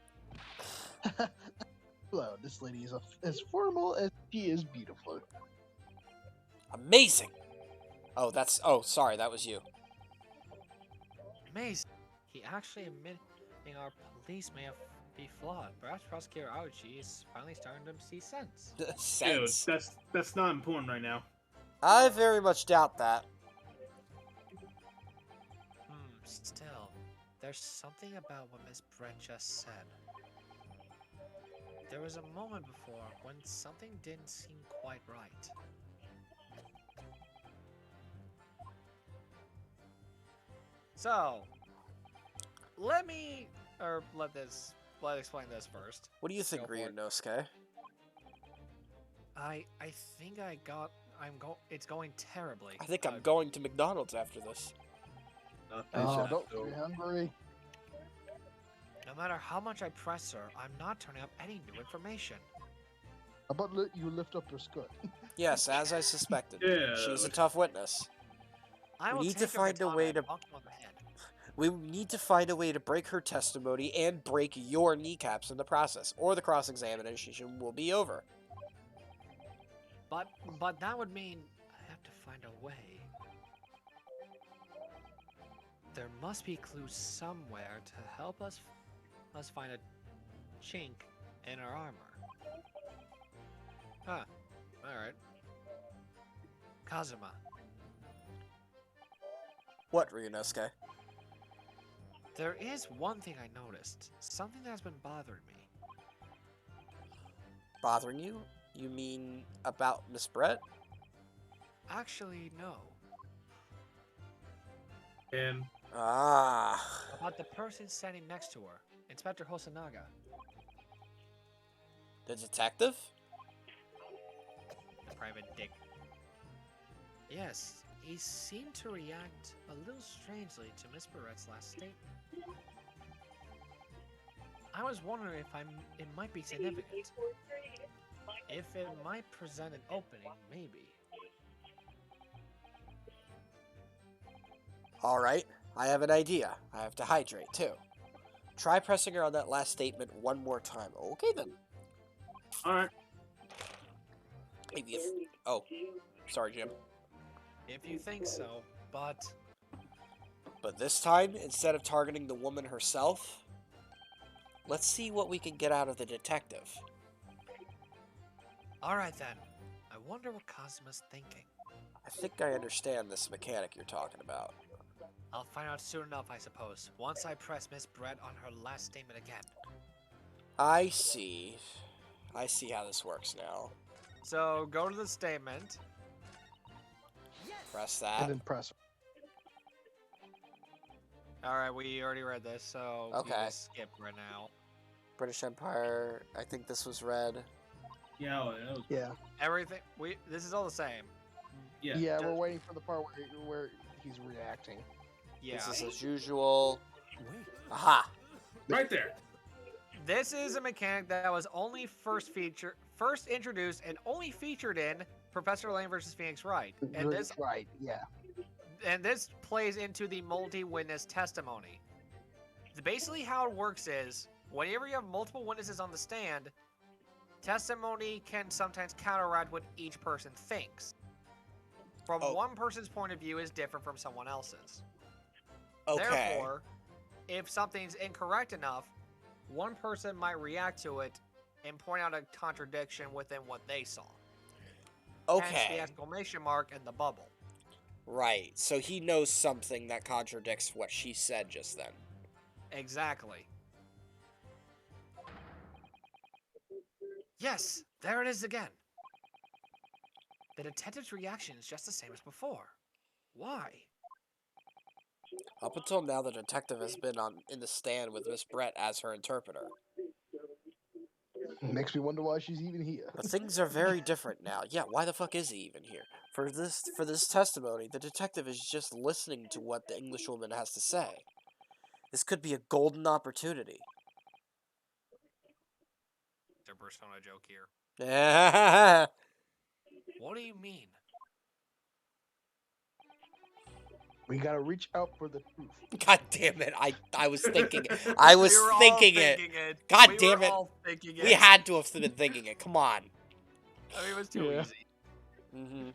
Hello, this lady is as formal as she is beautiful. Amazing. Oh, sorry, that was you. Amazing. He actually admitting our police may be flawed. Perhaps Prosecutor Aoichi is finally starting to see sense. Dude, Sense. that's not important right now. I very much doubt that. Still, there's something about what Miss Brett just said. There was a moment before when something didn't seem quite right. So, let explain this first. What do you think, Go for it. Ryunosuke? I think it's going terribly. I think I'm going to McDonald's after this. Oh, don't be hungry. No matter how much I press her, I'm not turning up any new information. How about you lift up her skirt? Yes, as I suspected. Yeah. She's a tough witness. I We will need to take her find a katana way and to- bonk you on the head. We need to find a way to break her testimony and break your kneecaps in the process, or the cross-examination will be over. But that would mean I have to find a way. There must be clues somewhere to help us find a chink in our armor. Huh. Alright. Kazuma, What, Ryunosuke? there is one thing I noticed. Something that's been bothering me. Bothering you? You mean about Miss Brett? Actually, no. And Ah. About the person standing next to her. Inspector Hosonaga. The detective? The private dick. Yes, he seemed to react a little strangely to Miss Barrett's last statement. I was wondering if it might be significant. If it might present an opening, maybe. Alright, I have an idea. I have to hydrate, too. Try pressing her on that last statement one more time. Okay, then. alright. Maybe if... Oh, sorry, Jim. If you think so, but But this time, instead of targeting the woman herself, let's see what we can get out of the detective. alright then. I wonder what Kazuma's thinking. I think I understand this mechanic you're talking about. I'll find out soon enough, I suppose, once I press Miss Brett on her last statement again. I see. I see how this works now. So, go to the statement. Press And that. then press. Alright, we already read this, so Okay. we just skip right now. British Empire. I think this was red. Yeah, well, that was- Yeah. Everything, this is all the same. yeah. Yeah, Does- we're waiting for the part where he's reacting. Yeah. This is as usual. Aha! Right there. This is a mechanic that was only first introduced and only featured in Professor Layton versus Phoenix Wright. And this Right, yeah. plays into the multi-witness testimony. Basically how it works is, whenever you have multiple witnesses on the stand, testimony can sometimes counteract what each person thinks. From Oh. one person's point of view is different from someone else's. Okay. Therefore, if something's incorrect enough, one person might react to it and point out a contradiction within what they saw. Hence Okay. the exclamation mark and the bubble. Right. So he knows something that contradicts what she said just then. Exactly. Yes, there it is again. The detective's reaction is just the same as before. Why? Up until now, the detective has been in the stand with Miss Brett as her interpreter. Makes me wonder why she's even here. But things are very different now. Yeah, why the fuck is he even here? For this testimony, the detective is just listening to what the Englishwoman has to say. This could be a golden opportunity. Their persona joke here. Yeah. What do you mean? We gotta reach out for the truth. God damn it! I was thinking. I was We were all thinking it. thinking it. God We damn were it! all thinking We it. had to have been thinking it. Come on. I mean, it was too Yeah. easy. Mm-hmm.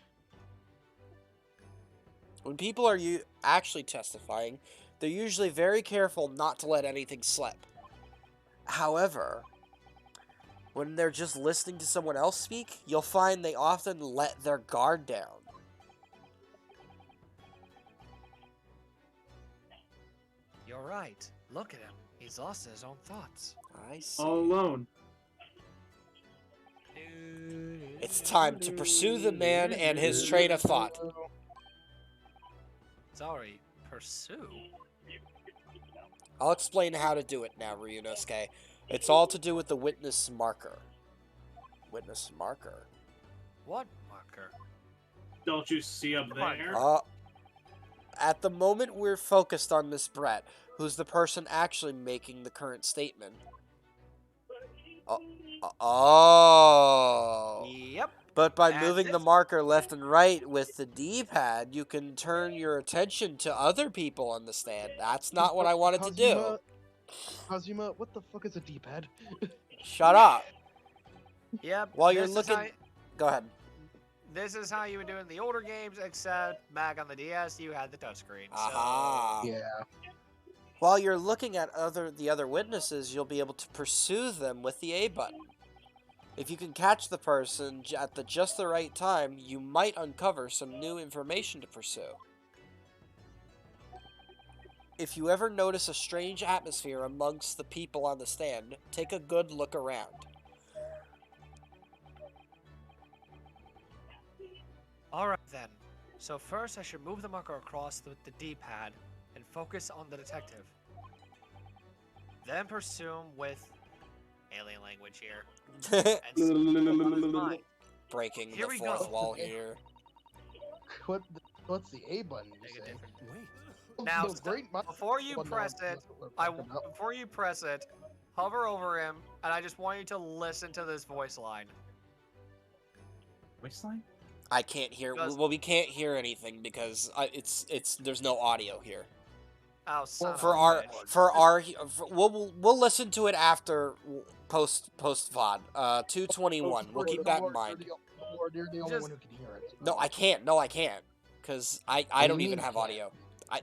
When people are actually testifying, they're usually very careful not to let anything slip. However, when they're just listening to someone else speak, you'll find they often let their guard down. You're right. Look at him. He's lost his own thoughts. I see. All alone. It's time to pursue the man and his train of thought. Sorry, pursue? I'll explain how to do it now, Ryunosuke. It's all to do with the witness marker. Witness marker? What marker? Don't you see up there? At the moment, we're focused on Miss Brett, who's the person actually making the current statement. Oh. Yep. But by And moving the this- marker left and right with the D-pad, you can turn your attention to other people on the stand. That's not what I wanted to do. Kazuma, what the fuck is a D-pad? Shut up. Yep. While you're this is looking... how- Go ahead. This is how you would do it in the older games, except back on the DS, you had the touchscreen. Aha. Yeah. While you're looking at the other witnesses, you'll be able to pursue them with the A button. If you can catch the person at just the right time, you might uncover some new information to pursue. If you ever notice a strange atmosphere amongst the people on the stand, take a good look around. Alright then. So first I should move the marker across with the D-pad and focus on the detective. Then pursue him with alien language here. And see what's on his mind. Breaking Here the we fourth go. wall here. What's the A button? You Make a say? different Oh, Now, the great mi- Before you Oh, no, press that's it, what we're talking about. before you press it, hover over him, and I just want you to listen to this voice line. Which line? I can't hear. Does- Well, we can't hear anything because there's no audio here. Oh, son of For a our bitch. we'll listen to it after post VOD. 221. We'll keep that in mind. You're the only Just- one who can hear it. No, I can't. No, I can't. Because I do you don't mean even you have can't? audio.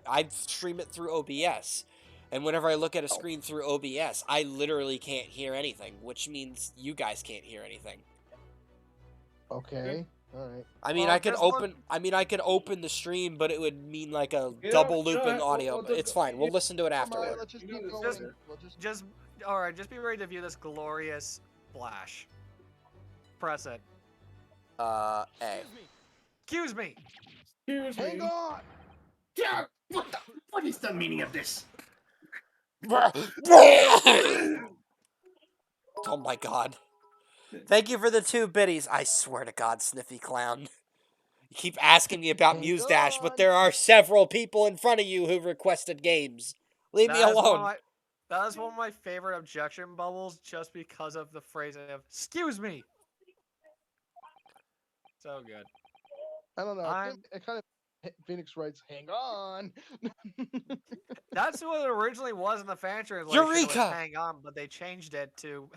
I stream it through OBS. And whenever I look at a screen through OBS, I literally can't hear anything, which means you guys can't hear anything. Okay. All right. I mean, Well, I could just look- open. I mean, I could open the stream, but it would mean like a Yeah, double go looping ahead. audio. We'll But just- it's fine. We'll listen to it Come on, afterward. let's just keep Just- going. We'll Just, alright, just be ready to view this glorious flash. Press it. A. Excuse me! Excuse hang me. on. Yeah, what is the meaning of this? Oh my god. Thank you for the 2 biddies. I swear to God, Sniffy Clown. You keep asking me about Hang Muse Dash, but on. there are several people in front of you who requested games. Leave me That is one of alone. my- That is one of my favorite objection bubbles just because of the phrasing of, excuse me! So good. I don't know. I'm- It kind of Phoenix writes, "Hang on." That's what it originally was in the fan translation. was Eureka! Hang on, but they changed it to,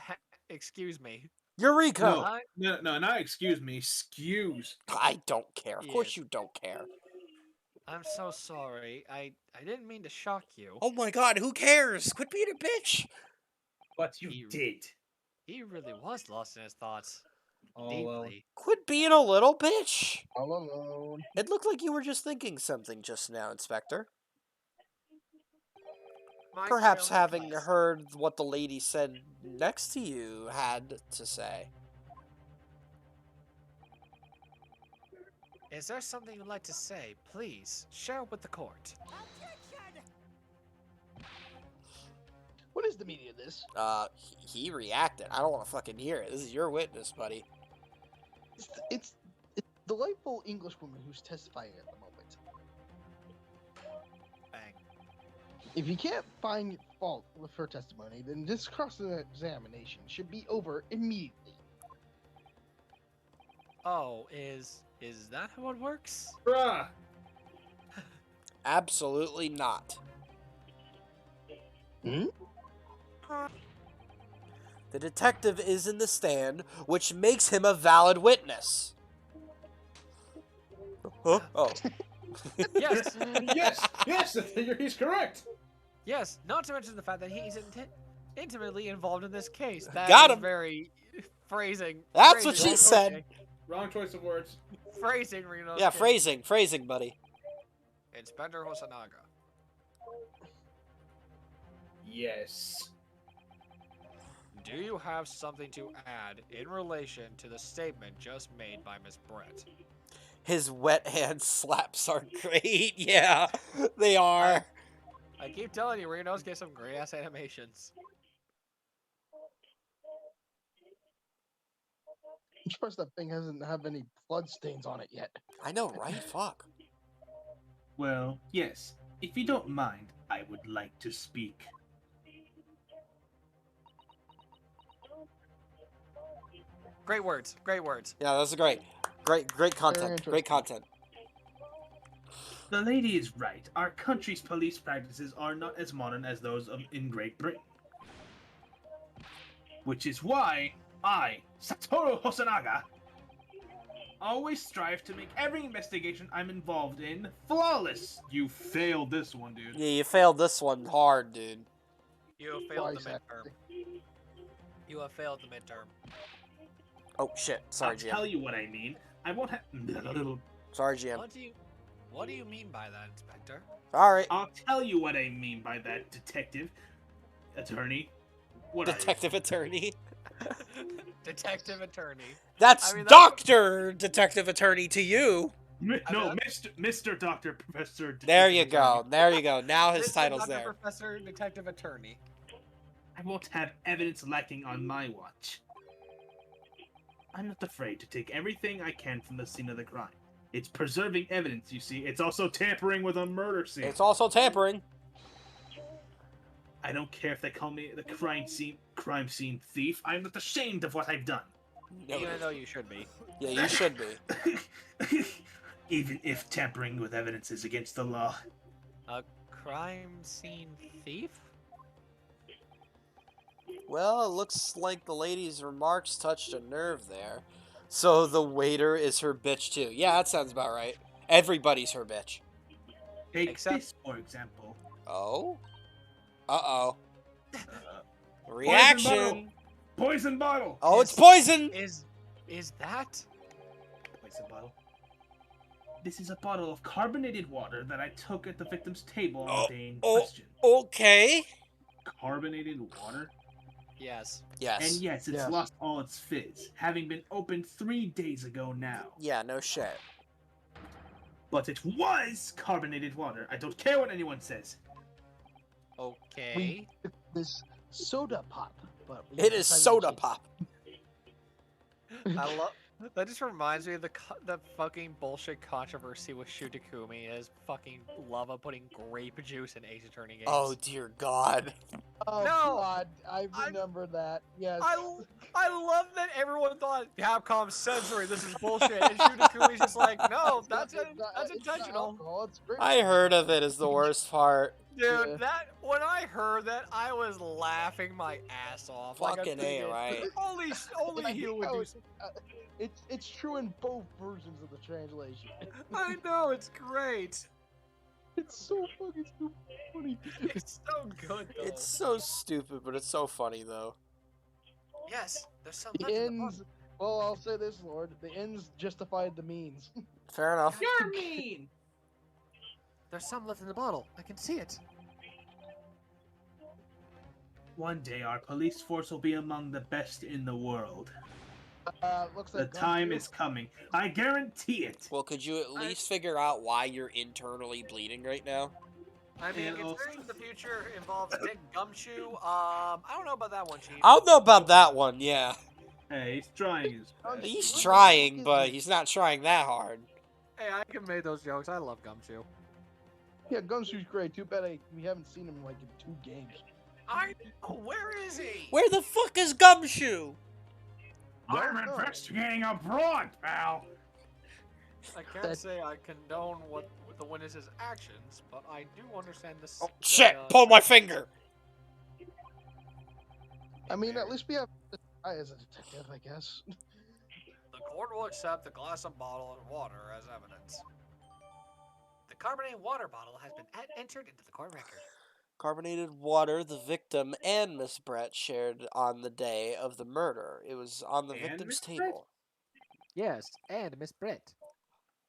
excuse me. Eureka! No. I- No, not excuse me. Excuse. I don't care. Of course Yes. you don't care. I'm so sorry. I didn't mean to shock you. Oh my god, who cares? Quit being a bitch. But you You- did. He really was lost in his thoughts. Oh, Deeply. Quit being a little bitch. All alone. It looked like you were just thinking something just now, Inspector. My Perhaps trailing having advice. heard what the lady said next to you had to say. Is there something you'd like to say? Please, share it with the court. What is the meaning of this? He reacted. I don't want to fucking hear it. This is your witness, buddy. It's delightful English woman who's testifying at the moment. Bang. If you can't find fault with her testimony, then this cross-examination should be over immediately. Oh, is that how it works? Bruh. Absolutely not. Hmm? The detective is in the stand, which makes him a valid witness. Oh. Yes, yes, he's correct. yes. Not to mention the fact that he's intimately involved in this case. That Got is him. very phrasing. That's what phrasing, she said. okay. Wrong choice of words. Phrasing, Reno. Yeah, phrasing, buddy. Inspector Hosanaga. Yes. Do you have something to add in relation to the statement just made by Miss Brett? His wet hand slaps are great. Yeah, they are. I keep telling you, Reno's get some great ass animations. I'm surprised that thing hasn't have any blood stains on it yet. I know, right? Fuck. Well, yes. If you don't mind, I would like to speak. Great words. Great words. Yeah, that's great. Great content. interesting. Great content. The lady is right. Our country's police practices are not as modern as those in Great Britain. Which is why I, Satoru Hosanaga, always strive to make every investigation I'm involved in flawless. You failed this one, dude. Yeah, you failed this one hard, dude. You have failed the Twice, midterm. You have failed the midterm. Oh shit. Sorry, I'll tell GM. you what I mean. I won't have... Sorry, GM. What do you mean by that, Inspector? Sorry. I'll tell you what I mean by that, detective. Attorney. What Detective attorney. Detective attorney. That's I mean, Doctor Detective Attorney to you. No, I'm- Mr. Doctor Professor. There you Detective go. Attorney. There you go. Now his Mr. title's Dr. there. Professor Detective Attorney. I won't have evidence lacking on my watch. I'm not afraid to take everything I can from the scene of the crime. It's preserving evidence, you see. It's also tampering with a murder scene. It's also tampering. I don't care if they call me the crime scene thief. I'm not ashamed of what I've done. No, Even though you should be. yeah, you should be. Even if tampering with evidence is against the law. A crime scene thief? Well, it looks like the lady's remarks touched a nerve there. So the waiter is her bitch too. Yeah, that sounds about right. Everybody's her bitch. Take Except- this, for example. Oh? Uh-oh. Uh, Reaction! Poison bottle! Oh, it's poison! Is that? Poison bottle. This is a bottle of carbonated water that I took at the victim's table on the day in question. Okay. Carbonated water? Yes. Yes. And yes, it's Yes. lost all its fizz, having been opened 3 days ago now. Yeah, no shit. But it was carbonated water. I don't care what anyone says. Okay. This soda pop, but we It is decided to soda change- pop. I love. That just reminds me of the fucking bullshit controversy with Shutakumi and his fucking love of putting grape juice in Ace Attorney games. Oh dear God. Oh No! God, I remember that. Yes. I love that everyone thought Capcom censoring this is bullshit, and Shutakumi's just like, no, that's It's not intentional. alcohol, it's grape I heard of it is the worst part. Dude, Yeah. that when I heard that, I was laughing my ass off. Like, I'm Fucking A, thinking, right? Only I he think would I do. was- It's true in both versions of the translation. I know it's great. It's so fucking stupid funny. It's so good though. It's so stupid, but it's so funny though. Yes, there's some The left in the ends. bottle. Well, I'll say this, Lord. The ends justified the means. Fair enough. You're mean! There's some left in the bottle. I can see it. One day our police force will be among the best in the world. Looks The like time Gumshoe. is coming. I guarantee it. Well, could you at least figure out why you're internally bleeding right now? I mean, And also- considering the future involves Dick Gumshoe, I don't know about that one, Chief. I don't know about that one, yeah. Hey, he's trying his Oh, best. He's What the trying, fuck is but this? he's not trying that hard. Hey, I can make those jokes. I love Gumshoe. Yeah, Gumshoe's great. Too bad we haven't seen him like in 2 games. Where is he? Where the fuck is Gumshoe? I'm Don't know. investigating abroad, pal. I can't That- say I condone what with the witness's actions, but I do understand this. Oh, shit! Pull my finger! I mean, at least we have the guy as a detective, I guess. The court will accept the glass of bottle and water as evidence. The carbonated water bottle has been entered into the court record. Carbonated water the victim and Miss Brett shared on the day of the murder. It was on the And victim's Miss Brett? table. Yes, and Miss Britt.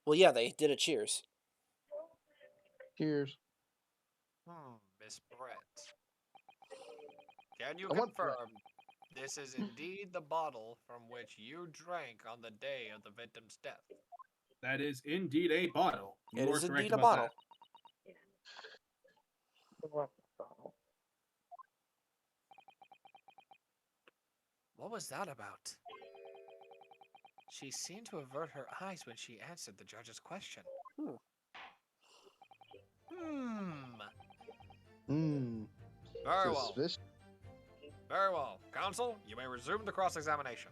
Well, yeah, they did a cheers. Cheers. Miss Brett. Can you I want Brett. confirm this is indeed the bottle from which you drank on the day of the victim's death? That is indeed a bottle. It You is are correct indeed a about bottle. The water bottle. What was that about? She seemed to avert her eyes when she answered the judge's question. Very well. Suspicious. Very well. Counsel, you may resume the cross-examination.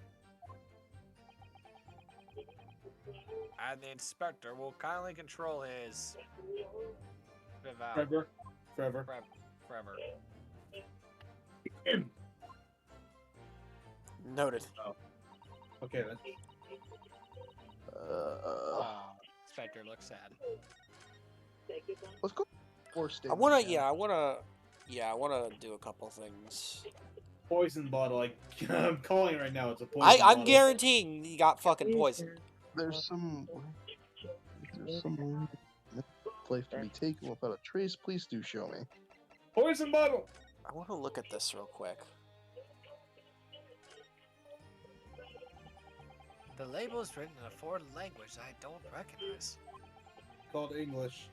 And the inspector will kindly control his... Forever. Forever. Forever. Noted. Okay then. Inspector looks sad. Let's go. Or stay. I wanna do a couple things. Poison bottle. I'm calling it right now. It's a poison I'm bottle. guaranteeing he got fucking poisoned. There's some place to be taken without a trace. Please do show me. Poison bottle. I want to look at this real quick. The label is written in a foreign language I don't recognize. Called English.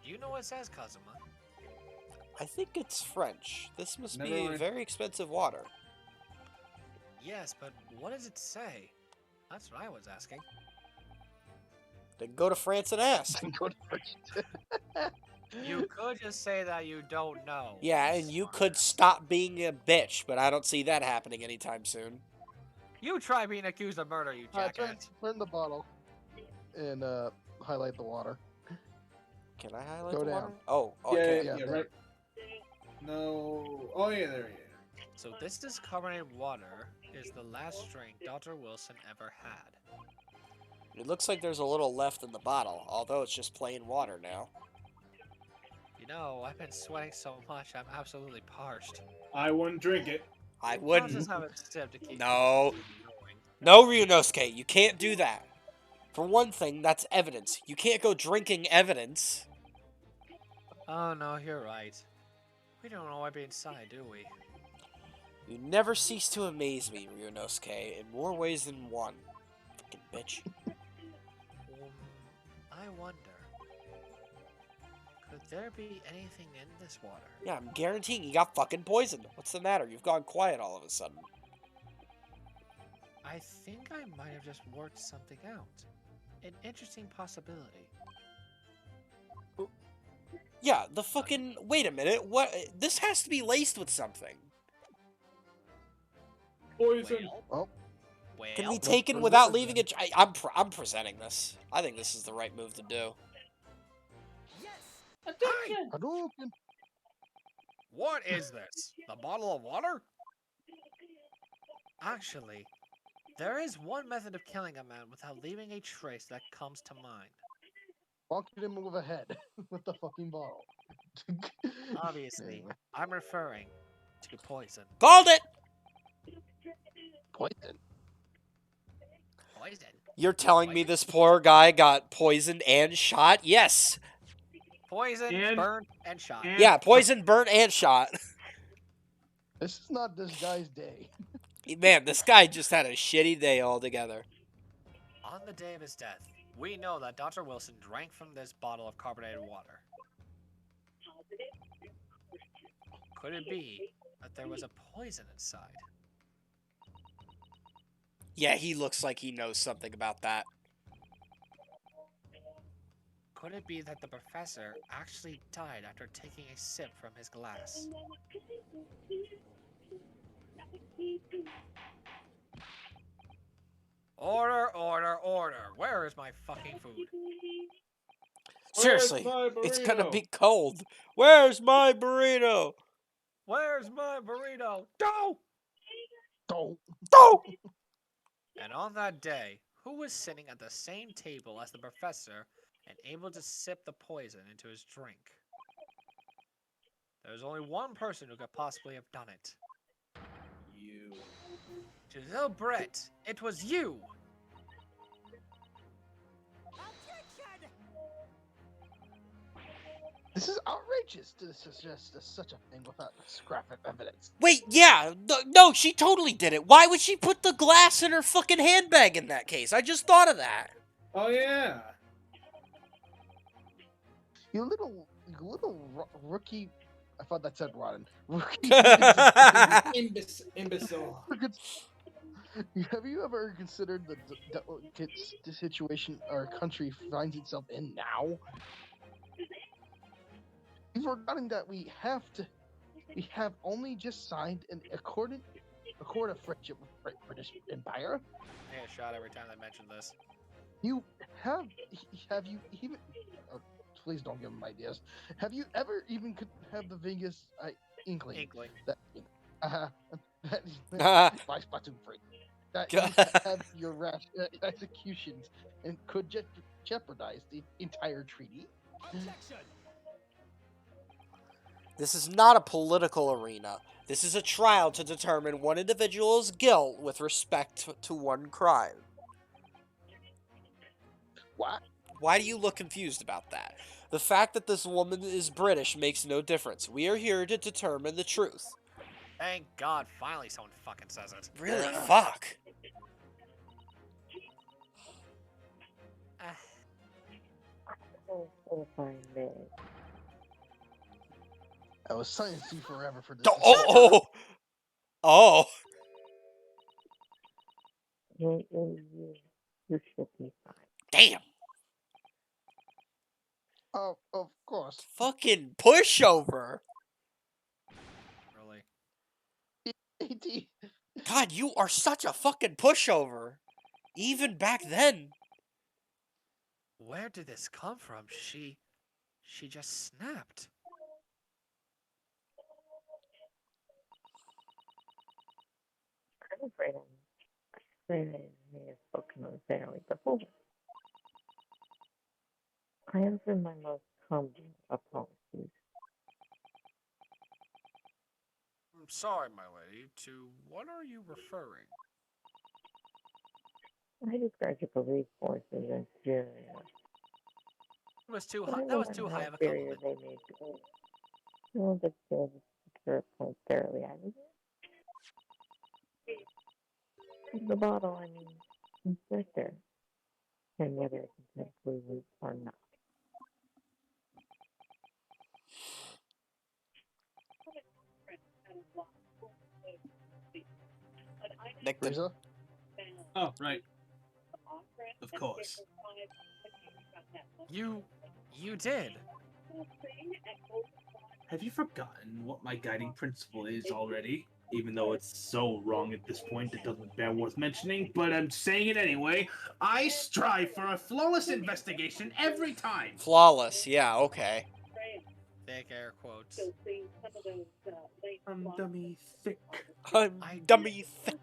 Do you know what it says, Kazuma? I think it's French. This must Never be mind. very expensive water. Yes, but what does it say? That's what I was asking. Then go to France and ask. Go to first. You could just say that you don't know. Yeah, and you could stop being a bitch, but I don't see that happening anytime soon. You try being accused of murder, you jackass. Turn the bottle and highlight the water. Can I highlight Go the down. water? Oh, Yeah, okay. yeah, Yeah. right. No. Oh yeah, there he is. So this discarbonated water is the last drink Dr. Wilson ever had. It looks like there's a little left in the bottle, although it's just plain water now. You know, I've been sweating so much, I'm absolutely parched. I wouldn't drink it. I I'll wouldn't. just have a sip to keep No. this going. No, Ryunosuke, you can't do that. For one thing, that's evidence. You can't go drinking evidence. Oh no, you're right. We don't know what's inside, do we? You never cease to amaze me, Ryunosuke, in more ways than one. Fucking bitch. I wonder, could there be anything in this water? Yeah, I'm guaranteeing you got fucking poisoned. What's the matter? You've gone quiet all of a sudden. I think I might have just worked something out. An interesting possibility. Yeah, the fucking... Wait a minute, what? This has to be laced with something. Poison. Oh, Can be Well, taken for without this, leaving then. I'm presenting this. I think this is the right move to do. Hadouken. what is this? The bottle of water? Actually, there is one method of killing a man without leaving a trace that comes to mind. Walk him with a head with the fucking bottle. Obviously, Anyway. I'm referring to poison. Called it! Poison. Poison. You're telling me this poor guy got poisoned and shot? Yes. Poison, And- burned, and shot. and- Yeah, poisoned, burnt, and shot. This is not this guy's day. Man, this guy just had a shitty day altogether. On the day of his death, we know that Dr. Wilson drank from this bottle of carbonated water. Could it be that there was a poison inside? Yeah, he looks like he knows something about that. Could it be that the professor actually died after taking a sip from his glass? Order, order, order. Where is my fucking food? Seriously, my it's gonna burrito? be cold. Where's my burrito? Where's my burrito? Go! Don't. Oh! And on that day, who was sitting at the same table as the professor and able to sip the poison into his drink? There's only one person who could possibly have done it. You. Giselle Brett, it was you! This is outrageous to suggest such a thing without a scrap of evidence. Wait, yeah, no, she totally did it. Why would she put the glass in her fucking handbag in that case? I just thought of that. Oh yeah. You little rookie. I thought that said rotten. Rookie. Imbecile. Have you ever considered the delicate situation our country finds itself in now? You've forgotten that we have only just signed an accord of friendship with British Empire. I get a shot every time they mention this. You have you even? Oh, please don't give them ideas. Have you ever even could have the vaguest inkling that by Splatoon 3 that you have your rash executions and could jeopardize the entire treaty? This is not a political arena. This is a trial to determine one individual's guilt with respect to one crime. What? Why do you look confused about that? The fact that this woman is British makes no difference. We are here to determine the truth. Thank God, finally someone fucking says it. Really? Fuck. I was sciencing forever for this. Oh! You should be fine. Damn! Oh, of course. Fucking pushover! Really? God, you are such a fucking pushover! Even back then! Where did this come from? She just snapped. I'm afraid I may have spoken unfairly before. I offer my most humble apologies. I'm sorry, my lady. To what are you referring? I described your police forces as superior. It was too high. That was too high of a superior compliment. they may be. No, but still, the point fairly. I mean, the bottle, I mean, it's right there. And whether it's intentionally loose or not. Nick the... Frieza? Oh, right. Of course. You did. Have you forgotten what my guiding principle is already? Even though it's so wrong at this point, it doesn't bear worth mentioning, but I'm saying it anyway. I strive for a flawless investigation every time. Flawless, yeah, okay. Thick air quotes. I'm dummy thick. I'm dummy thick.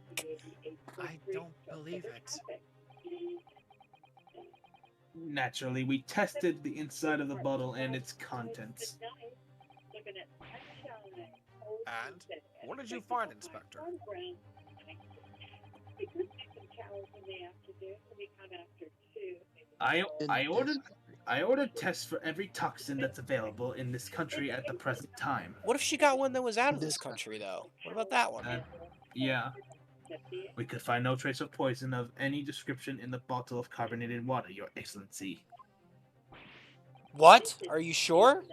I don't believe it. Naturally, we tested the inside of the bottle and its contents. And what did you find, Inspector? I ordered tests for every toxin that's available in this country at the present time. What if she got one that was out of this country, though? What about that one? Yeah. We could find no trace of poison of any description in the bottle of carbonated water, Your Excellency. What? Are you sure?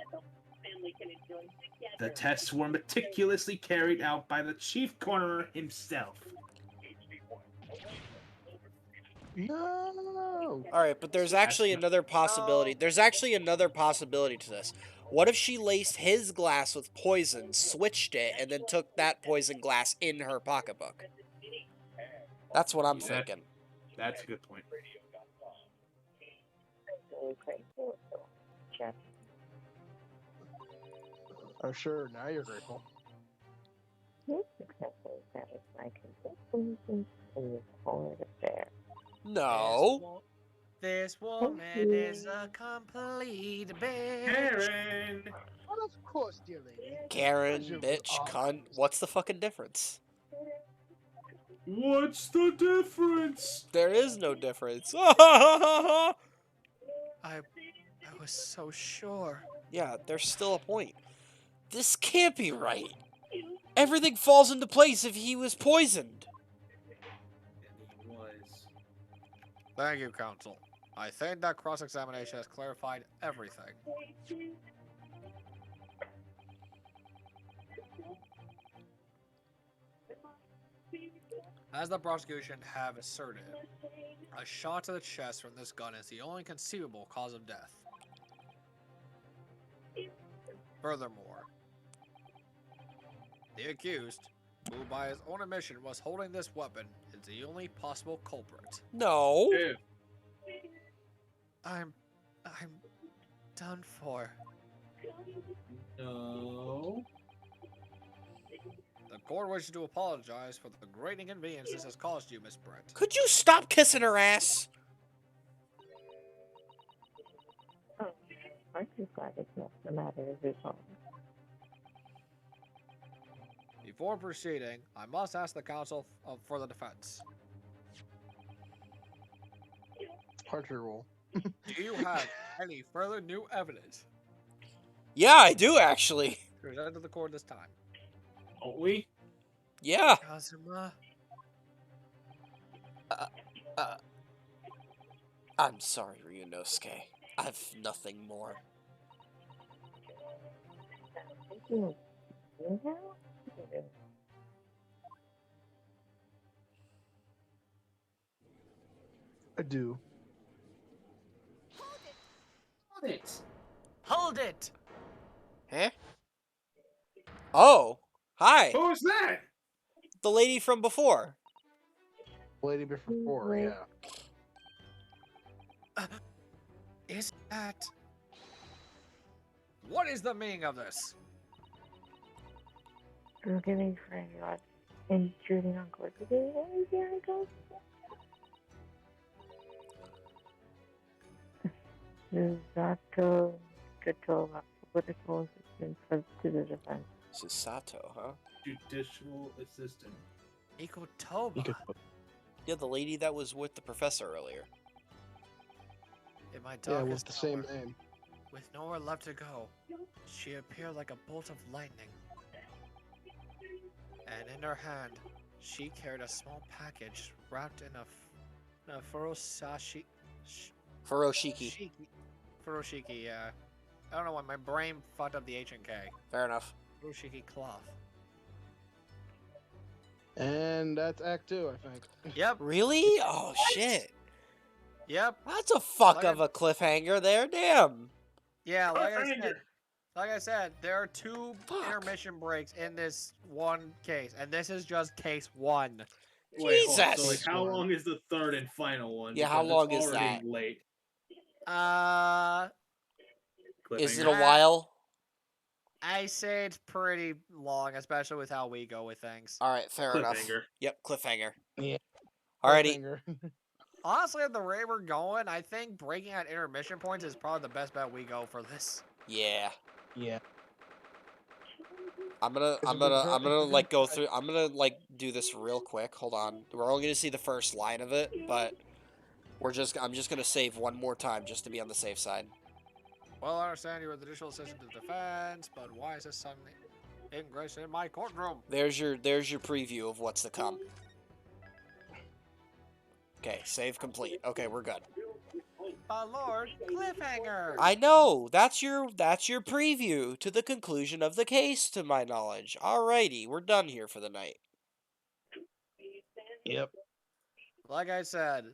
The tests were meticulously carried out by the chief coroner himself. No. Alright, but there's actually another possibility. There's actually another possibility to this. What if she laced his glass with poison, switched it, and then took that poison glass in her pocketbook? That's what I'm thinking. That's a good point. chest. Oh, sure. Now you're grateful. His successors satisfy consistency in this horrid affair. No. This woman is a complete bitch. Karen! But of course, dear lady. Karen, Pleasure bitch, will cunt. always- What's the fucking difference? What's the difference? There is no difference. I was so sure. Yeah, there's still a point. This can't be right. Everything falls into place if he was poisoned. And he was. Thank you, counsel. I think that cross-examination has clarified everything. As the prosecution have asserted, a shot to the chest from this gun is the only conceivable cause of death. Furthermore, the accused, who by his own admission was holding this weapon, is the only possible culprit. No. If I'm done for. no. The court wishes to apologize for the great inconvenience this has caused you, Miss Brent. Could you stop kissing her ass? Aren't you glad it's not the matter is resolved? Before proceeding, I must ask the counsel for the defense. Parcher rule. Do you have any further new evidence Yeah, I do actually. to present to the court this time? Don't we? Yeah. Kazuma? I'm sorry, Ryunosuke. I've nothing more. You know? I do. Hold it. Hold it! Huh? Oh. Hi. Who was that? The lady from before. Lady before, Wait. yeah. Is that... What is the meaning of this? Forgive me for intruding on court today. There I go. Susato Katova, political assistant to the defense. Susato, huh? Judicial assistant. Ikotoba. You could Yeah, the lady that was with the professor earlier. In my yeah, darkest with the same hour, name. with nowhere left to go, she appeared like a bolt of lightning. And in her hand, she carried a small package wrapped in a furosashi... Furoshiki. Furoshiki, yeah. I don't know why, my brain fucked up the H and K. Fair enough. Furoshiki cloth. And that's Act 2, I think. Yep, Really? Oh, shit. yep. That's a fuck Like of a cliffhanger there. Damn. Yeah, Cliffhanger. like I said, there are two Fuck. intermission breaks in this one case, and this is just case one. Wait, hold on. So, like, Jesus. how long is the third and final one? Yeah, how Because long it's is already that? Late. Is it Cliffhanger. a while? I say it's pretty long, especially with how we go with things. Alright, fair enough. Cliffhanger. Yep, cliffhanger. Yeah. Alrighty. Cliffhanger. Honestly, at the rate we're going, I think breaking at intermission points is probably the best bet we go for this. Yeah. Yeah. I'm gonna like go through. I'm gonna like do this real quick. Hold on. We're only gonna see the first line of it, but I'm just gonna save one more time just to be on the safe side. Well, I understand you are the judicial assistant to the defense, but why is this suddenly ingratiated in my courtroom? There's your preview of what's to come. Okay, save complete. Okay, we're good. Lord, cliffhanger! I know. That's your preview to the conclusion of the case, to my knowledge. Alrighty, we're done here for the night. Yep. Like I said,